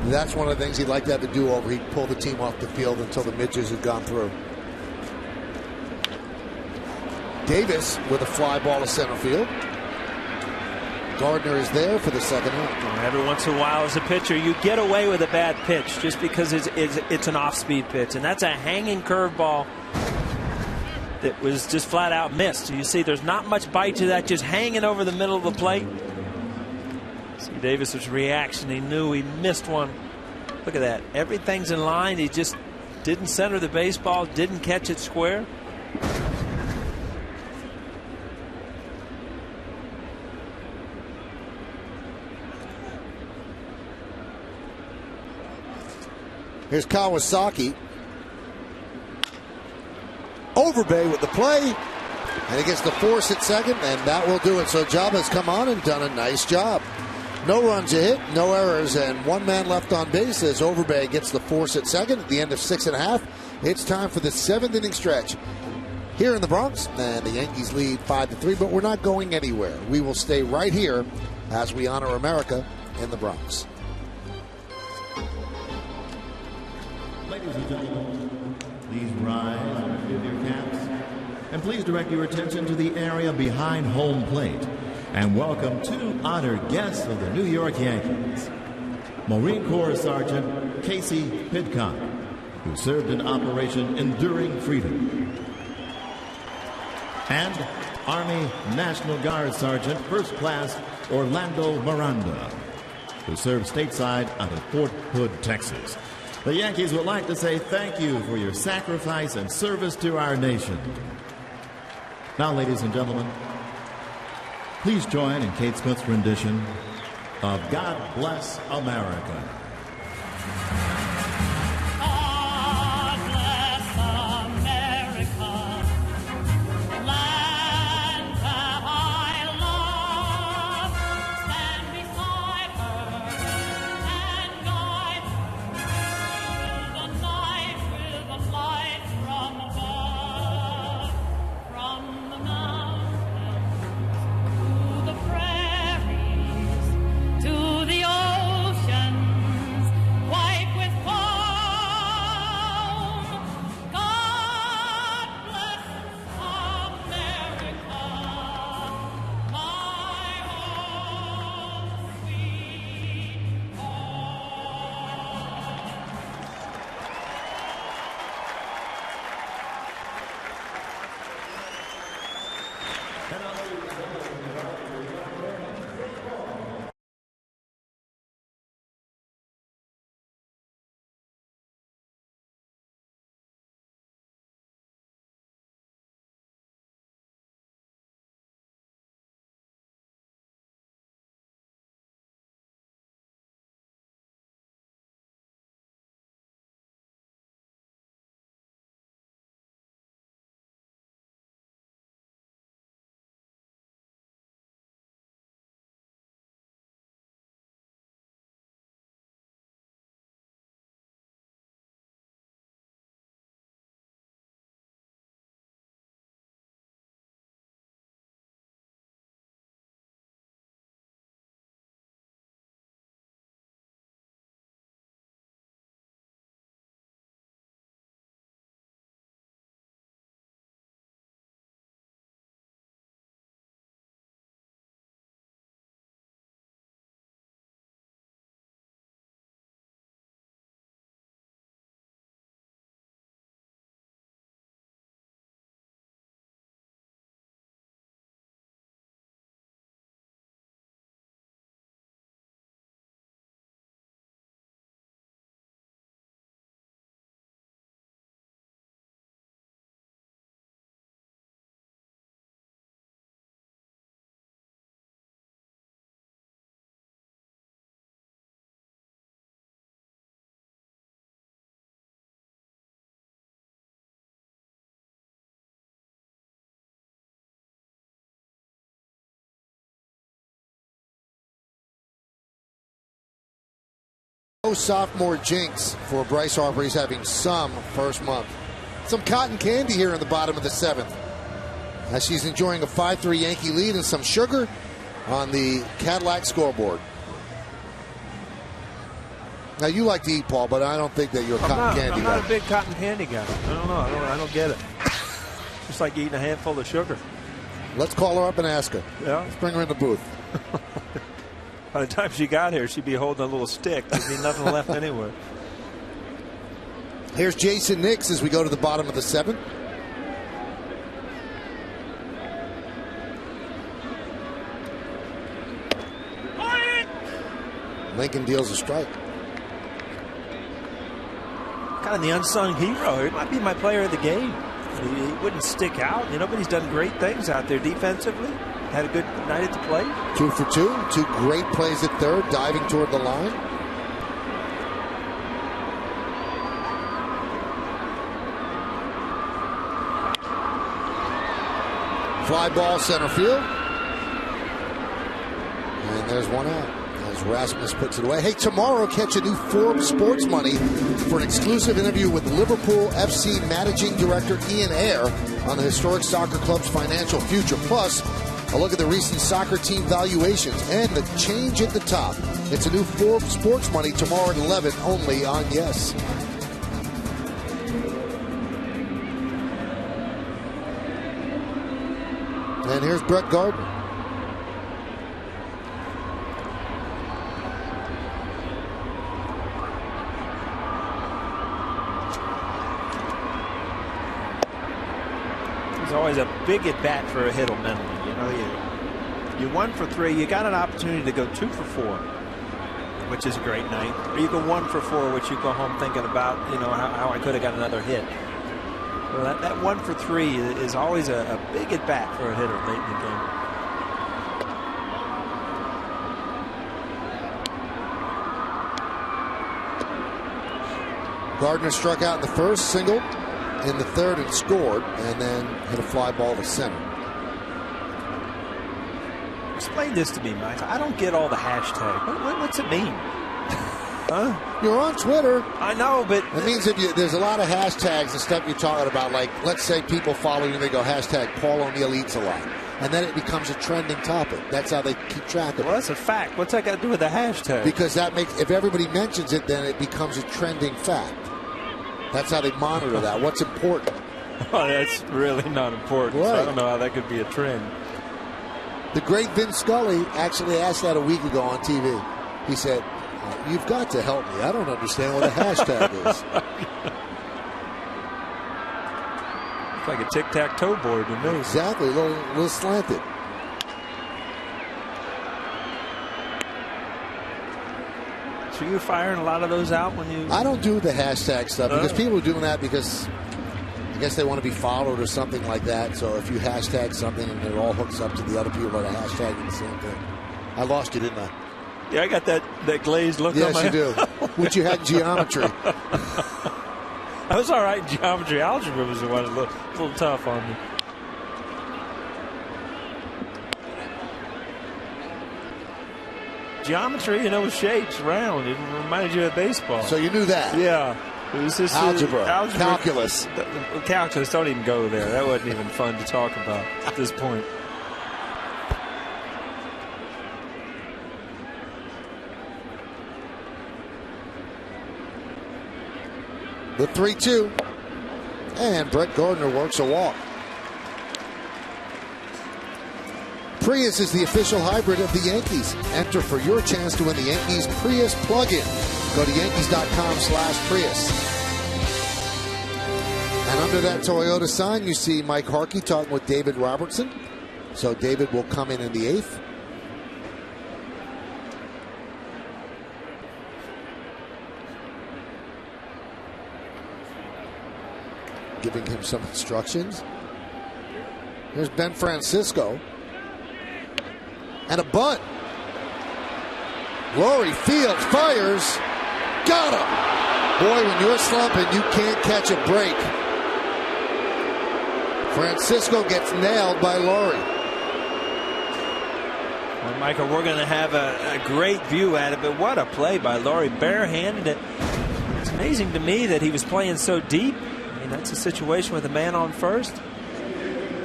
that's one of the things he'd like to have to do over. He'd pull the team off the field until the midges had gone through. Davis with a fly ball to center field. Gardner is there for the second out. Every once in a while, as a pitcher, you get away with a bad pitch just because it's an off-speed pitch, and that's a hanging curveball that was just flat out missed. You see, there's not much bite to that, just hanging over the middle of the plate. See Davis's reaction. He knew he missed one. Look at that. Everything's in line. He just didn't center the baseball, didn't catch it square. Here's Kawasaki. Overbay with the play. And he gets the force at second, and that will do it. So Jabba's come on and done a nice job. No runs a hit, no errors, and one man left on base as Overbay gets the force at second at the end of 6.5. It's time for the 7th inning stretch here in the Bronx, and the Yankees lead 5-3, but we're not going anywhere. We will stay right here as we honor America in the Bronx. Ladies and gentlemen, please rise with your caps, and please direct your attention to the area behind home plate. And welcome two honored guests of the New York Yankees. Marine Corps Sergeant Casey Pidcock, who served in Operation Enduring Freedom. And Army National Guard Sergeant First Class Orlando Miranda, who served stateside out of Fort Hood, Texas. The Yankees would like to say thank you for your sacrifice and service to our nation. Now, ladies and gentlemen, please join in Kate Smith's rendition of God Bless America. To the oceans, wipe with No sophomore jinx for Bryce Harper. He's having some first month. Some cotton candy here in the bottom of the 7th. As she's enjoying a 5-3 Yankee lead and some sugar on the Cadillac scoreboard. Now, you like to eat, Paul, but I don't think that you're a cotton candy guy. I'm not a big cotton candy guy. I don't know. I don't get it. Just like eating a handful of sugar. Let's call her up and ask her. Yeah. Let's bring her in the booth. By the time she got here, she'd be holding a little stick. There'd be nothing left anywhere. Here's Jason Nix as we go to the bottom of the 7th. Lincoln deals a strike. Kind of the unsung hero. He might be my player of the game. He wouldn't stick out, but he's done great things out there defensively. Had a good night at the plate. 2 for 2. 2 great plays at third, diving toward the line. Fly ball center field. And there's one out. As Rasmus puts it away. Hey, tomorrow catch a new Forbes Sports Money for an exclusive interview with Liverpool FC Managing Director Ian Ayre on the historic soccer club's financial future. Plus, a look at the recent soccer team valuations and the change at the top. It's a new Forbes Sports Money tomorrow at 11 only on Yes. And here's Brett Gardner. He's always a big at bat for a hitter mentally. You're 1 for 3. You got an opportunity to go 2 for 4, which is a great night. Or you go 1 for 4, which you go home thinking about, how I could have got another hit. Well, that 1 for 3 is always a big at bat for a hitter late in the game. Gardner struck out in the first, single in the third and scored, and then hit a fly ball to center. Explain this to me, Mike. I don't get all the hashtag. What's it mean? Huh? You're on Twitter. I know, but it means there's a lot of hashtags and stuff you're talking about. Like, let's say people follow you and they go hashtag Paul O'Neill eats a lot, and then it becomes a trending topic. That's how they keep track of it. Well, that's a fact. What's that got to do with the hashtag? Because that makes, if everybody mentions it, then it becomes a trending fact. That's how they monitor that. What's important? Oh, that's really not important. Right. So I don't know how that could be a trend. The great Vince Scully actually asked that a week ago on TV. He said, "You've got to help me. I don't understand what a hashtag is." It's like a tic-tac-toe board to me. Exactly, a little slanted. So you're firing a lot of those out when you... I don't do the hashtag stuff because people are doing that because I guess they want to be followed or something like that. So if you hashtag something and it all hooks up to the other people that are hashtagging the same thing. I lost you, didn't I? Yeah, I got that glazed look on my... Yes, you do. Which you had in geometry. I was all right in geometry. Algebra was the one that looked a little tough on me. Geometry, with shapes, round. It reminded you of baseball. So you knew that? Yeah. It was just algebra. Calculus. Calculus, don't even go there. That wasn't even fun to talk about at this point. The 3-2. And Brett Gardner works a walk. Prius is the official hybrid of the Yankees. Enter for your chance to win the Yankees Prius plug-in. Go to Yankees.com/Prius. And under that Toyota sign, you see Mike Harkey talking with David Robertson. So David will come in the 8th. Giving him some instructions. Here's Ben Francisco. And a bunt. Laurie Fields fires. Got him. Boy, when you're slumping, you can't catch a break. Francisco gets nailed by Laurie. One Michael, we're going to have a great view at it, but what a play by Laurie. Barehanded it. It's amazing to me that he was playing so deep. I mean, that's a situation with a man on first.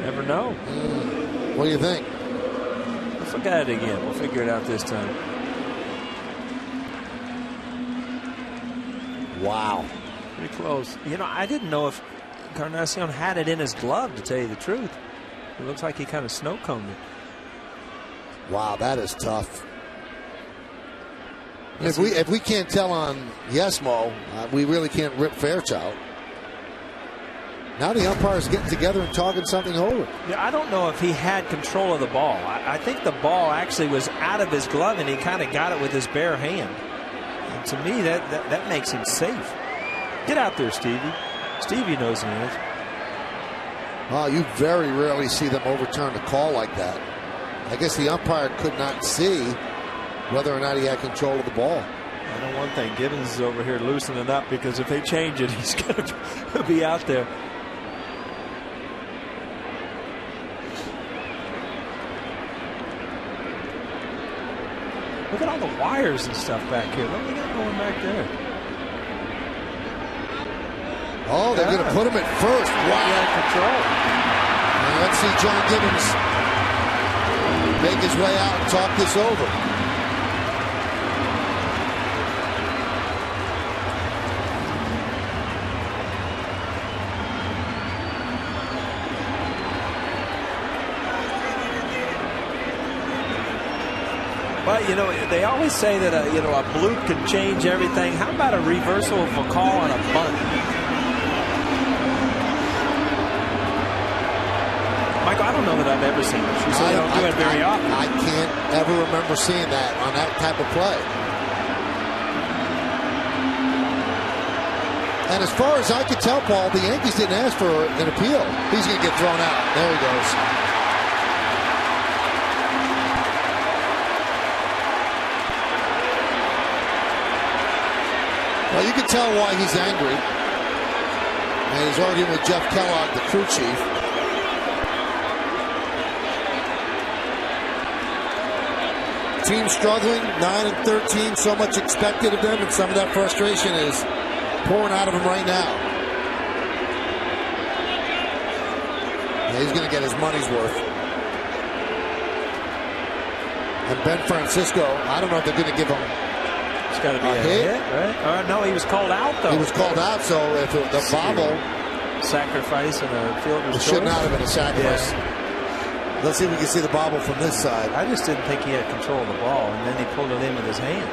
Never know. What do you think? Let's look at it again. We'll figure it out this time. Wow. Pretty close. You know, I didn't know if Encarnacion had it in his glove, to tell you the truth. It looks like he kind of snow-coned it. Wow, that is tough. If we can't tell on Yesmo, we really can't rip Fairchild. Now the umpire's getting together and talking something over. Yeah, I don't know if he had control of the ball. I think the ball actually was out of his glove, and he kind of got it with his bare hand. And to me, that makes him safe. Get out there, Stevie. Stevie knows the answer. Well, you very rarely see them overturn a call like that. I guess the umpire could not see whether or not he had control of the ball. I know one thing. Gibbons is over here loosening up, because if they change it, he's going to be out there. Look at all the wires and stuff back here. What do we got going back there? Oh, they're going to put him at first. Wow. Control. And let's see John Gibbons make his way out and talk this over. But, you know, they always say that, a bloop can change everything. How about a reversal of a call on a bunt? Michael, I don't know that I've ever seen this. You say they don't do it very often. I can't ever remember seeing that on that type of play. And as far as I could tell, Paul, the Yankees didn't ask for an appeal. He's going to get thrown out. There he goes. Well, you can tell why he's angry. And he's arguing with Jeff Kellogg, the crew chief. Team struggling, 9-13, so much expected of them, and some of that frustration is pouring out of him right now. Yeah, he's going to get his money's worth. And Ben Francisco, I don't know if they're going to give him it's got to be a hit, right? No, he was called out, though. He was called out, so if the bobble... Sacrifice and a fielder's choice. It should not have been a sacrifice. Yeah. Let's see if we can see the bobble from this side. I just didn't think he had control of the ball, and then he pulled it in with his hand.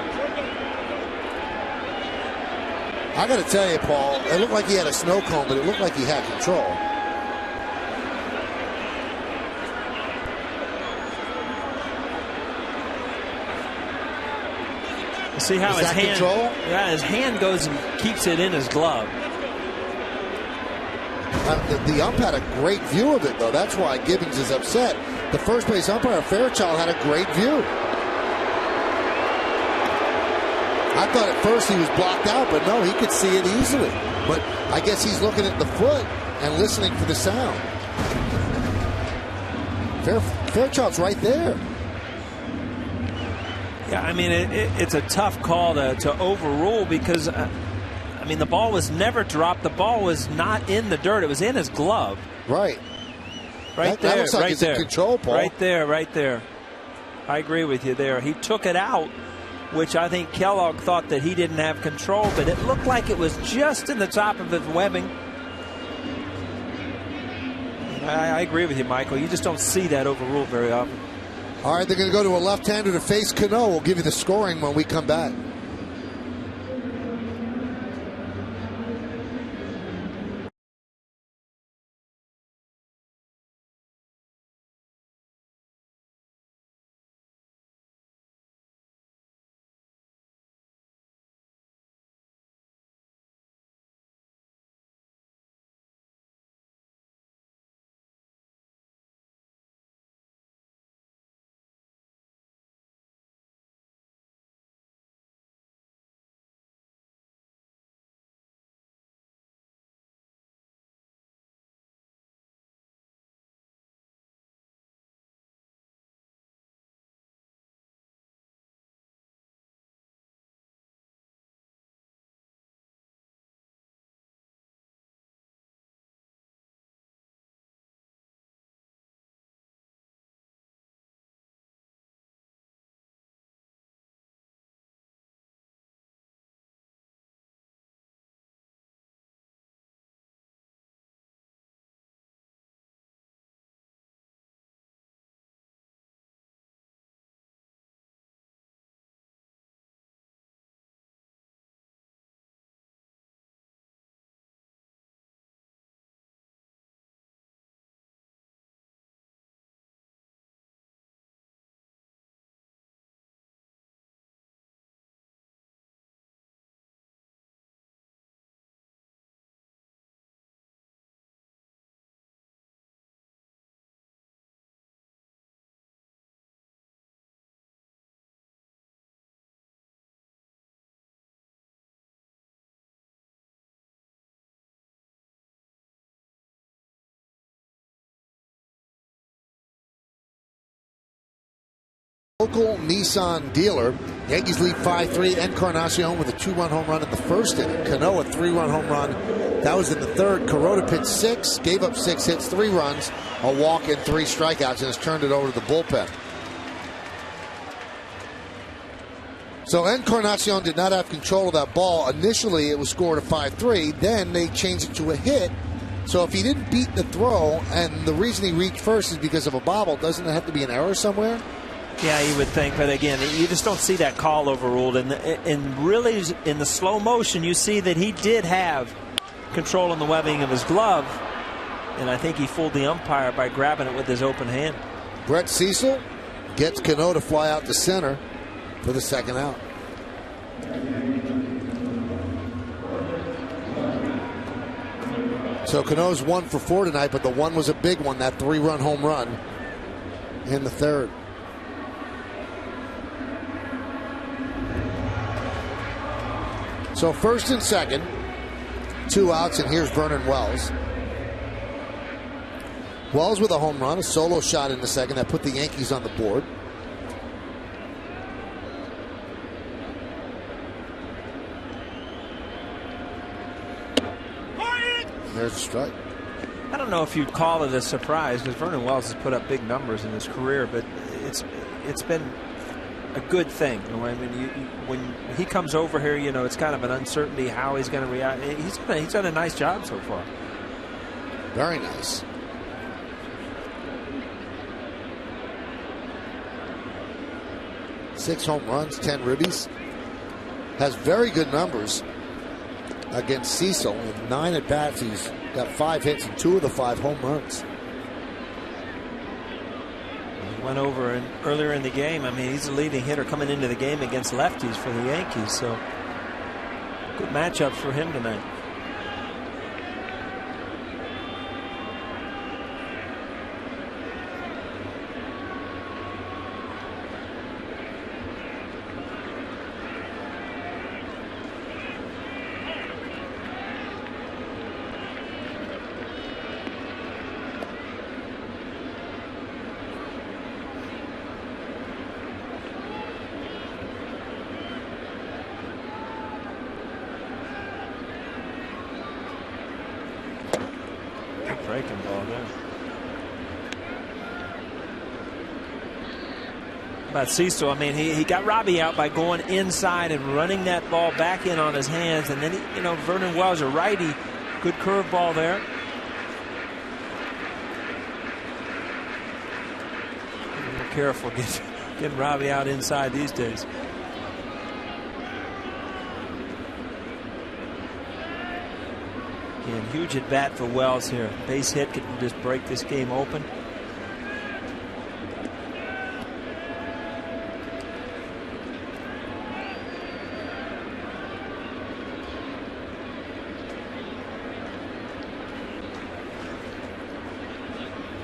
I got to tell you, Paul, it looked like he had a snow cone, but it looked like he had control. See how his hand, control? Yeah, his hand goes and keeps it in his glove. The ump had a great view of it, though. That's why Gibbons is upset. The first base umpire, Fairchild, had a great view. I thought at first he was blocked out, but no, he could see it easily. But I guess he's looking at the foot and listening for the sound. Fairchild's right there. Yeah, I mean, it's a tough call to overrule, because, I mean, the ball was never dropped. The ball was not in the dirt. It was in his glove. Right. Right that there. looks like Right he's there. in control, Paul. Right there. Right there. I agree with you there. He took it out, which I think Kellogg thought that he didn't have control, but it looked like it was just in the top of his webbing. I agree with you, Michael. You just don't see that overruled very often. All right, they're going to go to a left-hander to face Cano. We'll give you the scoring when we come back. Local Nissan dealer. Yankees lead 5-3. Encarnacion with a 2-run home run in the first inning. Cano a 3-run home run. That was in the third. Kuroda pitched 6, gave up 6 hits, 3 runs, a walk, and 3 strikeouts, and has turned it over to the bullpen. So Encarnacion did not have control of that ball. Initially, it was scored at 5-3. Then they changed it to a hit. So if he didn't beat the throw, and the reason he reached first is because of a bobble, doesn't it have to be an error somewhere? Yeah, you would think, but again, you just don't see that call overruled. And really, in the slow motion, you see that he did have control in the webbing of his glove, and I think he fooled the umpire by grabbing it with his open hand. Brett Cecil gets Cano to fly out to center for the second out. So Cano's 1 for 4 tonight, but the one was a big one, that 3-run home run in the third. So first and second, 2 outs, and here's Vernon Wells. Wells with a home run, a solo shot in the second that put the Yankees on the board. And there's a strike. I don't know if you'd call it a surprise, because Vernon Wells has put up big numbers in his career, but it's been a good thing. You know, I mean, when he comes over here, you know, it's kind of an uncertainty how he's going to react. He's done a nice job so far. Very nice. Six home runs, 10 ribbies. Has very good numbers against Cecil. In 9 at-bats, he's got 5 hits and 2 of the 5 home runs. He went over earlier in the game. I mean, he's the leading hitter coming into the game against lefties for the Yankees. So good matchup for him tonight. Breaking ball there. About Cecil, I mean, he got Robbie out by going inside and running that ball back in on his hands, and then Vernon Wells, a righty, good curveball there. Be careful getting Robbie out inside these days. And huge at bat for Wells here. Base hit could just break this game open.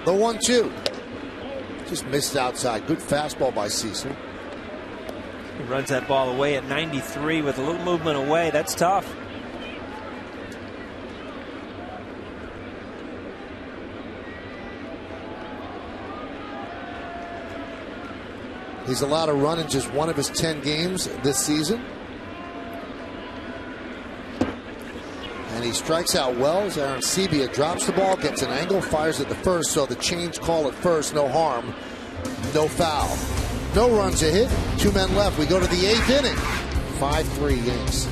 The 1-2. Just missed outside. Good fastball by Cecil. He runs that ball away at 93 with a little movement away. That's tough. He's allowed a run in just 1 of his 10 games this season. And he strikes out Wells. Aaron Sebia drops the ball, gets an angle, fires at the first. So the change call at first, no harm, no foul. No runs a hit, 2 men left. We go to the 8th inning. 5-3 Yanks.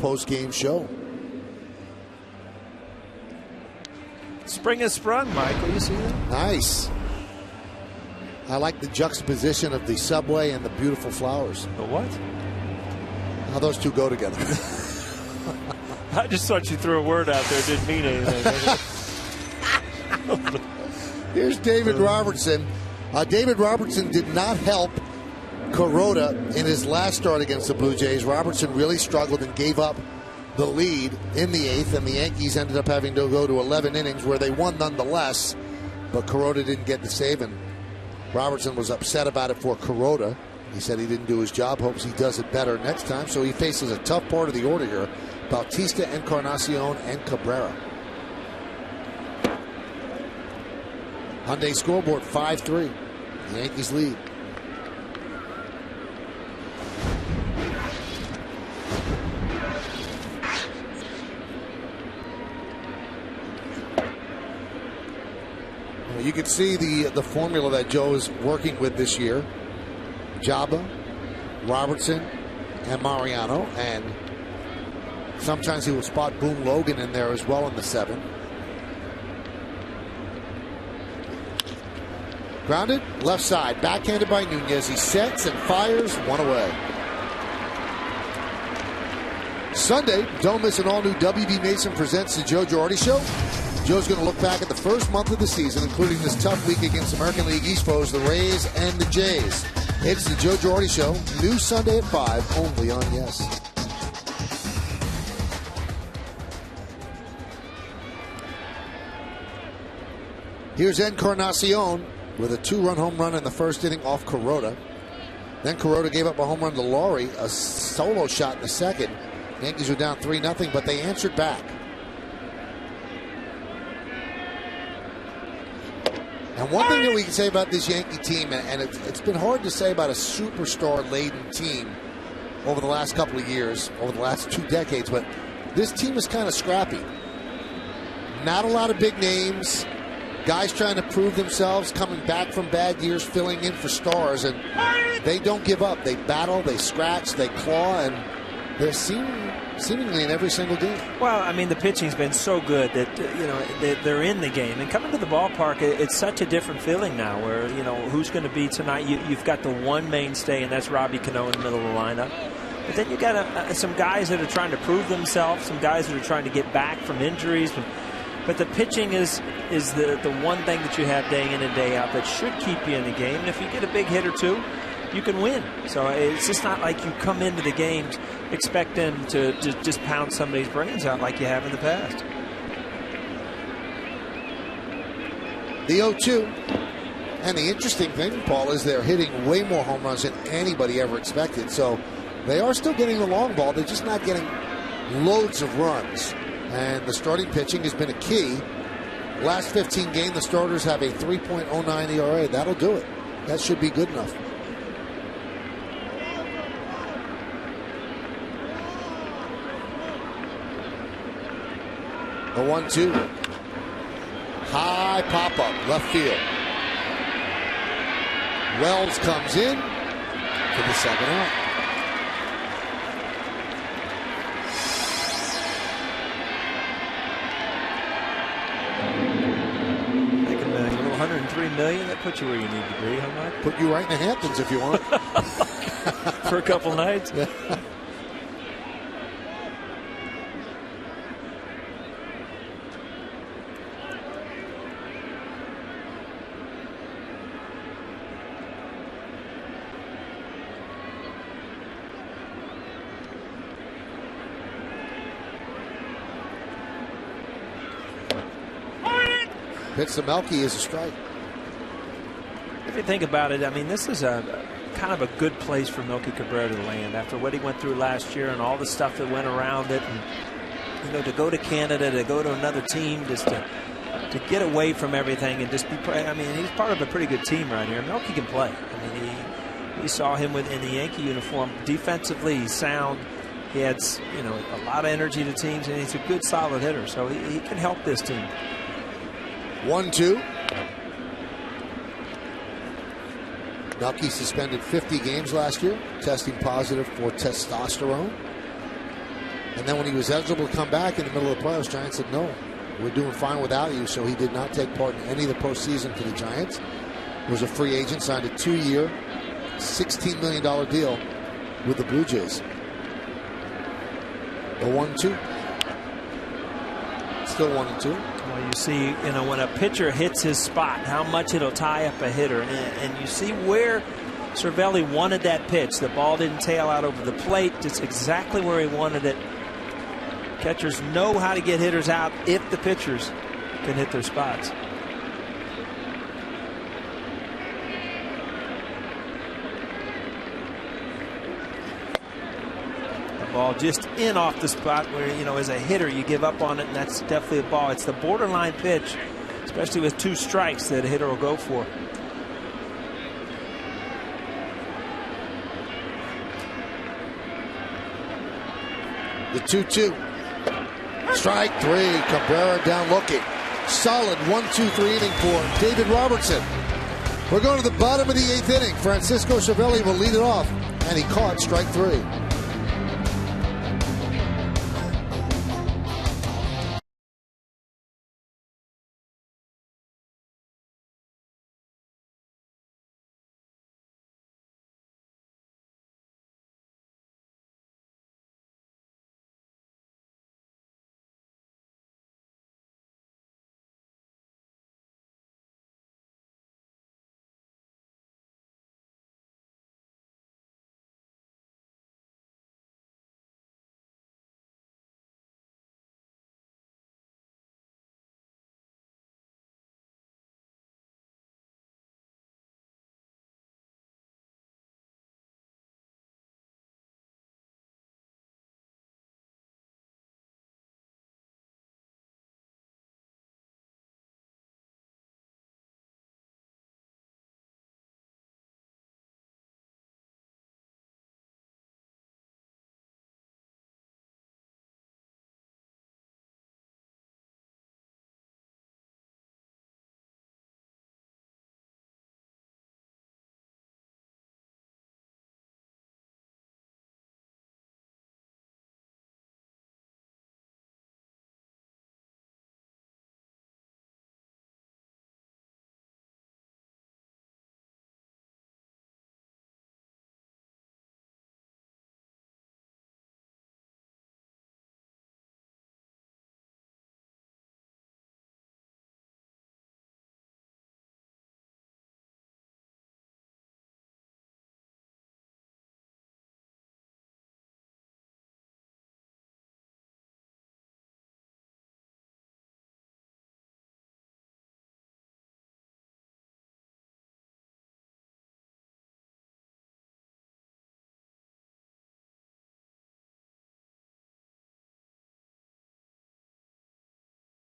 post-game show. Spring has sprung, Michael. You see that? Nice. I like the juxtaposition of the subway and the beautiful flowers. The what? How those two go together. I just thought you threw a word out there. It didn't mean anything. Here's David Robertson. David Robertson did not help Kuroda in his last start against the Blue Jays. Robertson really struggled and gave up the lead in the 8th, and the Yankees ended up having to go to 11 innings where they won nonetheless, but Kuroda didn't get the save, and Robertson was upset about it for Kuroda. He said he didn't do his job, hopes he does it better next time, so he faces a tough part of the order here. Bautista, Encarnacion, and Cabrera. Hyundai scoreboard 5-3. The Yankees lead. You can see the formula that Joe is working with this year. Jabba, Robertson, and Mariano, and sometimes he will spot Boone Logan in there as well in the 7. Grounded, left side, backhanded by Nunez. He sets and fires, one away. Sunday, don't miss an all-new WB Mason presents the Joe Girardi Show. Joe's going to look back at the first month of the season, including this tough week against American League East foes, the Rays and the Jays. It's the Joe Girardi Show, new Sunday at 5, only on Yes. Here's Encarnacion with a 2-run home run in the first inning off Kuroda. Then Kuroda gave up a home run to Laurie, a solo shot in the second. Yankees were down 3-0, but they answered back. And one thing that we can say about this Yankee team, and it's been hard to say about a superstar-laden team over the last couple of years, over the last 2 decades, but this team is kind of scrappy. Not a lot of big names. Guys trying to prove themselves, coming back from bad years, filling in for stars, and they don't give up. They battle, they scratch, they claw, and they're seemingly in every single game. Well, I mean, the pitching's been so good that, they're in the game. And coming to the ballpark, it's such a different feeling now where, who's going to be tonight? You've got the one mainstay, and that's Robbie Cano in the middle of the lineup. But then you've got some guys that are trying to prove themselves, some guys that are trying to get back from injuries. But the pitching is the one thing that you have day in and day out that should keep you in the game. And if you get a big hit or two, you can win. So it's just not like you come into the games expecting to just pound somebody's brains out like you have in the past. The 0-2. And the interesting thing, Paul, is they're hitting way more home runs than anybody ever expected. So they are still getting the long ball. They're just not getting loads of runs. And the starting pitching has been a key. Last 15 games, the starters have a 3.09 ERA. That'll do it. That should be good enough. The 1-2. High pop-up, left field. Wells comes in for the second out. $103 million, that puts you where you need to be, huh, Mike? Put you right in the Hamptons if you want. For a couple nights. Yeah. Pitch to Melky is a strike. If you think about it, I mean, this is a kind of a good place for Melky Cabrera to land after what he went through last year and all the stuff that went around it. And, to go to Canada, to go to another team, just to get away from everything and just be. I mean, he's part of a pretty good team right here. Melky can play. I mean, we saw him in the Yankee uniform. Defensively, he's sound. He adds, a lot of energy to teams, and he's a good, solid hitter. So he can help this team. 1-2. Melky suspended 50 games last year, testing positive for testosterone. And then when he was eligible to come back in the middle of the playoffs, Giants said, no, we're doing fine without you. So he did not take part in any of the postseason for the Giants. He was a free agent, signed a 2-year, $16 million deal with the Blue Jays. The 1-2. Still 1-2. Well, you see, when a pitcher hits his spot, how much it'll tie up a hitter. And you see where Cervelli wanted that pitch. The ball didn't tail out over the plate. Just exactly where he wanted it. Catchers know how to get hitters out if the pitchers can hit their spots. The ball just in off the spot where, as a hitter, you give up on it, and that's definitely a ball. It's the borderline pitch, especially with 2 strikes, that a hitter will go for. The 2-2. Strike 3. Cabrera down looking. Solid 1-2-3 inning for David Robertson. We're going to the bottom of the 8th inning. Francisco Cervelli will lead it off, and he caught strike 3.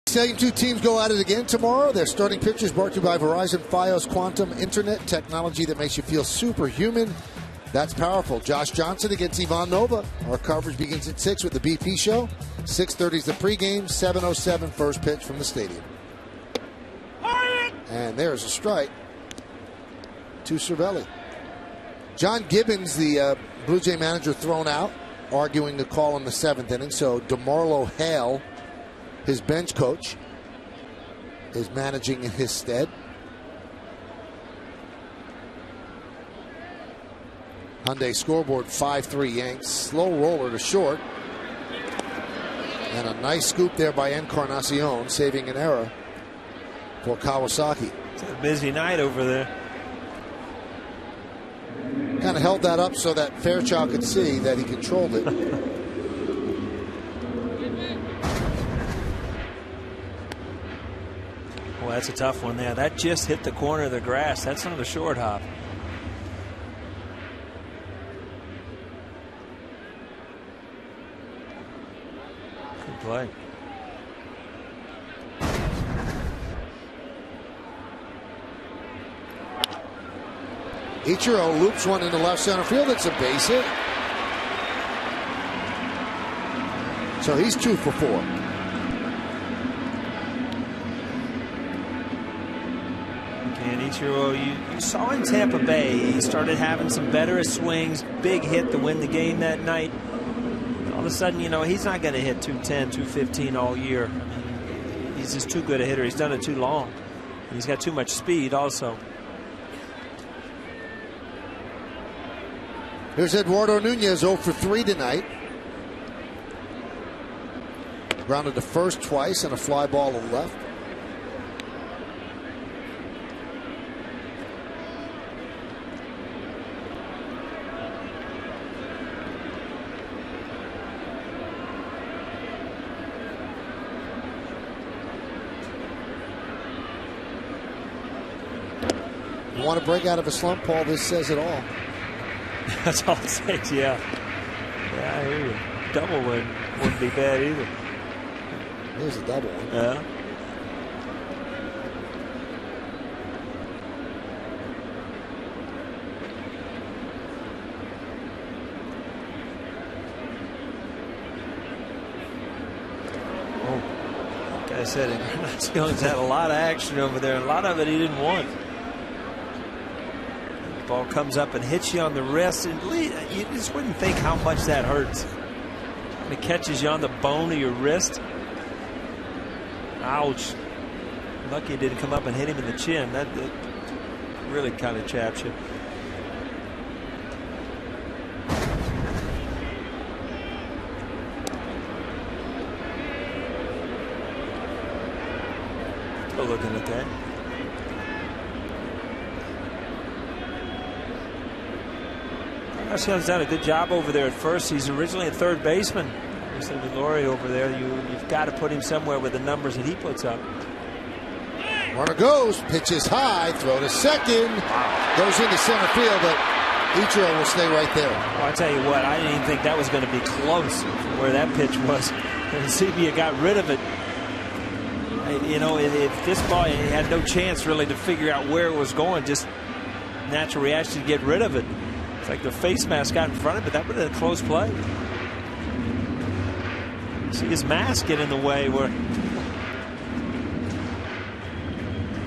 Same 2 teams go at it again tomorrow. Their starting pitchers brought to you by Verizon Fios Quantum Internet technology that makes you feel superhuman. That's powerful. Josh Johnson against Ivan Nova. Our coverage begins at 6 with the BP show. 6:30 is the pregame. 7:07 first pitch from the stadium. And there's a strike to Cervelli. John Gibbons, the Blue Jay manager, thrown out, arguing the call in the 7th inning. So DeMarlo Hale, his bench coach, is managing in his stead. Hyundai scoreboard 5-3 Yanks. Slow roller to short. And a nice scoop there by Encarnacion, saving an error for Kawasaki. It's a busy night over there. Kind of held that up so that Fairchild could see that he controlled it. Well, that's a tough one there. That just hit the corner of the grass. That's not a short hop. Good play. Ichiro loops one into left center field. It's a base hit. So he's 2 for 4. And Ichiro, you saw in Tampa Bay, he started having some better swings. Big hit to win the game that night. All of a a sudden, he's not going to hit 210, 215 all year. I mean, he's just too good a hitter. He's done it too long. And he's got too much speed also. Here's Eduardo Nunez, 0 for 3 tonight. Grounded to first twice and a fly ball to left. You want to break out of a slump, Paul? This says it all. That's all it says, yeah. Yeah, I hear you. Double wouldn't be bad either. There's a double one. Yeah. Oh, like I said, Encarnacion's had a lot of action over there. A lot of it he didn't want. The ball comes up and hits you on the wrist, and you just wouldn't think how much that hurts. It catches you on the bone of your wrist. Ouch. Lucky it didn't come up and hit him in the chin. That really kind of chaps you. Still looking at that. Encarnacion's done a good job over there at first. He's originally a third baseman. Obviously with Laurie over there, you've got to put him somewhere with the numbers that he puts up. Runner goes, pitches high, throw to second. Goes into center field, but Ichiro will stay right there. Well, I tell you what, I didn't even think that was going to be close from where that pitch was. And Sebia got rid of it. If this ball had no chance really to figure out where it was going, just natural reaction to get rid of it. It's like the face mask got in front of it, but that would have been a close play. See his mask get in the way where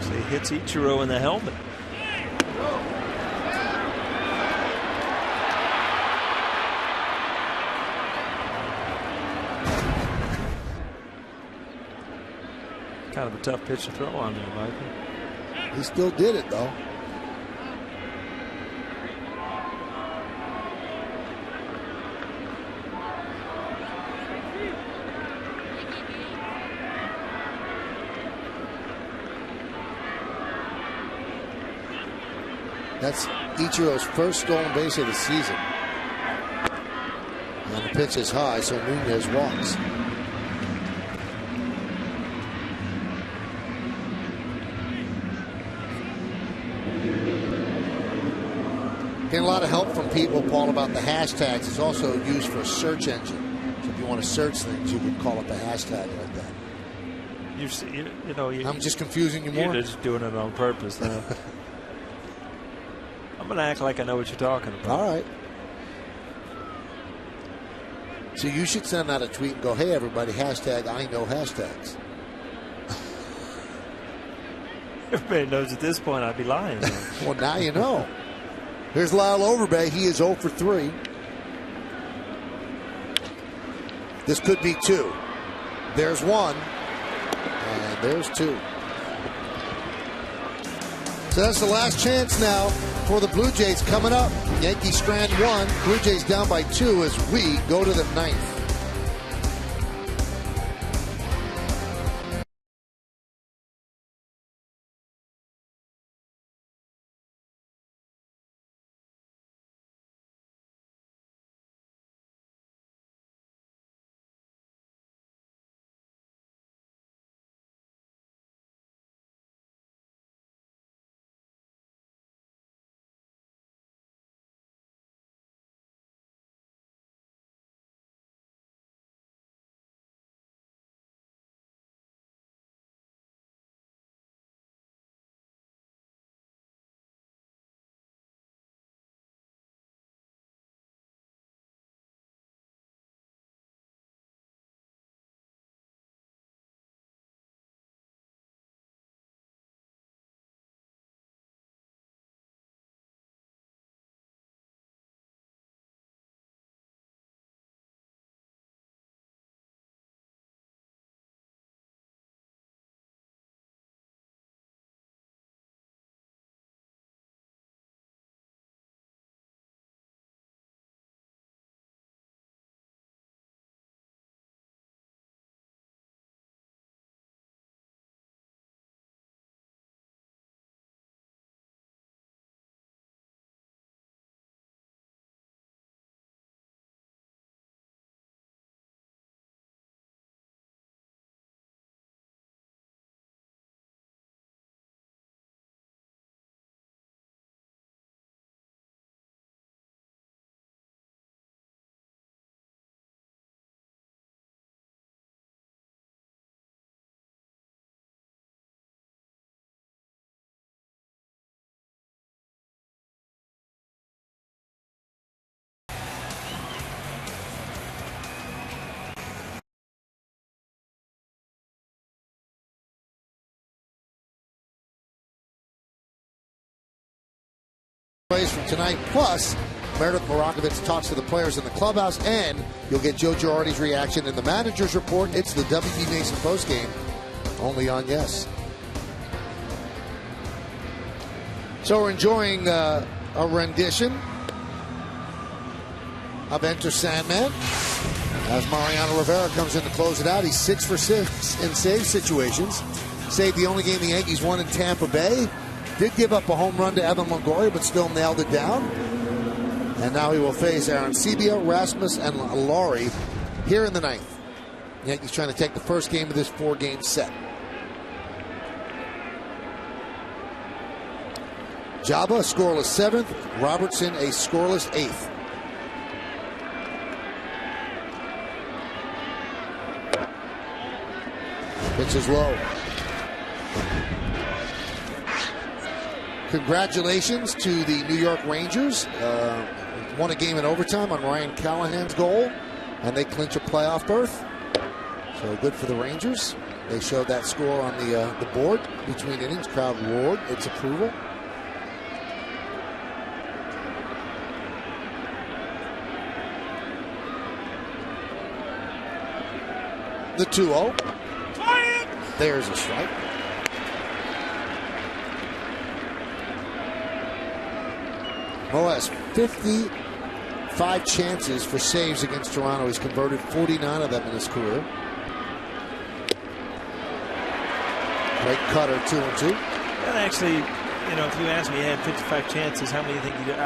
so he hits Ichiro in the helmet. Kind of a tough pitch to throw on there, Michael. He still did it, though. That's Ichiro's first stolen base of the season. And the pitch is high, so Nunez walks. Getting a lot of help from people, Paul, about the hashtags. It's also used for a search engine. So if you want to search things, you could call up a hashtag like that. I'm just confusing you more. You're just doing it on purpose now. I'm going to act like I know what you're talking about. All right. So you should send out a tweet and go, hey, everybody, hashtag I know hashtags. Everybody knows at this point I'd be lying. Well, now you know. Here's Lyle Overbay. He is 0 for 3. This could be 2. There's 1. And there's 2. So that's the last chance now for the Blue Jays coming up. Yankees strand 1. Blue Jays down by 2 as we go to the 9th. Plays from tonight, plus Meredith Morakovitz talks to the players in the clubhouse, and you'll get Joe Girardi's reaction in the manager's report. It's the WB Mason postgame, only on Yes. So we're enjoying a rendition of Enter Sandman as Mariano Rivera comes in to close it out. He's 6 for 6 in save situations. Saved the only game the Yankees won in Tampa Bay. Did give up a home run to Evan Longoria, but still nailed it down. And now he will face Aaron Sebia, Rasmus, and Laurie here in the ninth. Yankees trying to take the first game of this 4-game set. Jabba, a scoreless 7th. Robertson, a scoreless 8th. Pitch is low. Congratulations to the New York Rangers. Won a game in overtime on Ryan Callahan's goal, and they clinch a playoff berth. So good for the Rangers. They showed that score on the board between innings. Crowd roared its approval. The 2-0. There's a strike. Mo has 55 chances for saves against Toronto. He's converted 49 of them in his career. Great cutter, 2-2. And actually, you know, if you ask me, he had 55 chances, how many do you think he did?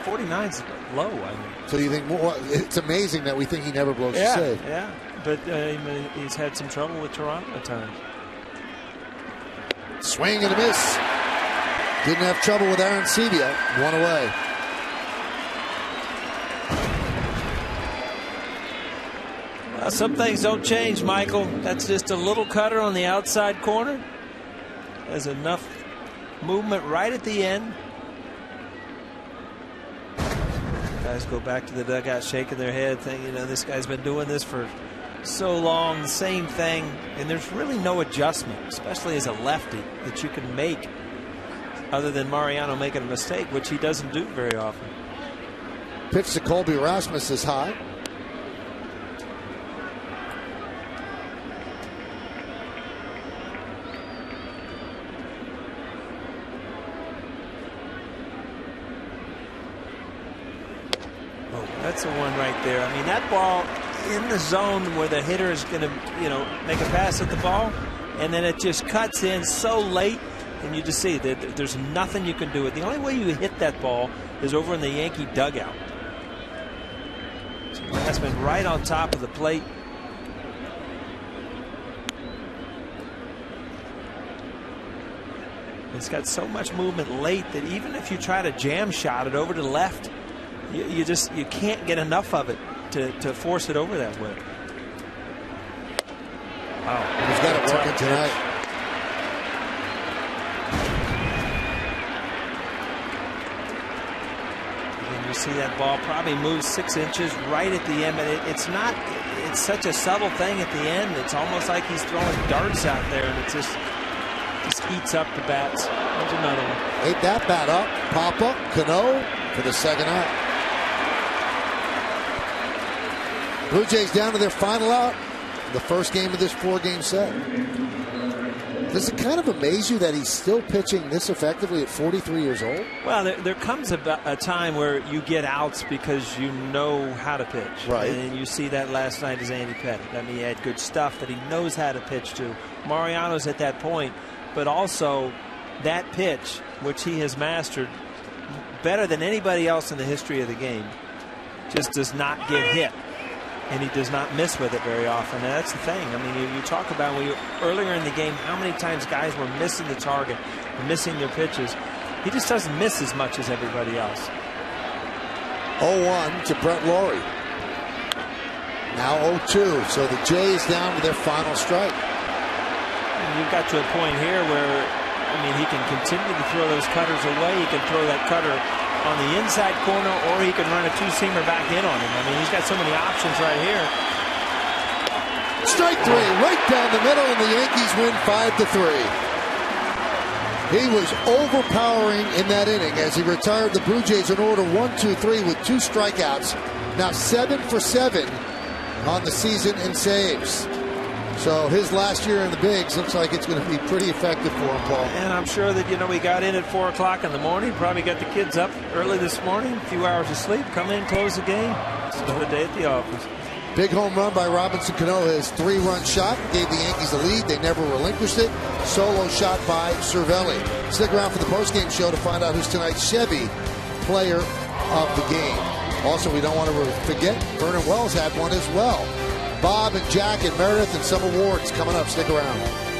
49's low, I mean. So you think more? It's amazing that we think he never blows a save. Yeah, but he's had some trouble with Toronto at times. Swing and a miss. Didn't have trouble with Aaron Sebia. One away. Well, some things don't change, Michael. That's just a little cutter on the outside corner. There's enough movement right at the end. Guys go back to the dugout shaking their head thinking, you know, this guy's been doing this for so long, the same thing, and there's really no adjustment, especially as a lefty, that you can make other than Mariano making a mistake, which he doesn't do very often. Pitch to Colby Rasmus is high. Oh, that's the one right there. I mean, that ball in the zone where the hitter is going to, you know, make a pass at the ball, and then it just cuts in so late, and you just see that there's nothing you can do. The only way you hit that ball is over in the Yankee dugout. So that's been right on top of the plate. It's got so much movement late that even if you try to jam shot it over to the left, you can't get enough of it to force it over that way. Wow, he's got it working tonight. And you see that ball probably moves 6 inches right at the end, but it's such a subtle thing at the end. It's almost like he's throwing darts out there, and it just eats up the bats. There's another one. Ate that bat up. Papa, Cano for the second out. Blue Jays down to their final out. The first game of this 4-game set. Does it kind of amaze you that he's still pitching this effectively at 43 years old? Well, there comes a time where you get outs because you know how to pitch. Right. And you see that last night as Andy Pettitte. I mean, he had good stuff that he knows how to pitch to. Mariano's at that point, but also that pitch, which he has mastered better than anybody else in the history of the game, just does not get hit. And he does not miss with it very often. And that's the thing. I mean, you talk about earlier in the game how many times guys were missing the target, missing their pitches. He just doesn't miss as much as everybody else. 0-1 to Brett Laurie. Now 0-2. So the Jays down to their final strike. And you've got to a point here where, I mean, he can continue to throw those cutters away. He can throw that cutter on the inside corner, or he can run a two-seamer back in on him. I mean, he's got so many options right here. Strike 3, right down the middle, and the Yankees win 5-3. He was overpowering in that inning as he retired the Blue Jays in order 1-2-3 with 2 strikeouts. Now 7 for 7 on the season in saves. So his last year in the bigs looks like it's going to be pretty effective for him, Paul. And I'm sure that, we got in at 4 o'clock in the morning, probably got the kids up early this morning, a few hours of sleep, come in, close the game, start a day at the office. Big home run by Robinson Cano, his 3-run shot, gave the Yankees the lead. They never relinquished it. Solo shot by Cervelli. Stick around for the postgame show to find out who's tonight's Chevy player of the game. Also, we don't want to forget, Vernon Wells had one as well. Bob and Jack and Meredith and some awards coming up. Stick around.